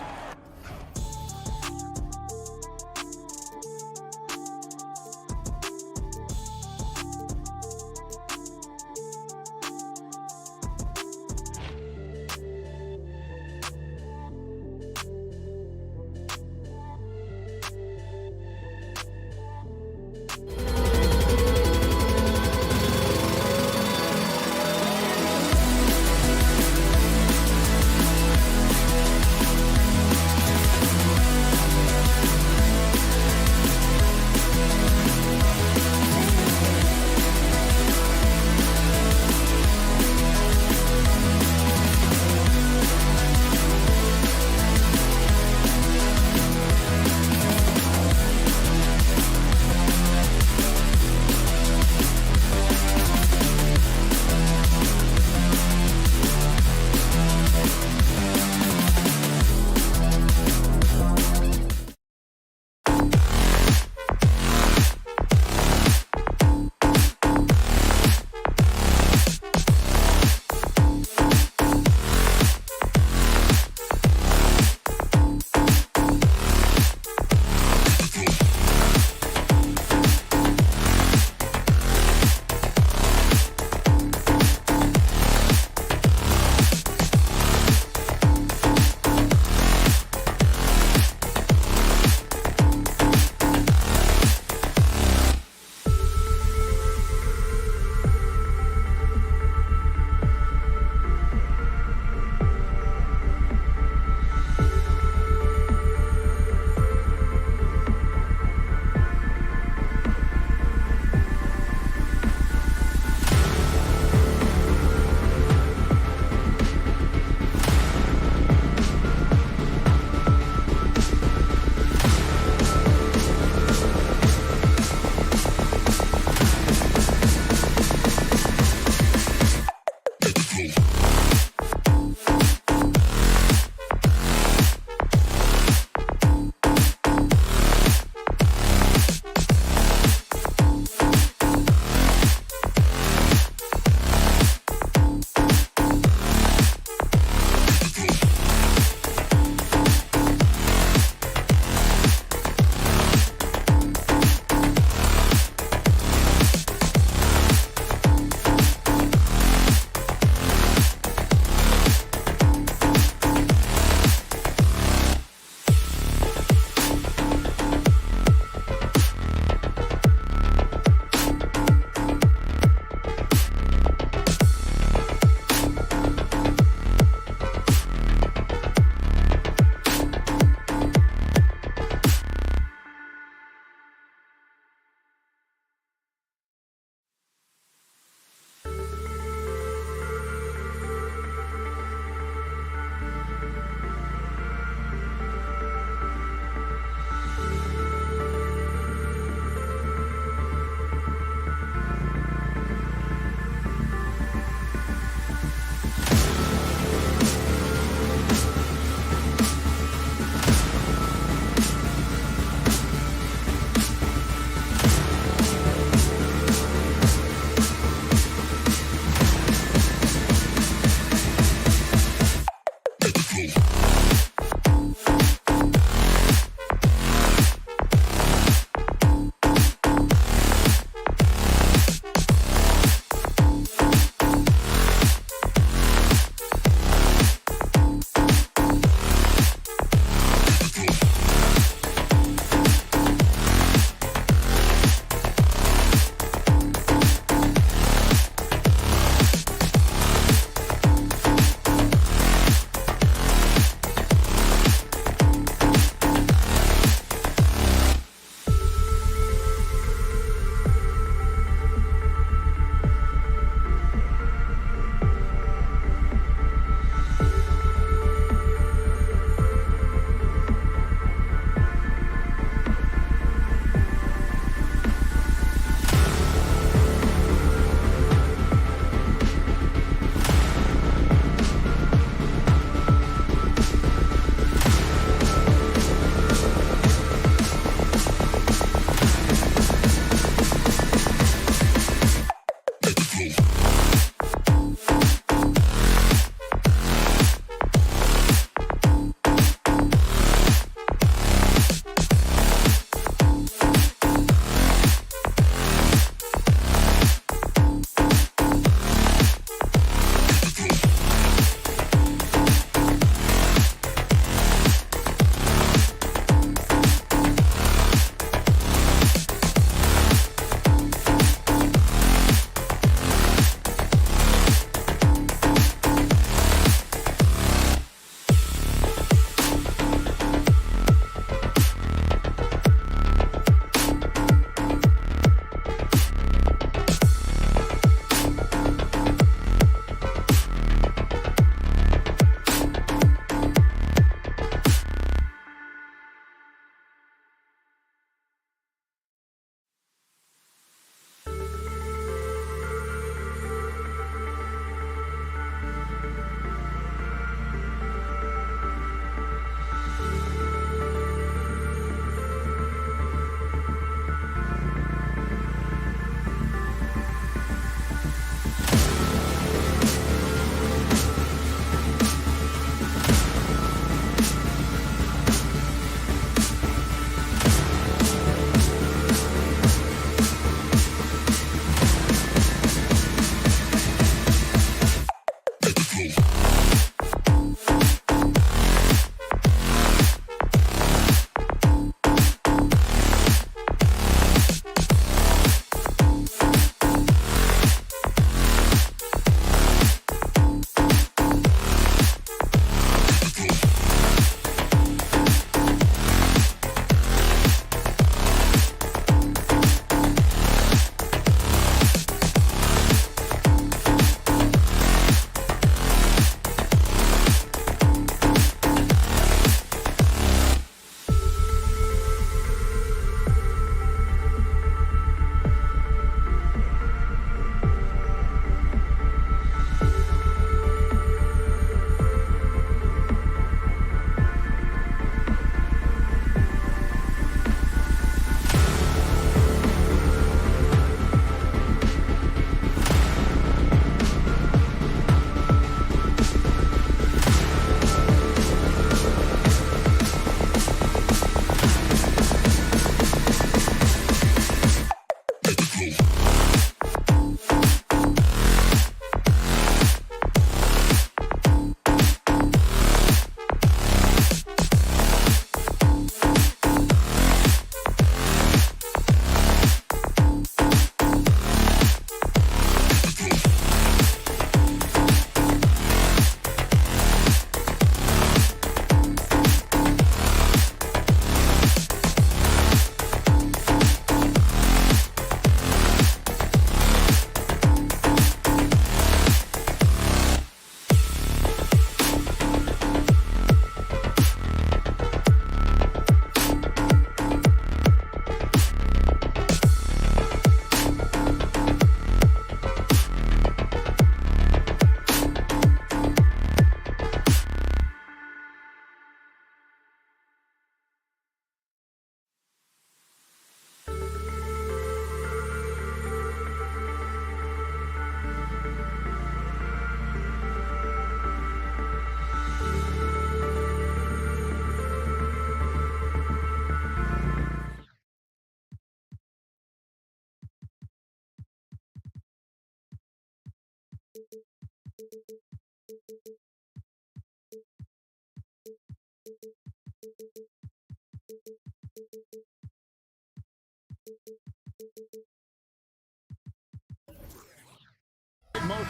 Most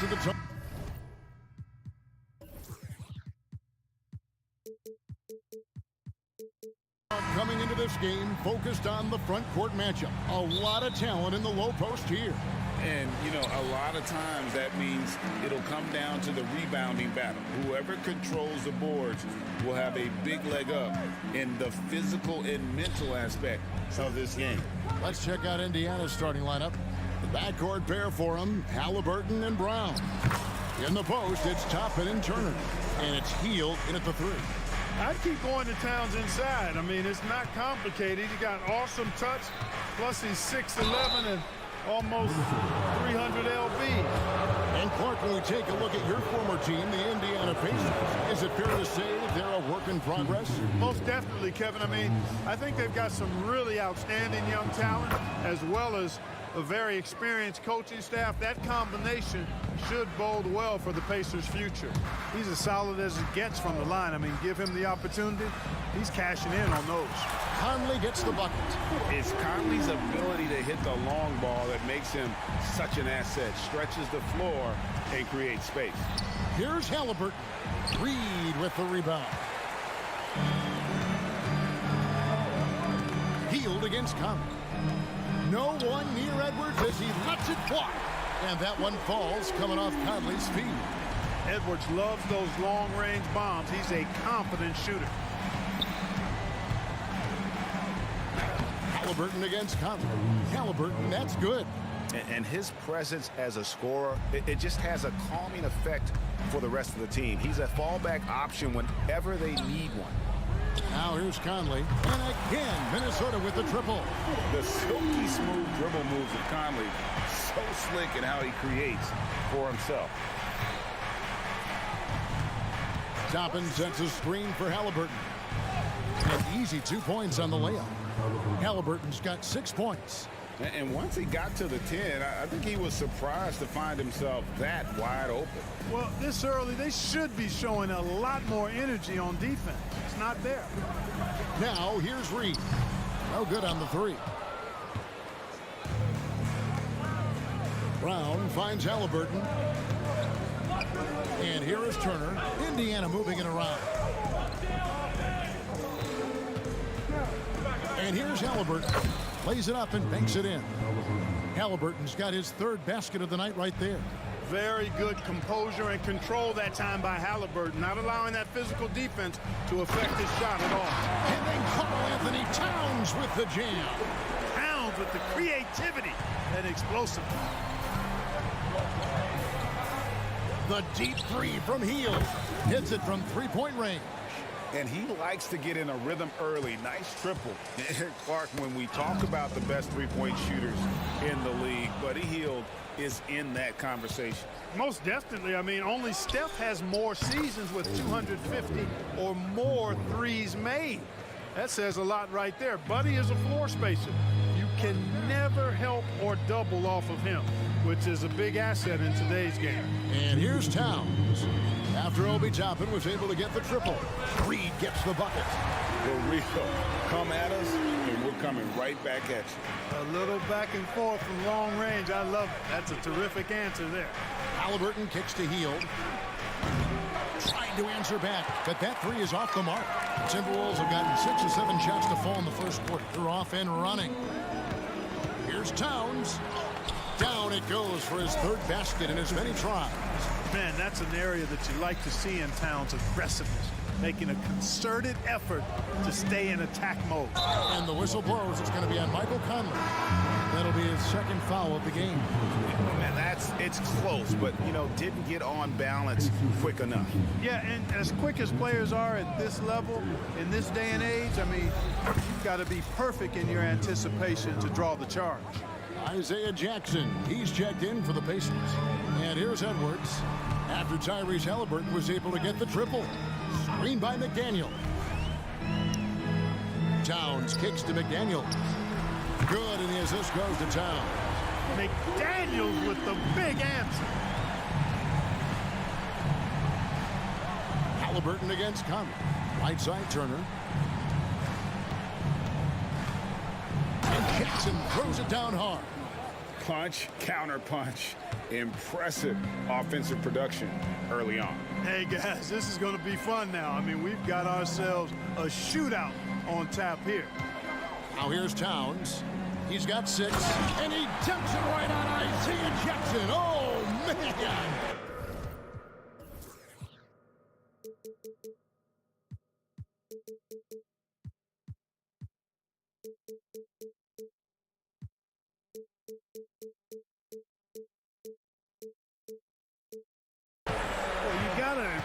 of the time. Coming into this game, focused on the front court matchup. A lot of talent in the low post here. And, you know, a lot of times that means it'll come down to the rebounding battle. Whoever controls the boards will have a big leg up in the physical and mental aspect of this game. Let's check out Indiana's starting lineup. The backcourt pair for them, Halliburton and Brown. In the post, it's Toppin and Turner. And it's Hield in at the 3. I'd keep going to Towns inside. I mean, it's not complicated. He got awesome touch, plus he's 6'11" and almost 300 lb. And Clark, when we take a look at your former team, the Indiana Pacers, is it fair to say they're a work in progress? Most definitely, Kevin. I mean, I think they've got some really outstanding young talent, as well as a very experienced coaching staff. That combination should bode well for the Pacers' future. He's as solid as it gets from the line. I mean, give him the opportunity, he's cashing in on those. Conley gets the bucket. It's Conley's ability to hit the long ball that makes him such an asset. Stretches the floor and creates space. Here's Halliburton. Reed with the rebound. Hield against Conley. No one near Edwards as he lets it fly. And that one falls coming off Conley's feet. Edwards loves those long-range bombs. He's a confident shooter. Halliburton against Conley. Halliburton, that's good. And his presence as a scorer, it just has a calming effect for the rest of the team. He's a fallback option whenever they need one. Now here's Conley. And again, Minnesota with the triple. The silky smooth dribble moves of Conley, so slick in how he creates for himself. Toppin sets a screen for Halliburton. An easy 2 points on the layup. Halliburton's got 6 points. And once he got to the 10, I think he was surprised to find himself that wide open. Well, this early, they should be showing a lot more energy on defense. It's not there. Now, here's Reed. No good on the 3. Brown finds Halliburton. And here is Turner. Indiana moving it around. And here's Halliburton. Lays it up and banks it in. Halliburton's got his 3rd basket of the night right there. Very good composure and control that time by Halliburton, not allowing that physical defense to affect his shot at all. And then Karl-Anthony Towns with the jam. Towns with the creativity and explosiveness. The deep 3 from Hield. Hits it from 3-point range. And he likes to get in a rhythm early. Nice triple. Clark, when we talk about the best three-point shooters in the league, Buddy Hield is in that conversation. Most definitely. I mean, only Steph has more seasons with 250 or more threes made. That says a lot right there. Buddy is a floor spacer. You can never help or double off of him, which is a big asset in today's game. And here's Towns. After Obi Toppin was able to get the triple, Reed gets the bucket. For real, come at us, and we're coming right back at you. A little back and forth from long range. I love it. That's a terrific answer there. Halliburton kicks to Hield. Trying to answer back, but that 3 is off the mark. The Timberwolves have gotten 6 or 7 shots to fall in the first quarter. They're off and running. Here's Towns. Down it goes for his 3rd basket in as many tries. Man, that's an area that you like to see in Towns, aggressiveness, making a concerted effort to stay in attack mode. And the whistle blows. It's going to be on Michael Conley. That'll be his 2nd foul of the game. And it's close, but, you know, didn't get on balance quick enough. Yeah, and as quick as players are at this level, in this day and age, I mean, you've got to be perfect in your anticipation to draw the charge. Isaiah Jackson, he's checked in for the Pacers. And here's Edwards. After Tyrese Halliburton was able to get the triple. Screened by McDaniel. Towns kicks to McDaniel. Good, and the assist goes to Towns. McDaniels with the big answer. Halliburton against Conley. Right side Turner. And Jackson throws it down hard. Punch, counter punch. Impressive offensive production early on. Hey, guys, this is going to be fun now. I mean, we've got ourselves a shootout on tap here. Now here's Towns. He's got 6, and he dumps it right on Isaiah Jackson. Oh, man!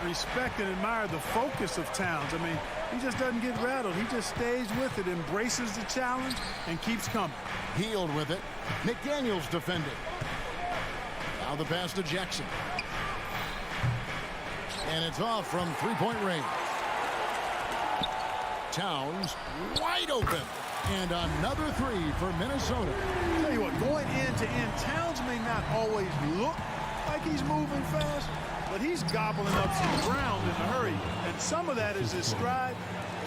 Respect and admire the focus of Towns. I mean, he just doesn't get rattled. He just stays with it, embraces the challenge, and keeps coming. Healed with it. McDaniels defending. Now the pass to Jackson. And it's off from three-point range. Towns wide open. And another 3 for Minnesota. I'll tell you what, going end to end, Towns may not always look like he's moving fast, but he's gobbling up some ground in a hurry. And some of that is his stride.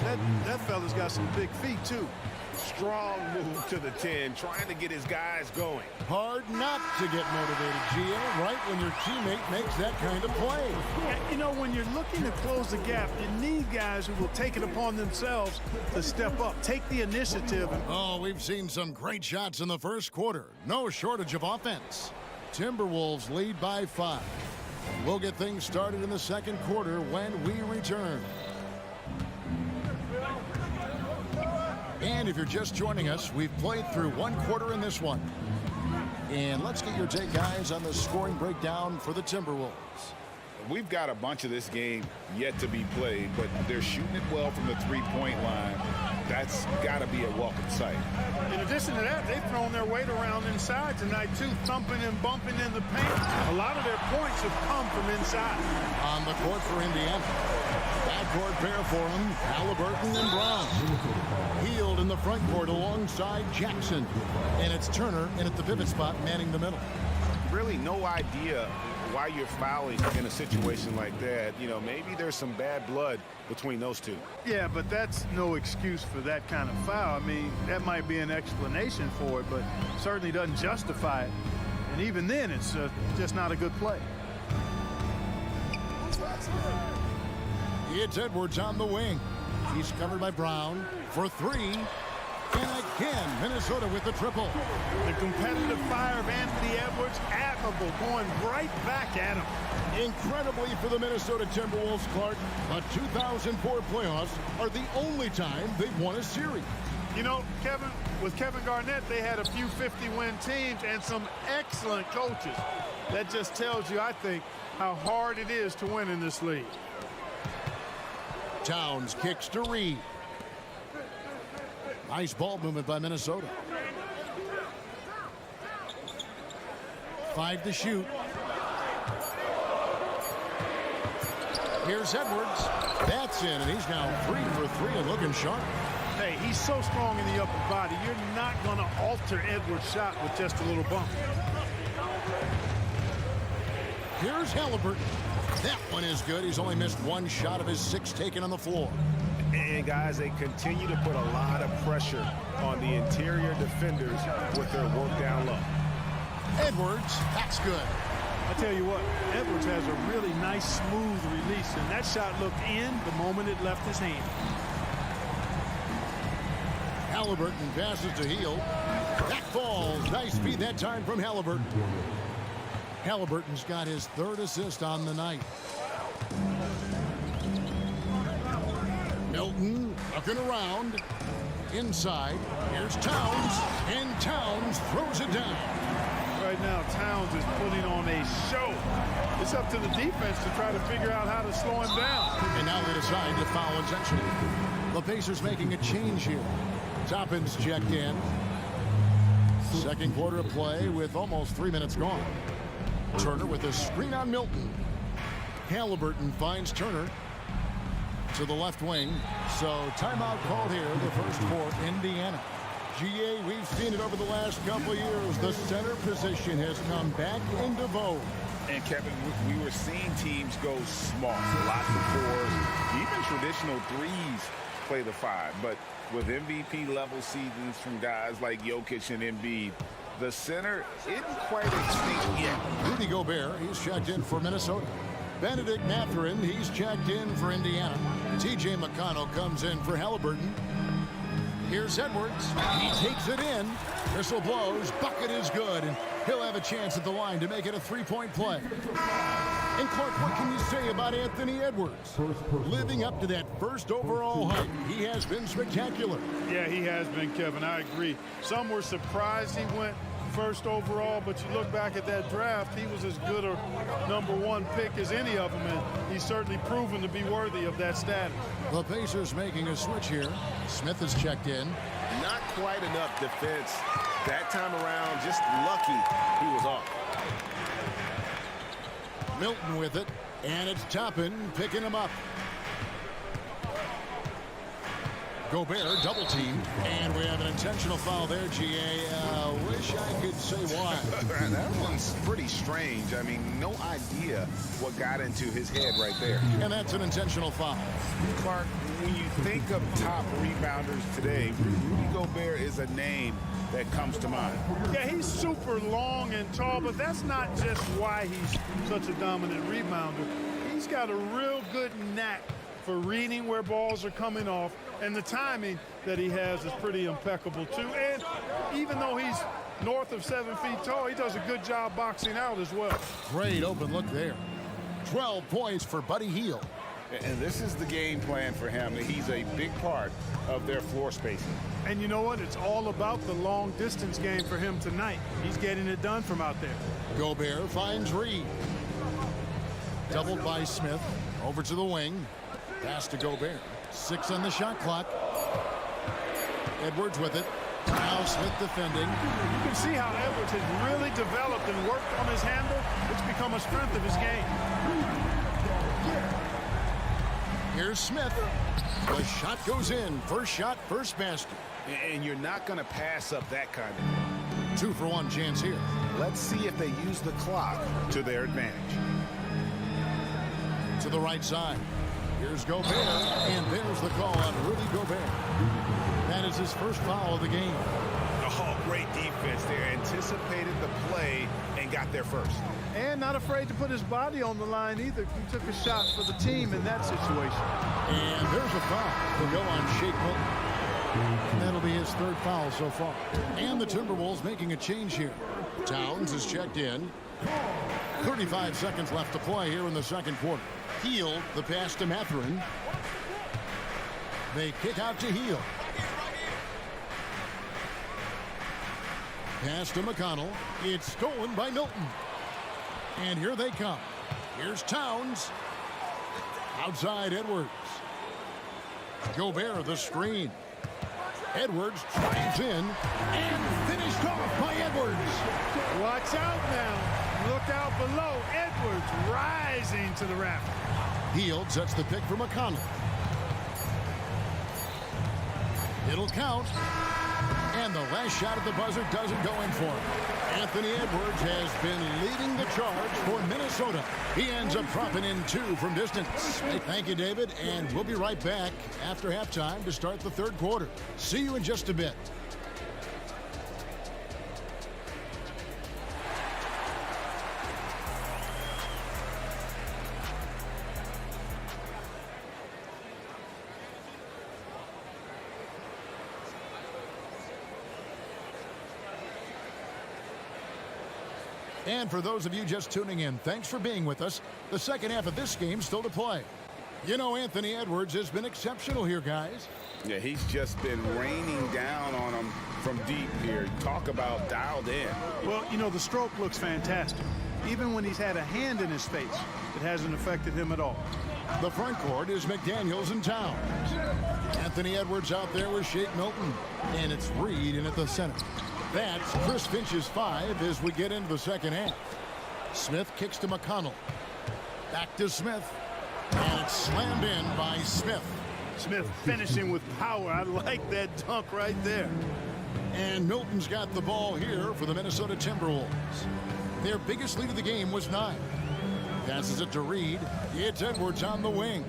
That fella's got some big feet, too. Strong move to the 10, trying to get his guys going. Hard not to get motivated, Gio, right when your teammate makes that kind of play. You know, when you're looking to close the gap, you need guys who will take it upon themselves to step up, take the initiative. Oh, we've seen some great shots in the first quarter. No shortage of offense. Timberwolves lead by 5. We'll get things started in the second quarter when we return. And if you're just joining us, we've played through one quarter in this one. And let's get your take, guys, on the scoring breakdown for the Timberwolves. We've got a bunch of this game yet to be played, but they're shooting it well from the three-point line. That's got to be a welcome sight. In addition to that, they've thrown their weight around inside tonight, too, thumping and bumping in the paint. A lot of their points have come from inside. On the court for Indiana. Backcourt pair for them, Halliburton and Brown. Healed in the front court alongside Jackson. And it's Turner in at the pivot spot, manning the middle. Really no idea why you're fouling in a situation like that. You know, maybe there's some bad blood between those two. Yeah, but that's no excuse for that kind of foul. I mean, that might be an explanation for it, but certainly doesn't justify it. And even then, it's just not a good play. It's Edwards on the wing. He's covered by Brown for 3. And again, Minnesota with the triple. The competitive fire of Anthony Edwards, admirable, going right back at him. Incredibly for the Minnesota Timberwolves, Clark, the 2004 playoffs are the only time they've won a series. You know, Kevin, with Kevin Garnett, they had a few 50-win teams and some excellent coaches. That just tells you, I think, how hard it is to win in this league. Towns kicks to Reed. Nice ball movement by Minnesota. 5 to shoot. Here's Edwards. That's in, and he's now 3 for 3 and looking sharp. Hey, he's so strong in the upper body. You're not going to alter Edwards' shot with just a little bump. Here's Halliburton. That one is good. He's only missed 1 shot of his 6 taken on the floor. And, guys, they continue to put a lot of pressure on the interior defenders with their work down low. Edwards, that's good. I tell you what, Edwards has a really nice, smooth release, and that shot looked in the moment it left his hand. Halliburton passes to Hield. That falls. Nice feed that time from Halliburton. Halliburton's got his 3rd assist on the night. Milton looking around. Inside. Here's Towns. And Towns throws it down. Right now, Towns is putting on a show. It's up to the defense to try to figure out how to slow him down. And now they decide to foul intentionally. The Pacers making a change here. Toppin's checked in. Second quarter of play with almost 3 minutes gone. Turner with a screen on Milton. Halliburton finds Turner to the left wing. So timeout called here, the first for Indiana. GA, we've seen it over the last couple of years. The center position has come back into vogue. And Kevin, we were seeing teams go small, lots of fours, even traditional threes play the 5. But with MVP level seasons from guys like Jokic and Embiid, the center isn't quite extinct yet. Rudy Gobert, he's checked in for Minnesota. Benedict Mathurin, he's checked in for Indiana. TJ McConnell comes in for Halliburton. Here's Edwards. He takes it in. Whistle blows. Bucket is good. And he'll have a chance at the line to make it a three-point play. And Clark, what can you say about Anthony Edwards? Living up to that first overall hype, he has been spectacular. Yeah, he has been, Kevin. I agree. Some were surprised he went first overall, but you look back at that draft, he was as good a #1 pick as any of them, and he's certainly proven to be worthy of that status. The Pacers making a switch here. Smith is checked in. Not quite enough defense that time around. Just lucky he was off. Milton with it, and it's Toppin picking him up. Gobert double team, and we have an intentional foul there, GA. Wish I could say why. That one's pretty strange. I mean, no idea what got into his head right there. And that's an intentional foul. Clark, when you think of top rebounders today, Rudy Gobert is a name that comes to mind. Yeah, he's super long and tall, but that's not just why he's such a dominant rebounder. He's got a real good knack for reading where balls are coming off, and the timing that he has is pretty impeccable too. And even though he's north of 7 feet tall, he does a good job boxing out as well. Great open look there. 12 points for Buddy Hield. And this is the game plan for him. He's a big part of their floor spacing. And you know what? It's all about the long distance game for him tonight. He's getting it done from out there. Gobert finds Reed. Doubled by Smith. Over to the wing. Pass to Gobert. 6 on the shot clock. Edwards with it. Now Smith defending. You can see how Edwards has really developed and worked on his handle. It's become a strength of his game. Here's Smith. The shot goes in. First shot, first basket. And you're not going to pass up that kind of 2-for-1 chance here. Let's see if they use the clock to their advantage. To the right side. Here's Gobert, and there's the call on Rudy Gobert. That is his first foul of the game. Oh, great defense there. Anticipated the play and got there first. And not afraid to put his body on the line either. He took a shot for the team in that situation. And there's a foul. Will go on Shake Milton. And that'll be his third foul so far. And the Timberwolves making a change here. Towns is checked in. 35 seconds left to play here in the second quarter. Hield, the pass to Mathurin. They kick out to Hield. Pass to McConnell. It's stolen by Milton. And here they come. Here's Towns. Outside Edwards. Gobert the screen. Edwards drives in and finished off by Edwards. Watch out now. Look out below. Edwards rising to the raft. Hield sets the pick for McConnell. It'll count. And the last shot at the buzzer doesn't go in for him. Anthony Edwards has been leading the charge for Minnesota. He ends up dropping in 2 from distance. Thank you, David, and we'll be right back after halftime to start the third quarter. See you in just a bit. And for those of you just tuning in, thanks for being with us. The second half of this game still to play. You know, Anthony Edwards has been exceptional here, guys. Yeah, he's just been raining down on them from deep here. Talk about dialed in. Well, you know, the stroke looks fantastic. Even when he's had a hand in his face, it hasn't affected him at all. The front court is McDaniels and Towns. Anthony Edwards out there with Shake Milton. And it's Reed in at the center. That's Chris Finch's 5 as we get into the second half. Smith kicks to McConnell. Back to Smith. And it's slammed in by Smith. Smith finishing with power. I like that dunk right there. And Milton's got the ball here for the Minnesota Timberwolves. Their biggest lead of the game was 9. Passes it to Reed. It's Edwards on the wing.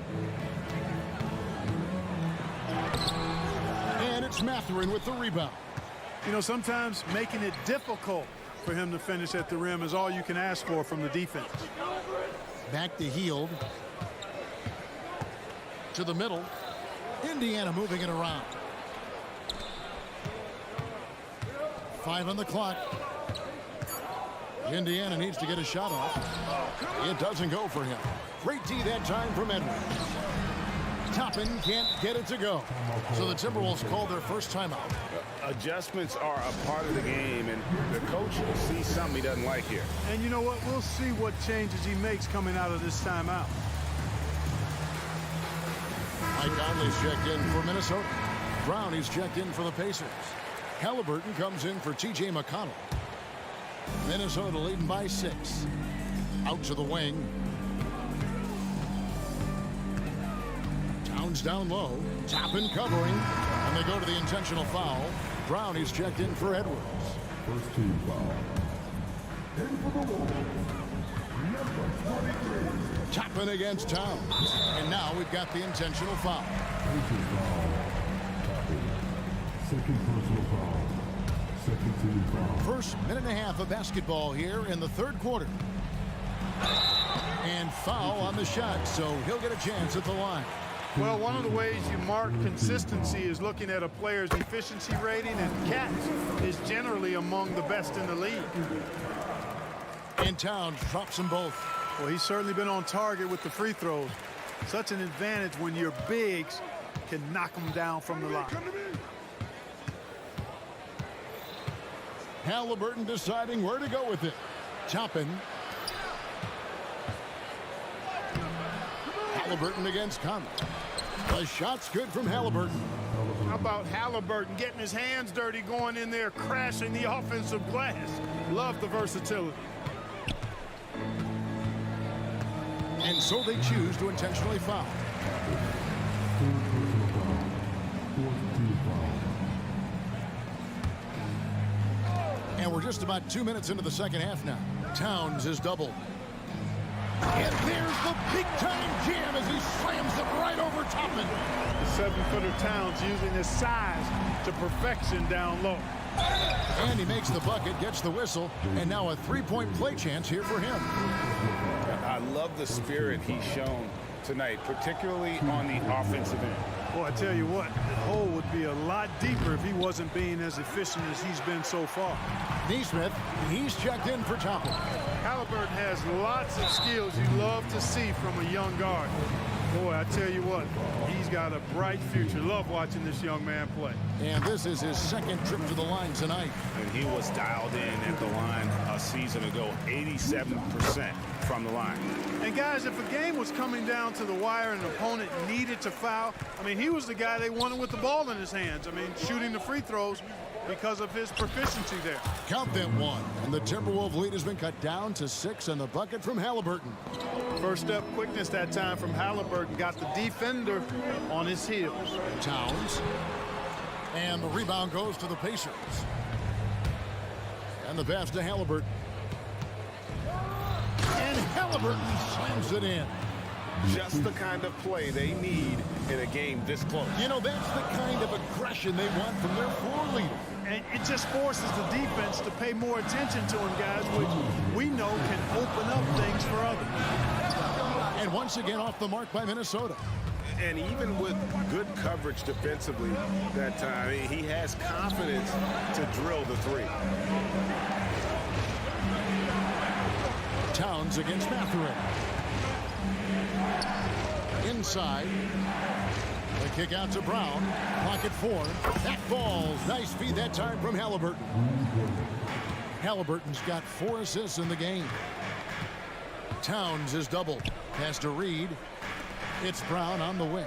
And it's Mathurin with the rebound. You know, sometimes making it difficult for him to finish at the rim is all you can ask for from the defense. Back to Hield. To the middle. Indiana moving it around. 5 on the clock. Indiana needs to get a shot off. It doesn't go for him. Great D that time from Edwards. Toppin can't get it to go. So the Timberwolves call their first timeout. Adjustments are a part of the game, and the coach sees something he doesn't like here. And you know what? We'll see what changes he makes coming out of this timeout. Mike Conley's checked in for Minnesota. Brownie's checked in for the Pacers. Halliburton comes in for T.J. McConnell. Minnesota leading by 6. Out to the wing. Towns down low. Toppin covering. And they go to the intentional foul. Brownie's checked in for Edwards. First team foul. In for the Wolves, number 23. Toppin against Towns. And now we've got the intentional foul. Second personal foul. Second team foul. First minute and a half of basketball here in the third quarter. And foul on the shot, so he'll get a chance at the line. Well, one of the ways you mark consistency is looking at a player's efficiency rating, and Cat is generally among the best in the league. And Towns drops them both. Well, he's certainly been on target with the free throws. Such an advantage when your bigs can knock them down from the line. Halliburton deciding where to go with it. Toppin. Halliburton against Conley. The shot's good from Halliburton. How about Halliburton getting his hands dirty, going in there, crashing the offensive glass? Love the versatility. And so they choose to intentionally foul. And we're just about 2 minutes into the second half now. Towns is doubled. And there's the big-time jam as he slams it right over Toppin. The 7-footer Towns using his size to perfection down low. And he makes the bucket, gets the whistle, and now a three-point play chance here for him. I love the spirit he's shown tonight, particularly on the offensive end. Boy, I tell you what, the hole would be a lot deeper if he wasn't being as efficient as he's been so far. Neesmith, he's checked in for Toppin. Halliburton has lots of skills you love to see from a young guard. Boy, I tell you what, he's got a bright future. Love watching this young man play. And this is his second trip to the line tonight. And he was dialed in at the line a season ago, 87% from the line. And guys, if a game was coming down to the wire and an opponent needed to foul, I mean, he was the guy they wanted with the ball in his hands. I mean, shooting the free throws because of his proficiency there. Count them 1. And the Timberwolves lead has been cut down to 6, and the bucket from Halliburton. First step quickness that time from Halliburton. Got the defender on his heels. Towns. And the rebound goes to the Pacers. And the pass to Halliburton. And Halliburton slams it in. Just the kind of play they need in a game this close. You know, that's the kind of aggression they want from their floor leader. And it just forces the defense to pay more attention to him, guys, which we know can open up things for others. And once again off the mark by Minnesota. And even with good coverage defensively that time, he has confidence to drill the three. Towns against Mathurin. Inside. The kick out to Brown. Pocket 4. That falls. Nice feed that time from Halliburton. Halliburton's got 4 assists in the game. Towns is doubled. Pass to Reed. It's Brown on the wing.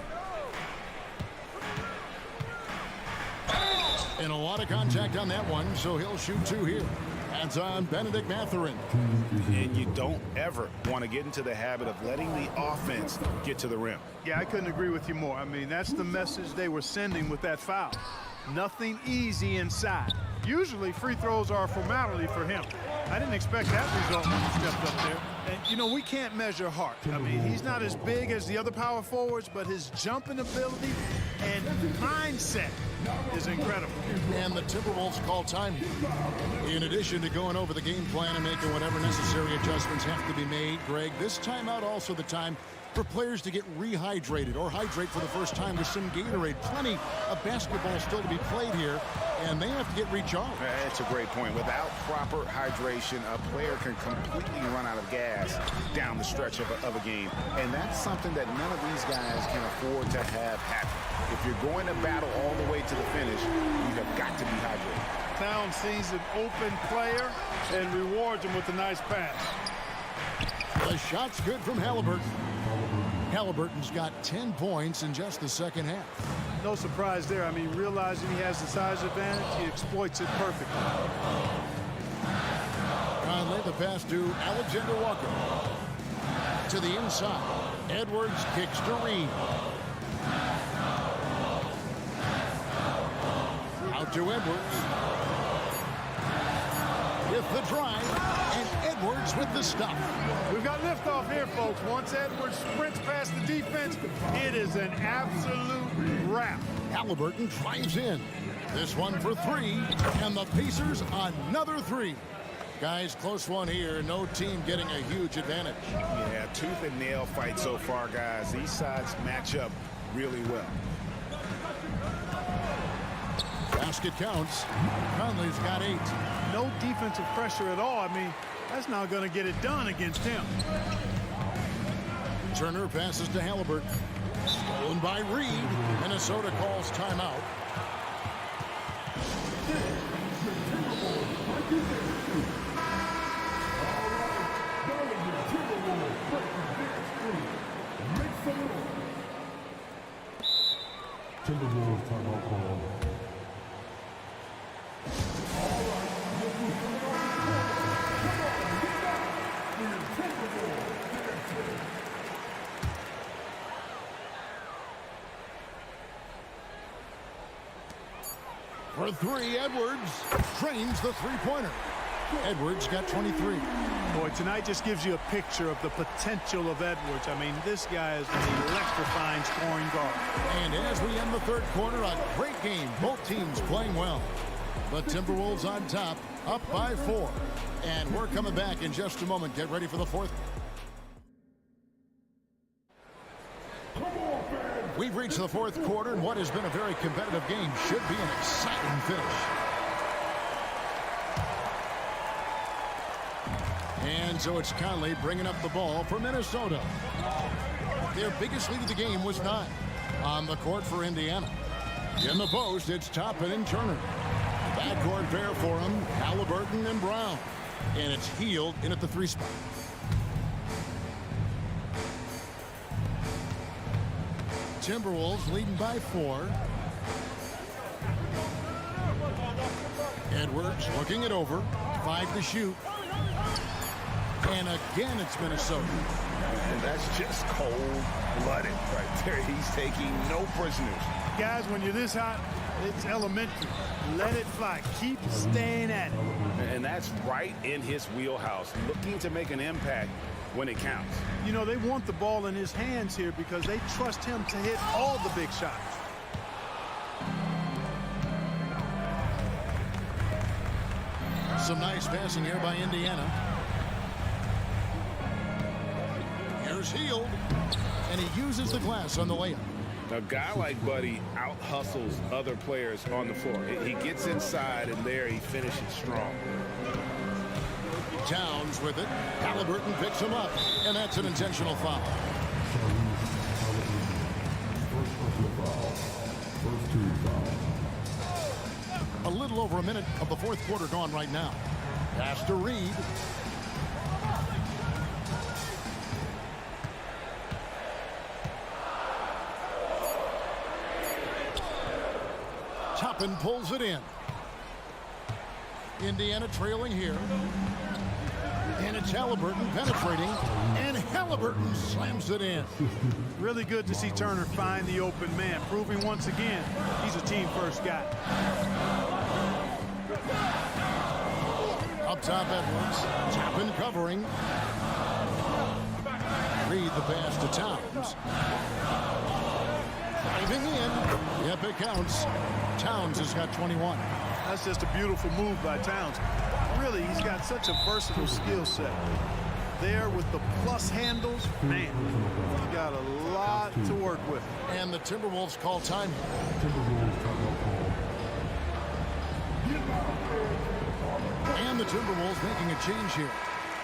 And a lot of contact on that one, so he'll shoot 2 here. That's on Benedict Mathurin. And you don't ever want to get into the habit of letting the offense get to the rim. Yeah, I couldn't agree with you more. I mean, that's the message they were sending with that foul. Nothing easy inside. Usually free throws are a formality for him. I didn't expect that result when he stepped up there. And, you know, we can't measure heart. I mean, he's not as big as the other power forwards, but his jumping ability and mindset is incredible. And the Timberwolves call time. In addition to going over the game plan and making whatever necessary adjustments have to be made, Greg, this timeout also the time for players to get rehydrated or hydrate for the first time with some Gatorade. Plenty of basketball still to be played here, and they have to get recharged. That's a great point. Without proper hydration, a player can completely run out of gas down the stretch of a game. And that's something that none of these guys can afford to have happen. If you're going to battle all the way to the finish, you have got to be hydrated. Towns sees an open player and rewards him with a nice pass. The shot's good from Halliburton. Halliburton's got 10 points in just the second half. No surprise there. I mean, realizing he has the size advantage, he exploits it perfectly. Conley, the pass to Alexander Walker. To the inside. Edwards kicks to Reed. Out to Edwards. With the drive, and Edwards with the stop. We've got liftoff here, folks. Once Edwards sprints past the defense, it is an absolute wrap. Halliburton drives in. This one for three, and the Pacers another three. Guys, close one here. No team getting a huge advantage. Yeah, tooth and nail fight so far, guys. These sides match up really well. Basket counts. Conley's got 8. No defensive pressure at all. I mean, that's not going to get it done against him. Turner passes to Halliburton. Stolen by Reed. Minnesota calls timeout. Timberwolves timeout call. For three, Edwards drains the three-pointer. Edwards got 23. Boy, tonight just gives you a picture of the potential of Edwards. I mean, this guy is an electrifying scoring guard. And as we end the third quarter, a great game. Both teams playing well. The Timberwolves on top, up by 4. And we're coming back in just a moment. Get ready for the fourth. We've reached the fourth quarter, and what has been a very competitive game should be an exciting finish. And so it's Conley bringing up the ball for Minnesota. Their biggest lead of the game was 9 on the court for Indiana. In the post, it's Toppin and Turner. Backcourt pair for them, Halliburton and Brown. And it's Hield in at the 3 spot. Timberwolves leading by 4. Edwards looking it over. 5 to shoot. And again, it's Minnesota. And that's just cold-blooded right there. He's taking no prisoners. Guys, when you're this hot, it's elementary. Let it fly. Keep staying at it. And that's right in his wheelhouse, looking to make an impact when it counts. You know, they want the ball in his hands here because they trust him to hit all the big shots. Some nice passing here by Indiana. Here's Hield, and he uses the glass on the layup. A guy like Buddy out-hustles other players on the floor. He gets inside, and there he finishes strong. Towns with it. Halliburton picks him up, and that's an intentional foul. A little over a minute of the fourth quarter gone right now. Pass to Reed. Toppin pulls it in. Indiana trailing here. And it's Halliburton penetrating, and Halliburton slams it in. Really good to see Turner find the open man, proving once again he's a team-first guy. Up top, Edwards. Chapin covering. Reed the pass to Towns. Driving in. Yep, it counts. Towns has got 21. That's just a beautiful move by Towns. Really, he's got such a versatile skill set. There with the plus handles, man, he's got a lot to work with. And the Timberwolves call time. And the Timberwolves making a change here.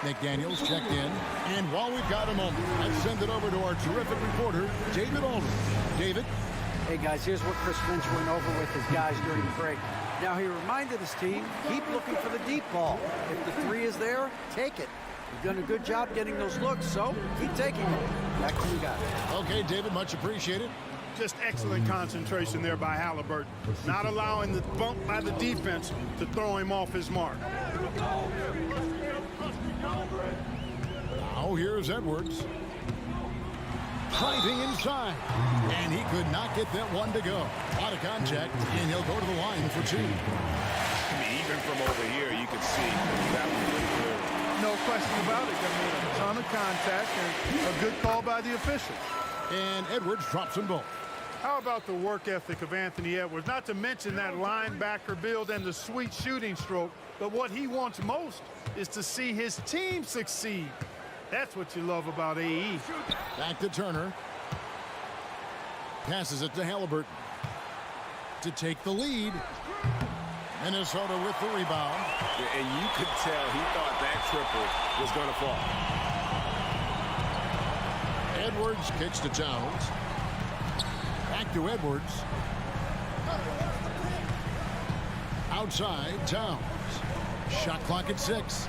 McDaniels checked in. And while we've got a moment, let's send it over to our terrific reporter, David Aldridge. David? Hey, guys, here's what Chris Finch went over with his guys during the break. Now, he reminded his team, keep looking for the deep ball. If the three is there, take it. You've done a good job getting those looks, so keep taking them. Back to you guys. Okay, David, much appreciated. Just excellent concentration there by Halliburton. Not allowing the bump by the defense to throw him off his mark. Now here's Edwards. Driving inside. And he could not get that one to go. A lot of contact, and he'll go to the line for two. I mean, even from over here, you can see that one pretty clear. No question about it. I mean, a ton of contact and a good call by the official. And Edwards drops them both. How about the work ethic of Anthony Edwards? Not to mention that linebacker build and the sweet shooting stroke, but what he wants most is to see his team succeed. That's what you love about AE. Back to Turner. Passes it to Halliburton to take the lead. Minnesota with the rebound. And you could tell he thought that triple was going to fall. Edwards kicks to Towns. Back to Edwards. Outside, Towns. Shot clock at 6.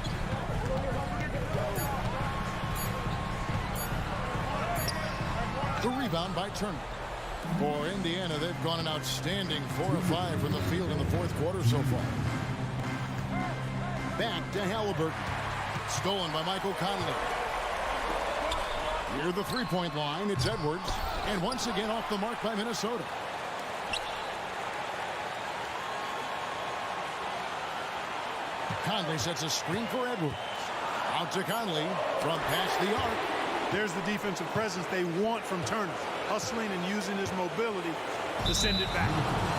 The rebound by Turner. For Indiana, they've gone an outstanding 4 of 5 from the field in the fourth quarter so far. Back to Halliburton. Stolen by Michael Conley. Near the three-point line, it's Edwards. And once again off the mark by Minnesota. Conley sets a screen for Edwards. Out to Conley from past the arc. There's the defensive presence they want from Turner. Hustling and using his mobility to send it back.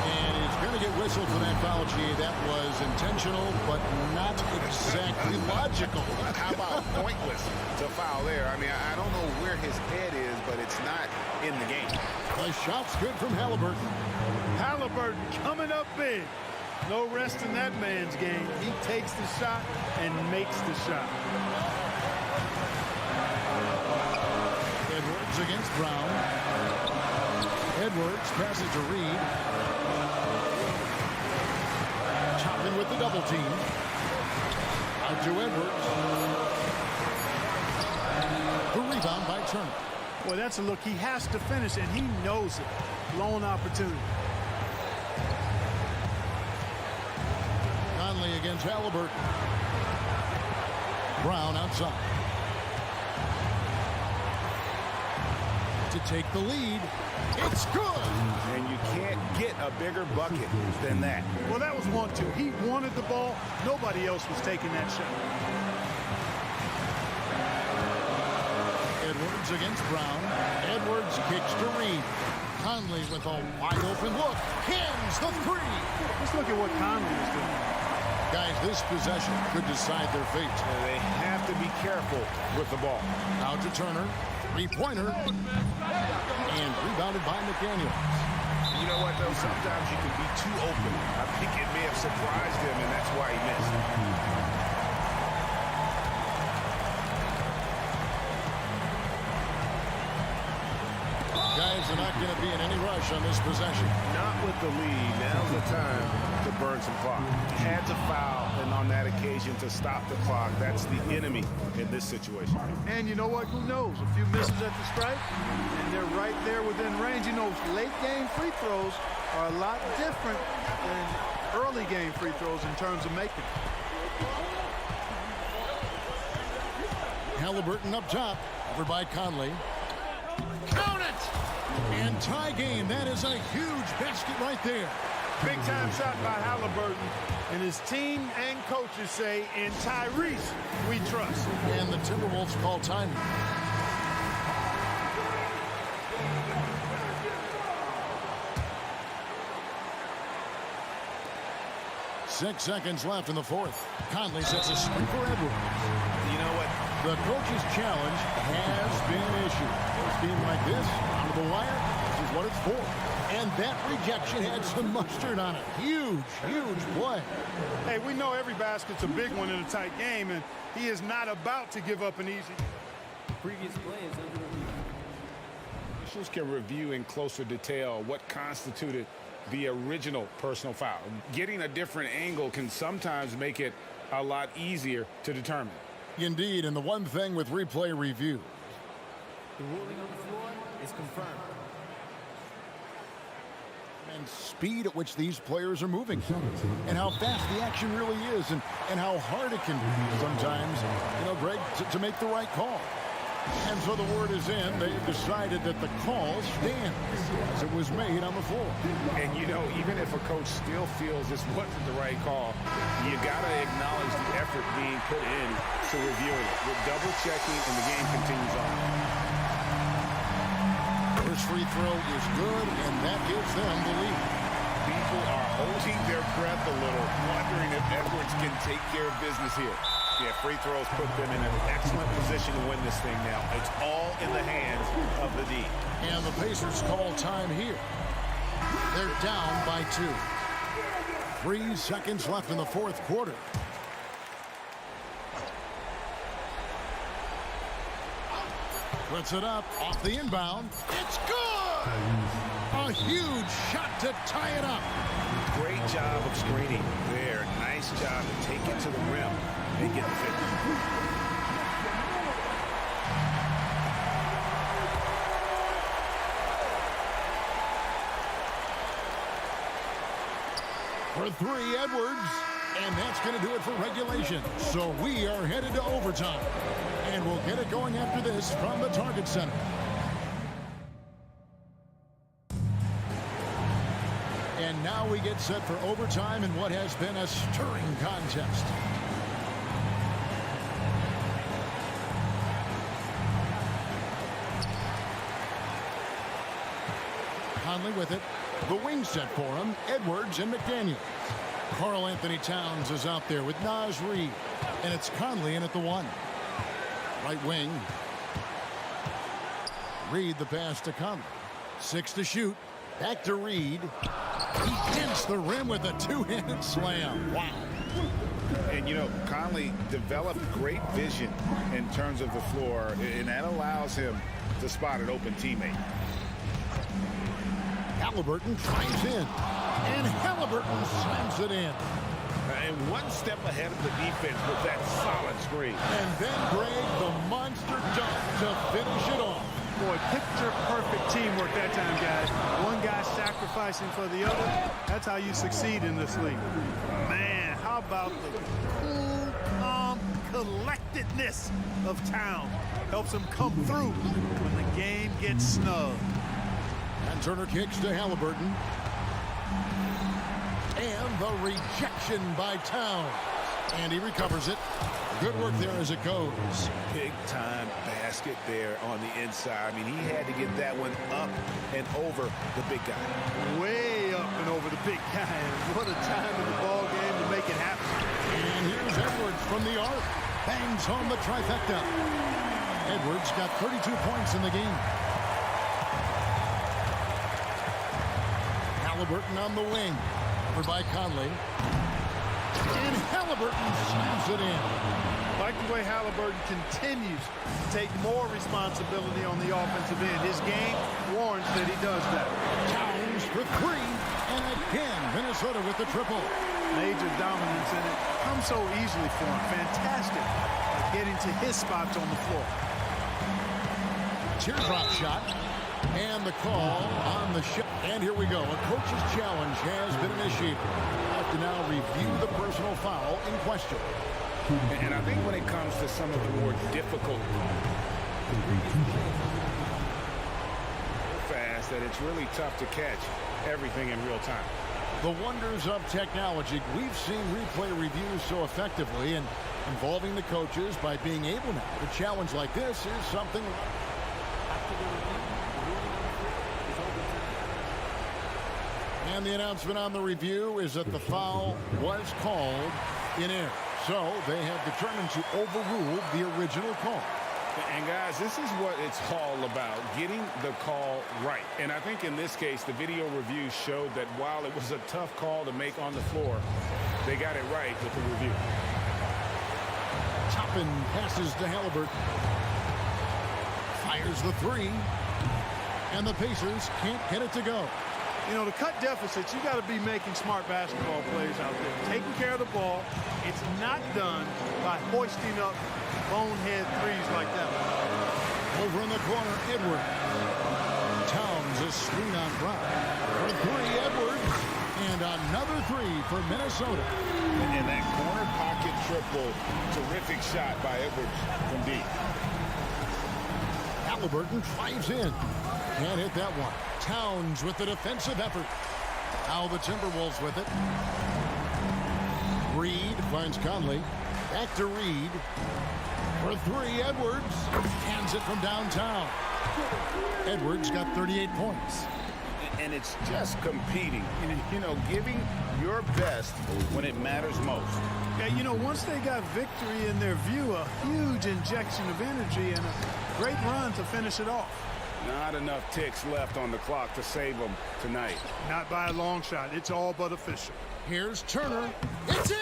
And he's going to get whistled for that foul, G. That was intentional, but not exactly logical. How about pointless to foul there? I mean, I don't know where his head is, but it's not in the game. The shot's good from Halliburton. Halliburton coming up big. No rest in that man's game. He takes the shot and makes the shot. Edwards against Brown. Edwards passes to Reed. Chapin with the double team. Out to Edwards. The rebound by Turner. Well, that's a look he has to finish, and he knows it. Lone opportunity. Conley against Halliburton. Brown outside. To take the lead. It's good. And you can't get a bigger bucket than that. Well, that was 1-2. He wanted the ball. Nobody else was taking that shot. Edwards against Brown. Edwards kicks to Reed. Conley with a wide open look. Hands the three. Let's look at what Conley is doing. Guys, this possession could decide their fate. They have to be careful with the ball. Out to Turner. Three-pointer. And rebounded by McDaniels. You know what, though? Sometimes you can be too open. I think it may have surprised him, and that's why he missed. Guys are not going to be in any rush on this possession. Not with the lead. Now's the time to burn some clock. Had to foul, and on that occasion to stop the clock. That's the enemy in this situation. And you know what? Who knows? A few misses at the stripe, and they're right there within range. You know, late game free throws are a lot different than early game free throws in terms of making. Halliburton up top, over by Conley. Count it! And tie game. That is a huge basket right there. Big time shot by Halliburton. And his team and coaches say, in Tyrese, we trust. And the Timberwolves call time. 6 seconds left in the fourth. Conley sets a screen for Edwards. You know what? The coach's challenge has been issued. First game like this, out of the wire, this is what it's for. And that rejection had some mustard on it. Huge, huge play. Hey, we know every basket's a big one in a tight game, and he is not about to give up an easy. Previous play is under review. Officials can review in closer detail what constituted the original personal foul. Getting a different angle can sometimes make it a lot easier to determine. Indeed, and the one thing with replay review. The ruling on the floor is confirmed. And speed at which these players are moving. And how fast the action really is. And how hard it can be sometimes, Greg, to make the right call. And so the word is in. They've decided that the call stands as it was made on the floor. And, even if a coach still feels this wasn't the right call, you got to acknowledge the effort being put in to reviewing it. With double-checking, and the game continues on. First free throw is good, and that gives them the lead. People are holding their breath a little, wondering if Edwards can take care of business here. Yeah, free throws put them in an excellent position to win this thing now. It's all in the hands of the D. And the Pacers call time here. They're down by 2. 3 seconds left in the fourth quarter. Puts it up off the inbound. It's good! A huge shot to tie it up. Great job of screening there. Nice job to take it to the rim and get the finish. For 3, Edwards. And that's going to do it for regulation. So we are headed to overtime. And we'll get it going after this from the Target Center. And now we get set for overtime in what has been a stirring contest. Conley with it. The wing set for him, Edwards and McDaniels. Karl Anthony Towns is out there with Naz Reid. And it's Conley in at the 1. Right wing. Reid the pass to Conley. 6 to shoot. Back to Reid. He hits the rim with a 2-handed slam. Wow. And, Conley developed great vision in terms of the floor, and that allows him to spot an open teammate. Halliburton drives in. And Halliburton slams it in. And one step ahead of the defense with that solid screen. And then Greg, the monster dunk to finish it off. Boy, picture-perfect teamwork that time, guys. One guy sacrificing for the other. That's how you succeed in this league. Man, how about the cool, calm collectedness of Town? Helps him come through when the game gets snug. And Turner kicks to Halliburton. And the rejection by Town. And he recovers it. Good work there as it goes. Big-time basket there on the inside. I mean, he had to get that one up and over the big guy. Way up and over the big guy. And what a time in the ball game to make it happen. And here's Edwards from the arc. Bangs home the trifecta. Edwards got 32 points in the game. Halliburton on the wing. Over by Conley. And Halliburton slams it in. Like the way Halliburton continues to take more responsibility on the offensive end. His game warrants that he does that. Towns for 3. And again, Minnesota with the triple. Major dominance in it. Comes so easily for him. Fantastic at getting to his spots on the floor. Teardrop shot. And the call on the shot. And here we go. A coach's challenge has been initiated. Have to now review the personal foul in question. And I think when it comes to some of the more difficult fast, that it's really tough to catch everything in real time. The wonders of technology. We've seen replay reviews so effectively, and involving the coaches by being able now to challenge like this is something. And the announcement on the review is that the foul was called in air. So they have determined to overrule the original call. And guys, this is what it's all about, getting the call right. And I think in this case, the video review showed that while it was a tough call to make on the floor, they got it right with the review. Toppin passes to Halliburton. Fires the three. And the Pacers can't get it to go. You know, to cut deficits, you got to be making smart basketball plays out there. Taking care of the ball. It's not done by hoisting up bonehead threes like that. Over in the corner, Edwards. Towns a screen on Brown. For three, Edwards. And another three for Minnesota. And that corner pocket triple, terrific shot by Edwards from deep. Halliburton drives in. Can't hit that one. Towns with the defensive effort. Now the Timberwolves with it. Reed finds Conley. Back to Reed. For three, Edwards. Hands it from downtown. Edwards got 38 points. And it's just competing. You know, giving your best when it matters most. Yeah, you know, once they got victory in their view, a huge injection of energy and a great run to finish it off. Not enough ticks left on the clock to save them tonight. Not by a long shot. It's all but official. Here's Turner. It's in!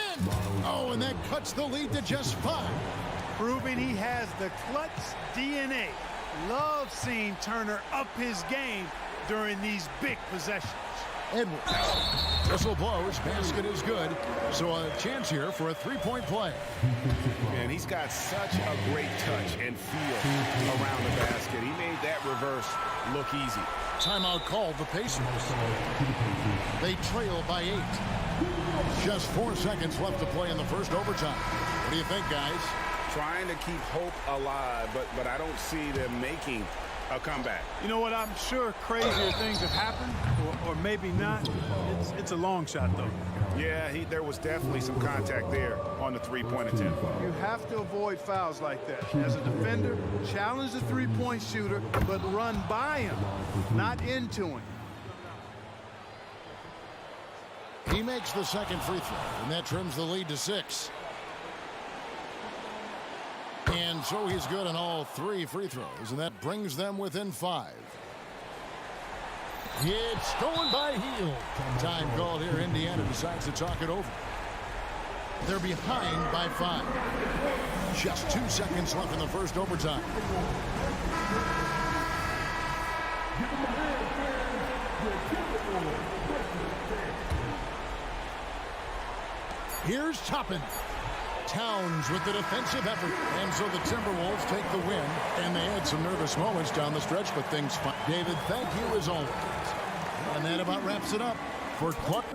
Oh, and that cuts the lead to just 5. Proving he has the clutch DNA. Love seeing Turner up his game during these big possessions. Edwards. Whistle blows. Basket is good. So a chance here for a three-point play. And he's got such a great touch and feel around the basket. He made that reverse look easy. Timeout called the Pacers. They trail by 8. Just 4 seconds left to play in the first overtime. What do you think, guys? Trying to keep hope alive, but I don't see them making a comeback. You know what? I'm sure crazier things have happened, or maybe not. It's a long shot, though. Yeah, there was definitely some contact there on the three-point attempt. You have to avoid fouls like that. As a defender, challenge the three-point shooter, but run by him, not into him. He makes the second free throw, and that trims the lead to 6. And so he's good on all 3 free throws, and that brings them within 5. It's going by Hield. Time called here. Indiana decides to talk it over. They're behind by 5. Just 2 seconds left in the first overtime. Here's Toppin. Towns with the defensive effort. And so the Timberwolves take the win. And they had some nervous moments down the stretch, but things fine. David, thank you as always. And that about wraps it up for Clark.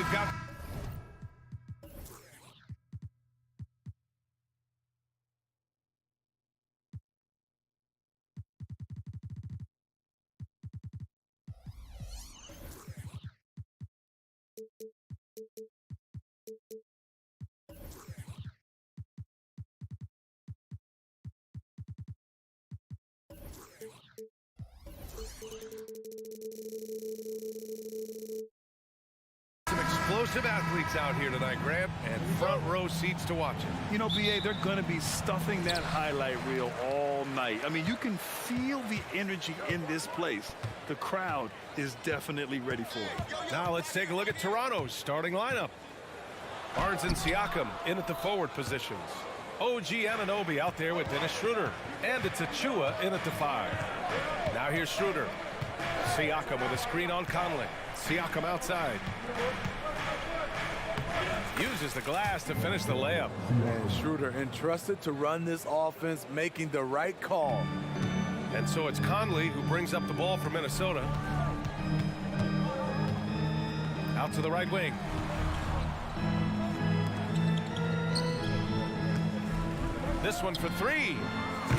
we've got... Some explosive athletes out here tonight, Grant, and front row seats to watch it. You know, BA, they're going to be stuffing that highlight reel all night. I mean, you can feel the energy in this place. The crowd is definitely ready for it. Now let's take a look at Toronto's starting lineup. Barnes and Siakam in at the forward positions. OG Anunoby out there with Dennis Schroeder. And it's Achua in at the 5. Now here's Schroeder. Siakam with a screen on Conley. Siakam outside. Uses the glass to finish the layup. And Schroeder entrusted to run this offense, making the right call. And so it's Conley who brings up the ball for Minnesota. Out to the right wing. This one for 3.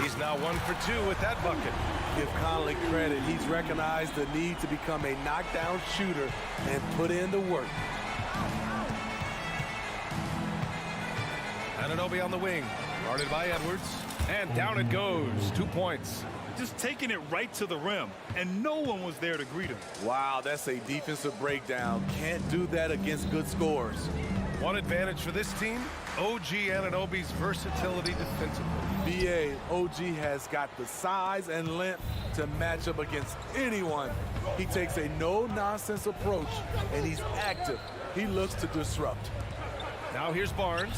He's now 1 for 2 with that bucket. Give Conley credit. He's recognized the need to become a knockdown shooter and put in the work. Anunoby on the wing. Guarded by Edwards. And down it goes. 2 points. Just taking it right to the rim, and no one was there to greet him. Wow, that's a defensive breakdown. Can't do that against good scores. One advantage for this team, OG Anunoby's versatility defensively. BA, OG has got the size and length to match up against anyone. He takes a no-nonsense approach, and he's active. He looks to disrupt. Now here's Barnes.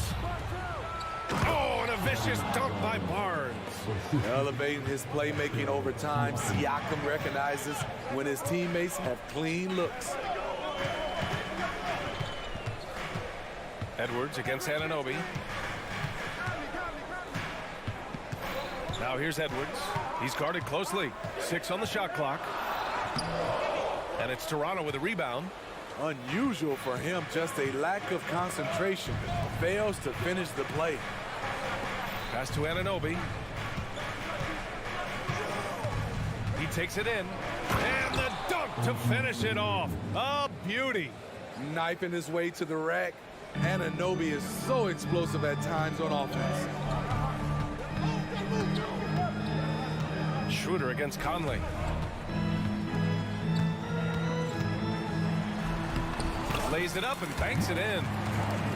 Oh, and a vicious dunk by Barnes. Elevating his playmaking over time, Siakam recognizes when his teammates have clean looks. Edwards against Anunoby. Now here's Edwards. He's guarded closely. 6 on the shot clock. And it's Toronto with a rebound. Unusual for him, just a lack of concentration. Fails to finish the play. Pass to Anunoby. He takes it in. And the dunk to finish it off. A beauty. Knifing his way to the rack. Anunoby is so explosive at times on offense. Schroeder against Conley. Lays it up and banks it in.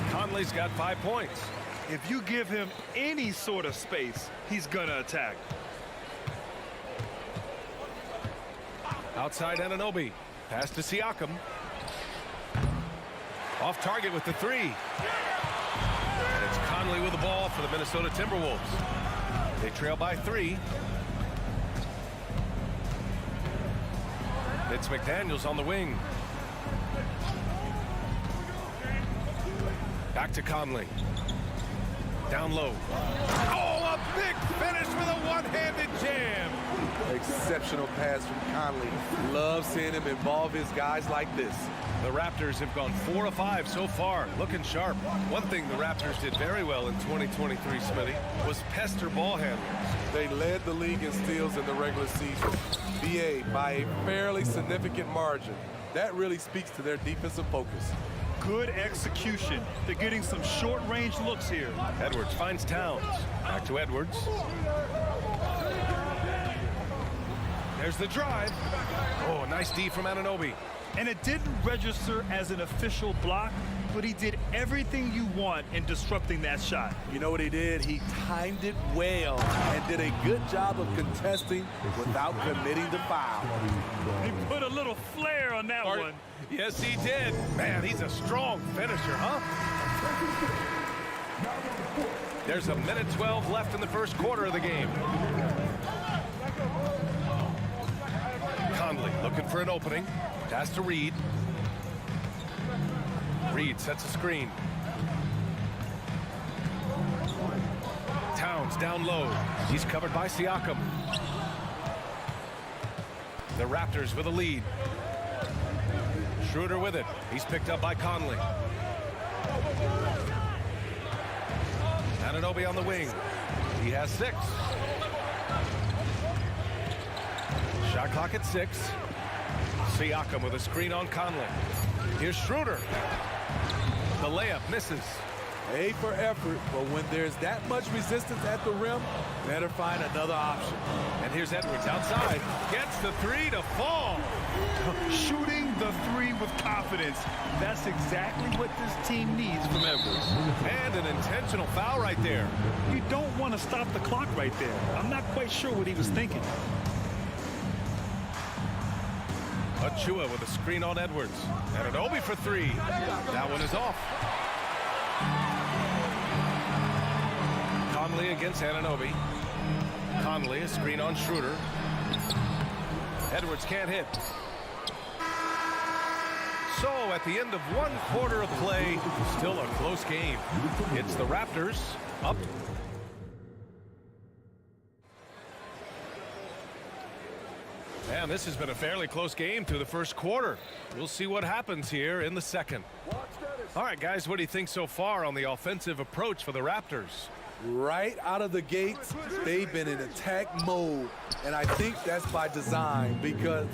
Conley's got 5 points. If you give him any sort of space, he's going to attack. Outside Anunoby. Pass to Siakam. Off target with the 3. And it's Conley with the ball for the Minnesota Timberwolves. They trail by 3. It's McDaniels on the wing. Back to Conley. Down low. Oh, a big finish with a one-handed jam. Exceptional pass from Conley. Love seeing him involve his guys like this. The Raptors have gone 4 of 5 so far, looking sharp. One thing the Raptors did very well in 2023, Smitty, was pester ball handlers. They led the league in steals in the regular season. BA by a fairly significant margin. That really speaks to their defensive focus. Good execution. They're getting some short-range looks here. Edwards finds Towns. Back to Edwards. There's the drive. Oh, nice D from Anunoby. And it didn't register as an official block, but he did everything you want in disrupting that shot. You know what he did? He timed it well and did a good job of contesting without committing the foul. He put a little flair on that one. Yes, he did. Man, he's a strong finisher, huh? There's a minute 12 left in the first quarter of the game. Conley looking for an opening. Pass to Reed. Reed sets a screen. Towns down low. He's covered by Siakam. The Raptors with a lead. Schroeder with it. He's picked up by Conley. Anunoby on the wing. He has 6. Shot clock at 6. Siakam with a screen on Conley. Here's Schroeder. The layup misses. A for effort, but when there's that much resistance at the rim, better find another option. And here's Edwards outside. Gets the 3 to fall. Shooting the 3 with confidence. That's exactly what this team needs from Edwards. And an intentional foul right there. You don't want to stop the clock right there. I'm not quite sure what he was thinking. Achua with a screen on Edwards. Anunoby for 3. That one is off. Conley against Anunoby. Conley, a screen on Schroeder. Edwards can't hit. So at the end of 1 quarter of play, still a close game. It's the Raptors up. And this has been a fairly close game through the first quarter. We'll see what happens here in the second. All right, guys, what do you think so far on the offensive approach for the Raptors? Right out of the gates, they've been in attack mode, and I think that's by design because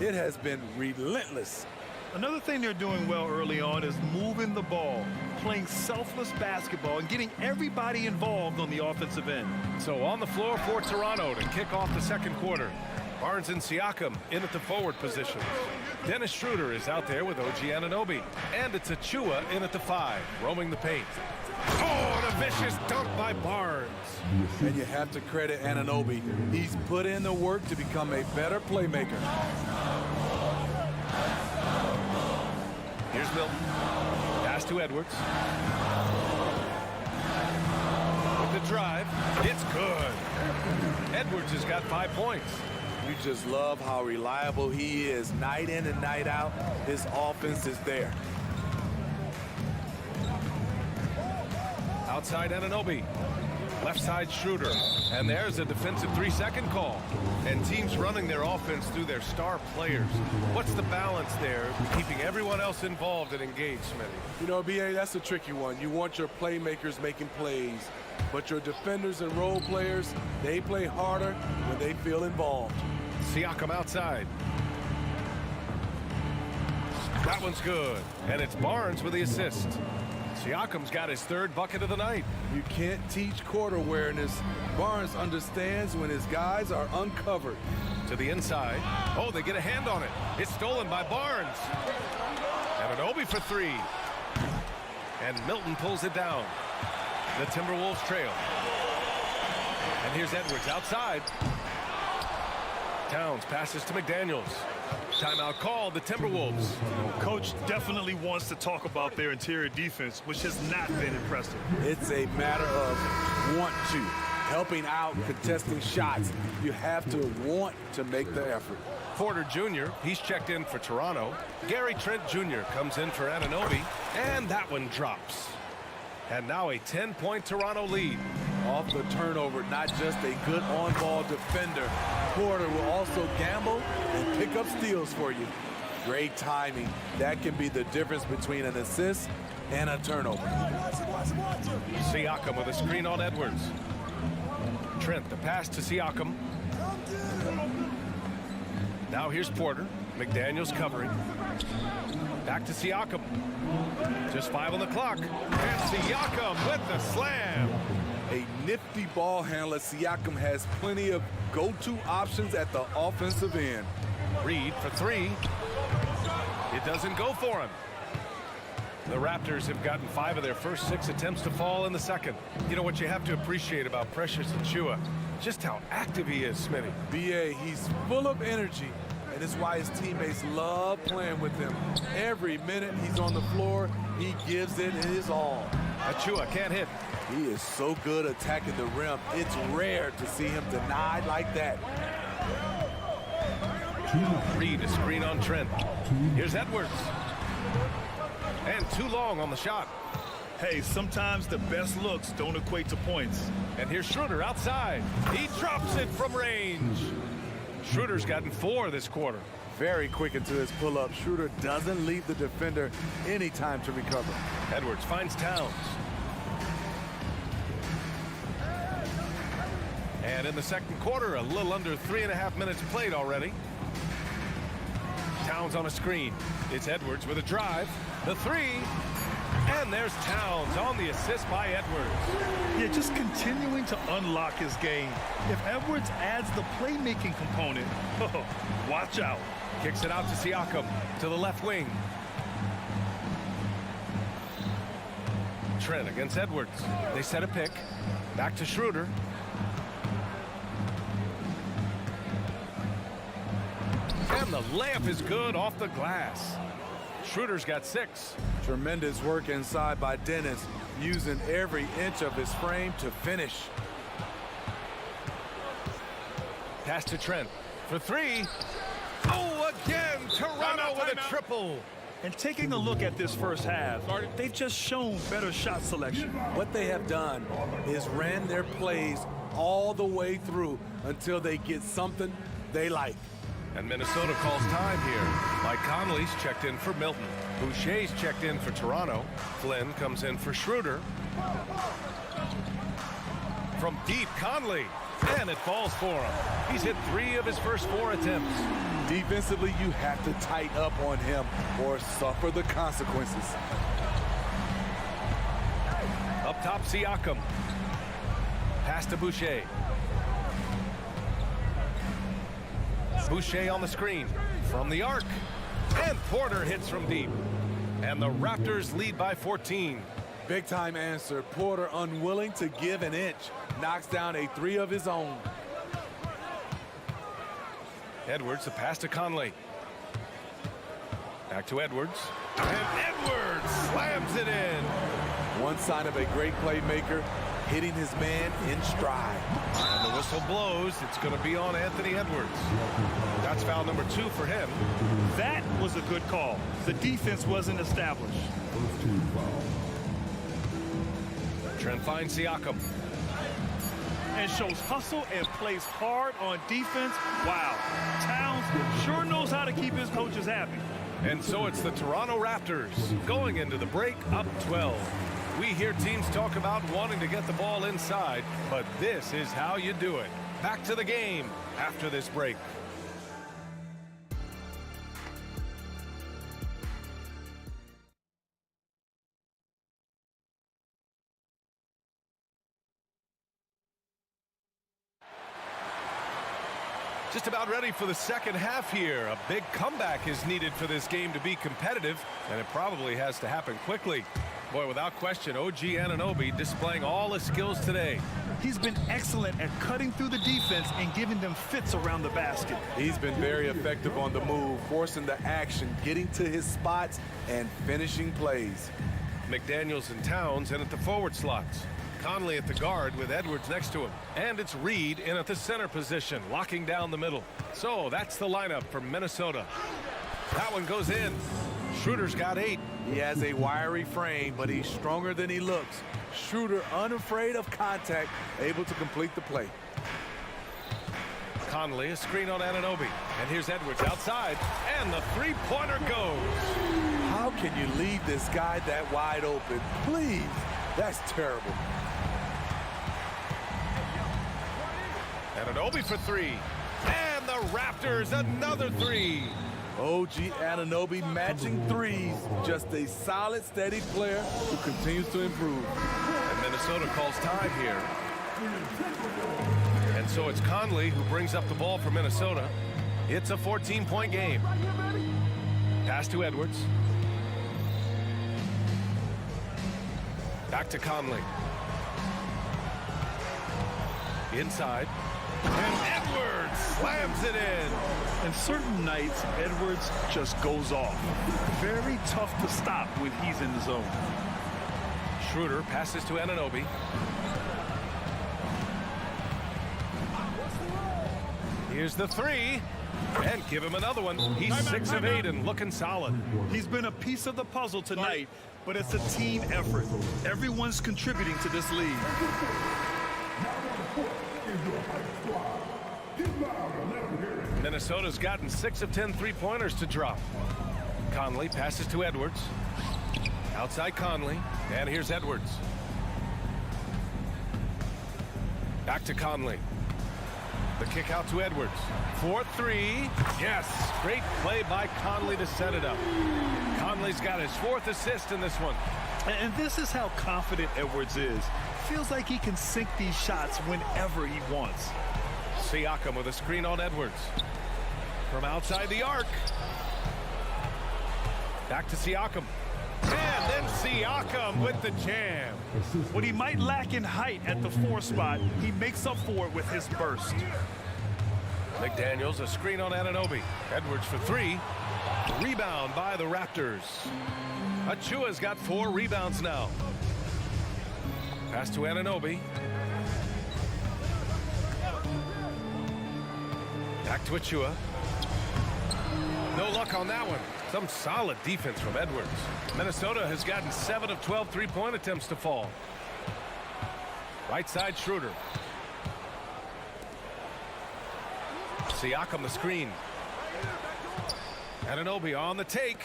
it has been relentless. Another thing they're doing well early on is moving the ball, playing selfless basketball, and getting everybody involved on the offensive end. So on the floor for Toronto to kick off the second quarter. Barnes and Siakam in at the forward positions. Dennis Schroeder is out there with OG Anunoby. And it's Achua in at the 5, roaming the paint. Oh, and a vicious dunk by Barnes. And you have to credit Anunoby. He's put in the work to become a better playmaker. Here's Milton. Pass to Edwards. With the drive. It's good. Edwards has got 5 points. You just love how reliable he is night in and night out. His offense is there. Outside Anunoby. Left side Schroeder. And there's a defensive 3-second call. And teams running their offense through their star players. What's the balance there, keeping everyone else involved and engaged, Smitty? You know, B.A., that's a tricky one. You want your playmakers making plays, but your defenders and role players, they play harder when they feel involved. Siakam outside. That one's good. And it's Barnes with the assist. Siakam's got his 3rd bucket of the night. You can't teach court awareness. Barnes understands when his guys are uncovered. To the inside. Oh, they get a hand on it. It's stolen by Barnes. Anunoby for 3. And Milton pulls it down. The Timberwolves trail. And here's Edwards outside. Towns passes to McDaniels. Timeout called, the Timberwolves. Coach definitely wants to talk about their interior defense, which has not been impressive. It's a matter of want to. Helping out, contesting shots. You have to want to make the effort. Porter Jr., he's checked in for Toronto. Gary Trent Jr. comes in for Anunoby. And that one drops. And now a 10-point Toronto lead. Off the turnover, not just a good on-ball defender. Porter will also gamble and pick up steals for you. Great timing. That can be the difference between an assist and a turnover. Siakam with a screen on Edwards. Trent, the pass to Siakam. Now here's Porter. McDaniels covering. Back to Siakam. Just 5 on the clock. And Siakam with the slam. A nifty ball handler. Siakam has plenty of go-to options at the offensive end. Reed for 3. It doesn't go for him. The Raptors have gotten 5 of their first 6 attempts to fall in the second. You know what you have to appreciate about Precious Achiuwa? Just how active he is, Smitty. B.A., he's full of energy, and it's why his teammates love playing with him. Every minute he's on the floor, he gives it his all. Achiuwa can't hit. He is so good attacking the rim. It's rare to see him denied like that. Reed, a screen on Trent. Here's Edwards. And too long on the shot. Hey, sometimes the best looks don't equate to points. And here's Schroeder outside. He drops it from range. Schroeder's gotten 4 this quarter. Very quick into his pull-up. Schroeder doesn't leave the defender any time to recover. Edwards finds Towns. And in the second quarter, a little under 3.5 minutes played already. Towns on a screen. It's Edwards with a drive. The three. And there's Towns on the assist by Edwards. Yeah, just continuing to unlock his game. If Edwards adds the playmaking component, watch out. Kicks it out to Siakam to the left wing. Trent against Edwards. They set a pick. Back to Schroeder. And the layup is good off the glass. Schroeder's got 6. Tremendous work inside by Dennis, using every inch of his frame to finish. Pass to Trent for 3. Oh, again, Toronto with a triple. And taking a look at this first half, they've just shown better shot selection. What they have done is ran their plays all the way through until they get something they like. And Minnesota calls time here. Mike Conley's checked in for Milton. Boucher's checked in for Toronto. Flynn comes in for Schroeder. From deep, Conley. And it falls for him. He's hit 3 of his first 4 attempts. Defensively, you have to tighten up on him or suffer the consequences. Up top, Siakam. Pass to Boucher. Boucher on the screen from the arc. And Porter hits from deep. And the Raptors lead by 14. Big time answer. Porter unwilling to give an inch. Knocks down a 3 of his own. Edwards, the pass to Conley. Back to Edwards. And Edwards slams it in. One sign of a great playmaker, hitting his man in stride. And the whistle blows. It's going to be on Anthony Edwards. That's foul number 2 for him. That was a good call. The defense wasn't established. Trent finds Siakam. And shows hustle and plays hard on defense. Wow. Towns sure knows how to keep his coaches happy. And so it's the Toronto Raptors going into the break up 12. We hear teams talk about wanting to get the ball inside, but this is how you do it. Back to the game after this break. Just about ready for the second half here. A big comeback is needed for this game to be competitive, and it probably has to happen quickly. Boy, without question, OG Anunoby displaying all his skills today. He's been excellent at cutting through the defense and giving them fits around the basket. He's been very effective on the move, forcing the action, getting to his spots, and finishing plays. McDaniels and Towns in at the forward slots. Conley at the guard with Edwards next to him. And it's Reed in at the center position, locking down the middle. So that's the lineup for Minnesota. That one goes in. Schroeder's got 8. He has a wiry frame, but he's stronger than he looks. Schroeder, unafraid of contact, able to complete the play. Conley, a screen on Anunoby. And here's Edwards outside, and the three-pointer goes. How can you leave this guy that wide open? Please, that's terrible. Anunoby for 3. And the Raptors, another 3. OG Anunoby matching threes. Just a solid, steady player who continues to improve. And Minnesota calls time here. And so it's Conley who brings up the ball for Minnesota. It's a 14-point game. Pass to Edwards. Back to Conley. Inside. And Edwards slams it in. And certain nights, Edwards just goes off. Very tough to stop when he's in the zone. Schroeder passes to Anunoby. Here's the 3. And give him another one. He's 6 of 8 and looking solid. He's been a piece of the puzzle tonight, but it's a team effort. Everyone's contributing to this lead. Minnesota Minnesota's gotten 6 of 10 3-pointers to drop. Conley passes to Edwards. Outside Conley, and here's Edwards. Back to Conley. The kick out to Edwards. 4-3. Yes, great play by Conley to set it up. Conley's got his 4th assist in this one. And this is how confident Edwards is. Feels like he can sink these shots whenever he wants. Siakam with a screen on Edwards. From outside the arc. Back to Siakam. And then Siakam with the jam. What he might lack in height at the 4 spot, he makes up for it with his burst. McDaniels, a screen on Anunoby. Edwards for 3. Rebound by the Raptors. Achua's got 4 rebounds now. Pass to Anunoby. Back to Achua. No luck on that one. Some solid defense from Edwards. Minnesota has gotten 7 of 12 3-point attempts to fall. Right side Schroeder. Siakam the screen. Anunoby on the take.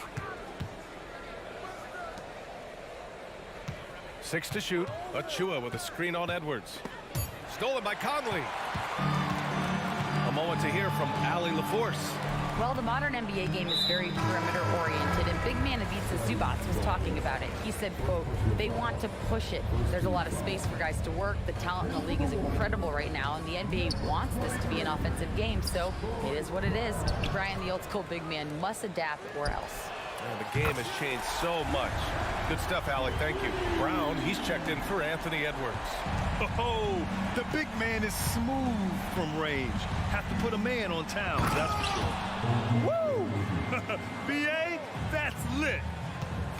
6 to shoot. Achua with a screen on Edwards. Stolen by Conley. A moment to hear from Allie LaForce. Well, the modern NBA game is very perimeter-oriented, and big man Ivica Zubac was talking about it. He said, quote, they want to push it. There's a lot of space for guys to work. The talent in the league is incredible right now, and the NBA wants this to be an offensive game, so it is what it is. Brian, the old-school big man, must adapt or else. And the game has changed so much. Good stuff, Alec. Thank you. Brown, he's checked in for Anthony Edwards. Oh, the big man is smooth from range. Have to put a man on Towns, that's for sure. Woo! BA, that's lit.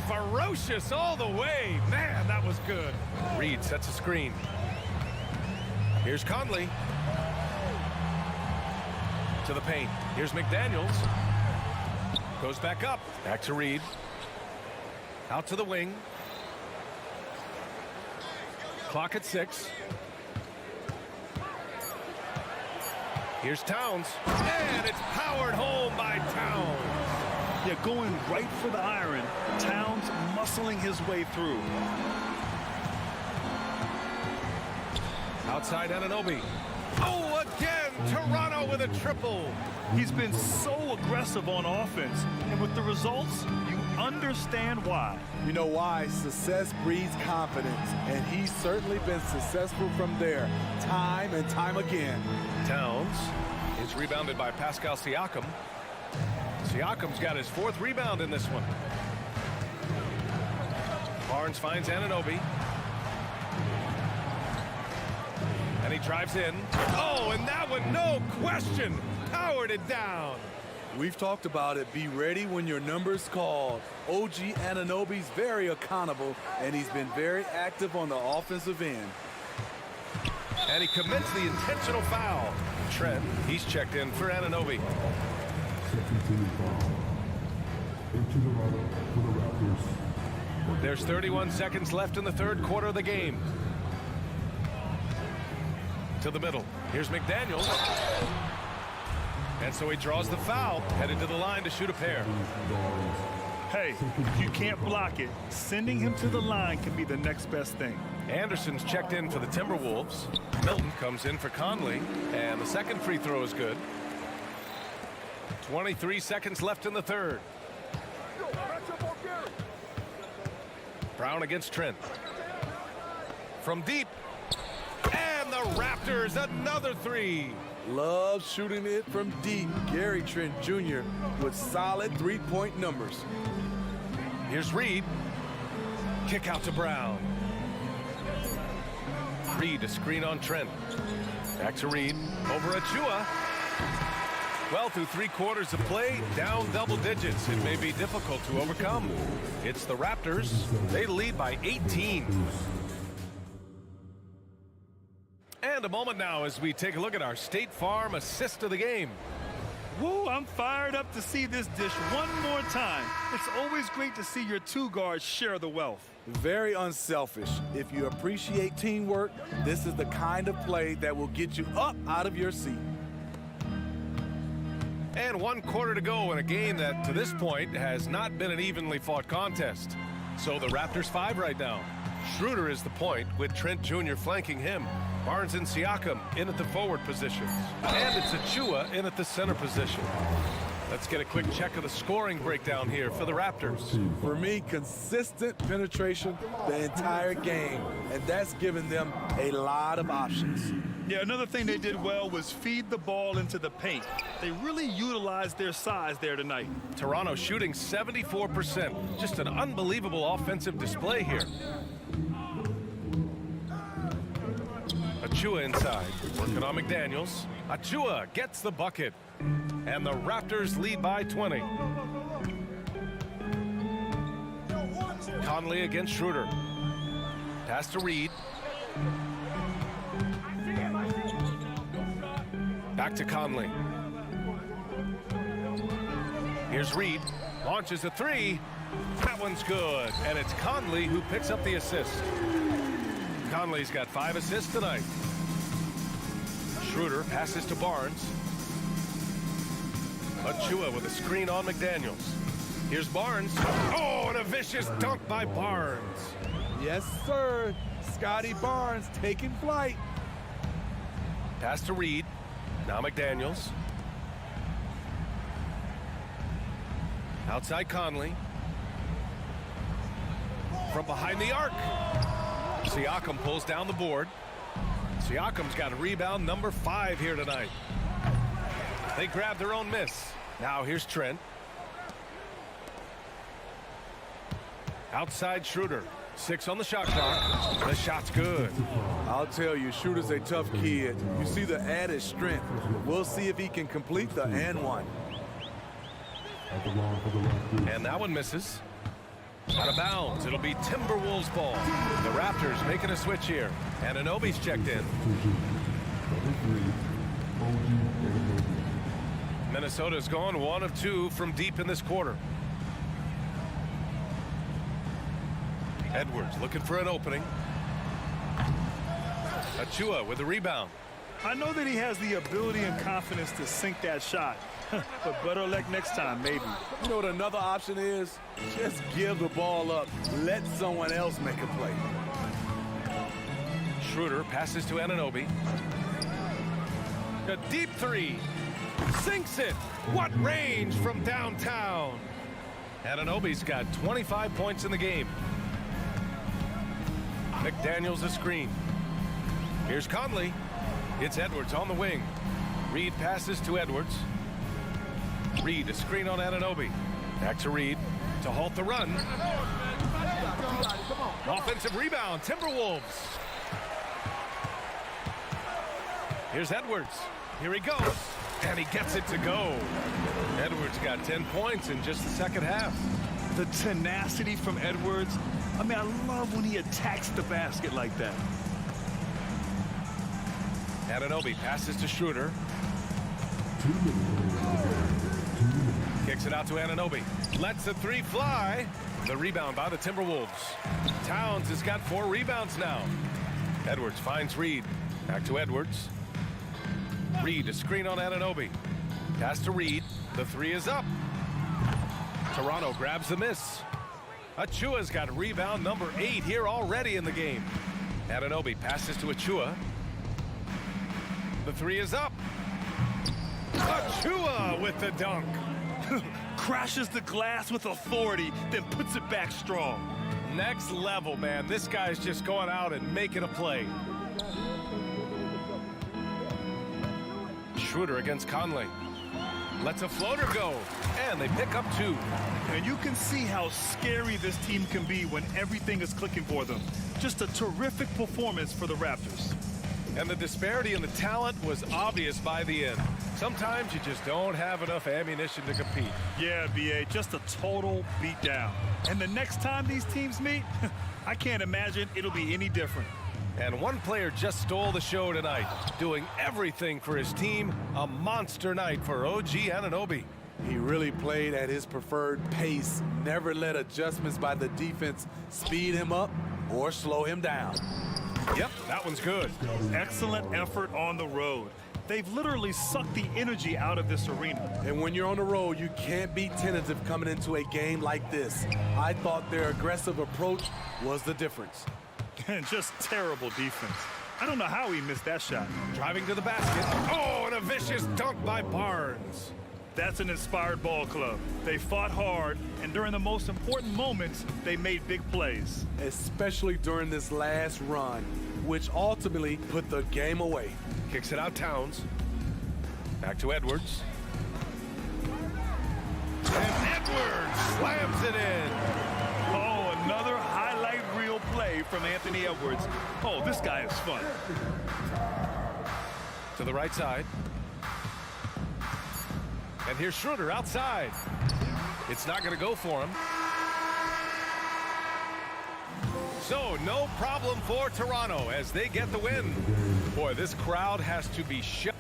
Ferocious all the way. Man, that was good. Reed sets a screen. Here's Conley. To the paint. Here's McDaniels. Goes back up. Back to Reed. Out to the wing. Clock at 6. Here's Towns. And it's powered home by Towns. Yeah, going right for the iron. Towns muscling his way through. Outside Anunoby. Oh, again, Toronto with a triple. He's been so aggressive on offense, and with the results, you understand why. You know why? Success breeds confidence, and he's certainly been successful from there, time and time again. Towns is rebounded by Pascal Siakam. Siakam's got his 4th rebound in this one. Barnes finds Anunoby. And he drives in. Oh, and that one, no question, powered it down. We've talked about it. Be ready when your number's called. OG Anunoby's very accountable, and he's been very active on the offensive end. And he commits the intentional foul. Trent, he's checked in for Anunoby. There's 31 seconds left in the 3rd quarter of the game. To the middle. Here's McDaniels. And so he draws the foul, headed to the line to shoot a pair. Hey, if you can't block it, sending him to the line can be the next best thing. Anderson's checked in for the Timberwolves. Milton comes in for Conley, and the 2nd free throw is good. 23 seconds left in the 3rd. Brown against Trent. From deep. And the Raptors, another 3. Loves shooting it from deep. Gary Trent Jr. with solid 3-point numbers. Here's Reed. Kick out to Brown. Reed, a screen on Trent. Back to Reed. Over Achua. Well, through 3 quarters of play, down double digits. It may be difficult to overcome. It's the Raptors. They lead by 18. And a moment now as we take a look at our State Farm assist of the game. Woo, I'm fired up to see this dish one more time. It's always great to see your 2 guards share the wealth. Very unselfish. If you appreciate teamwork, this is the kind of play that will get you up out of your seat. And 1 quarter to go in a game that, to this point, has not been an evenly fought contest. So the Raptors 5 right now. Schroeder is the point, with Trent Jr. flanking him. Barnes and Siakam in at the forward positions. And it's Achua in at the center position. Let's get a quick check of the scoring breakdown here for the Raptors. For me, consistent penetration the entire game, and that's given them a lot of options. Yeah, another thing they did well was feed the ball into the paint. They really utilized their size there tonight. Toronto shooting 74%. Just an unbelievable offensive display here. Achua inside, working on McDaniels. Achua gets the bucket. And the Raptors lead by 20. Conley against Schroeder. Pass to Reed. Back to Conley. Here's Reed. Launches a 3. That one's good. And it's Conley who picks up the assist. Conley's got 5 assists tonight. Schroeder passes to Barnes. Achua with a screen on McDaniels. Here's Barnes. Oh, and a vicious dunk by Barnes. Yes, sir. Scotty Barnes taking flight. Pass to Reed. Now McDaniels. Outside Conley. From behind the arc. Siakam pulls down the board. Siakam's got a rebound number 5 here tonight. They grab their own miss. Now here's Trent. Outside Schroeder. 6 on the shot clock. The shot's good. I'll tell you, Schroeder's a tough kid. You see the added strength. We'll see if he can complete the and one. And that one misses. Out of bounds. It'll be Timberwolves ball. The Raptors making a switch here. And Anunoby's checked in. Minnesota's gone 1 of 2 from deep in this quarter. Edwards looking for an opening. Achua with the rebound. I know that he has the ability and confidence to sink that shot. But better luck next time, maybe. You know what another option is? Just give the ball up. Let someone else make a play. Schroeder passes to Anunoby. A deep 3. Sinks it. What range from downtown. Anunoby's got 25 points in the game. McDaniels a screen. Here's Conley. It's Edwards on the wing. Reed passes to Edwards. Reed a screen on Anunoby. Back to Reed to halt the run. Offensive rebound, Timberwolves. Here's Edwards. Here he goes. And he gets it to go. Edwards got 10 points in just the second half. The tenacity from Edwards. I mean, I love when he attacks the basket like that. Anunoby passes to Schroeder. Kicks it out to Anunoby. Lets the 3 fly. The rebound by the Timberwolves. Towns has got 4 rebounds now. Edwards finds Reed. Back to Edwards. Reed a screen on Anunoby. Pass to Reed. The 3 is up. Toronto grabs the miss. Achua's got rebound number 8 here already in the game. Anunoby passes to Achua. The 3 is up. Achua with the dunk. Crashes the glass with authority, then puts it back strong. Next level, man. This guy's just going out and making a play. Schroeder against Conley. Lets a floater go. And they pick up 2. And you can see how scary this team can be when everything is clicking for them. Just a terrific performance for the Raptors. And the disparity in the talent was obvious by the end. Sometimes you just don't have enough ammunition to compete. Yeah, B.A., just a total beatdown. And the next time these teams meet, I can't imagine it'll be any different. And one player just stole the show tonight, doing everything for his team. A monster night for OG Anunoby. He really played at his preferred pace, never let adjustments by the defense speed him up or slow him down. Yep, that one's good. Excellent effort on the road. They've literally sucked the energy out of this arena. And when you're on the road, you can't be tentative coming into a game like this. I thought their aggressive approach was the difference. And just terrible defense. I don't know how he missed that shot. Driving to the basket. Oh, and a vicious dunk by Barnes. That's an inspired ball club. They fought hard, and during the most important moments, they made big plays. Especially during this last run, which ultimately put the game away. Kicks it out, Towns. Back to Edwards. And Edwards slams it in. Oh, another highlight reel play from Anthony Edwards. Oh, this guy is fun. To the right side. And here's Schroeder outside. It's not going to go for him. So no problem for Toronto as they get the win. Boy, this crowd has to be shut.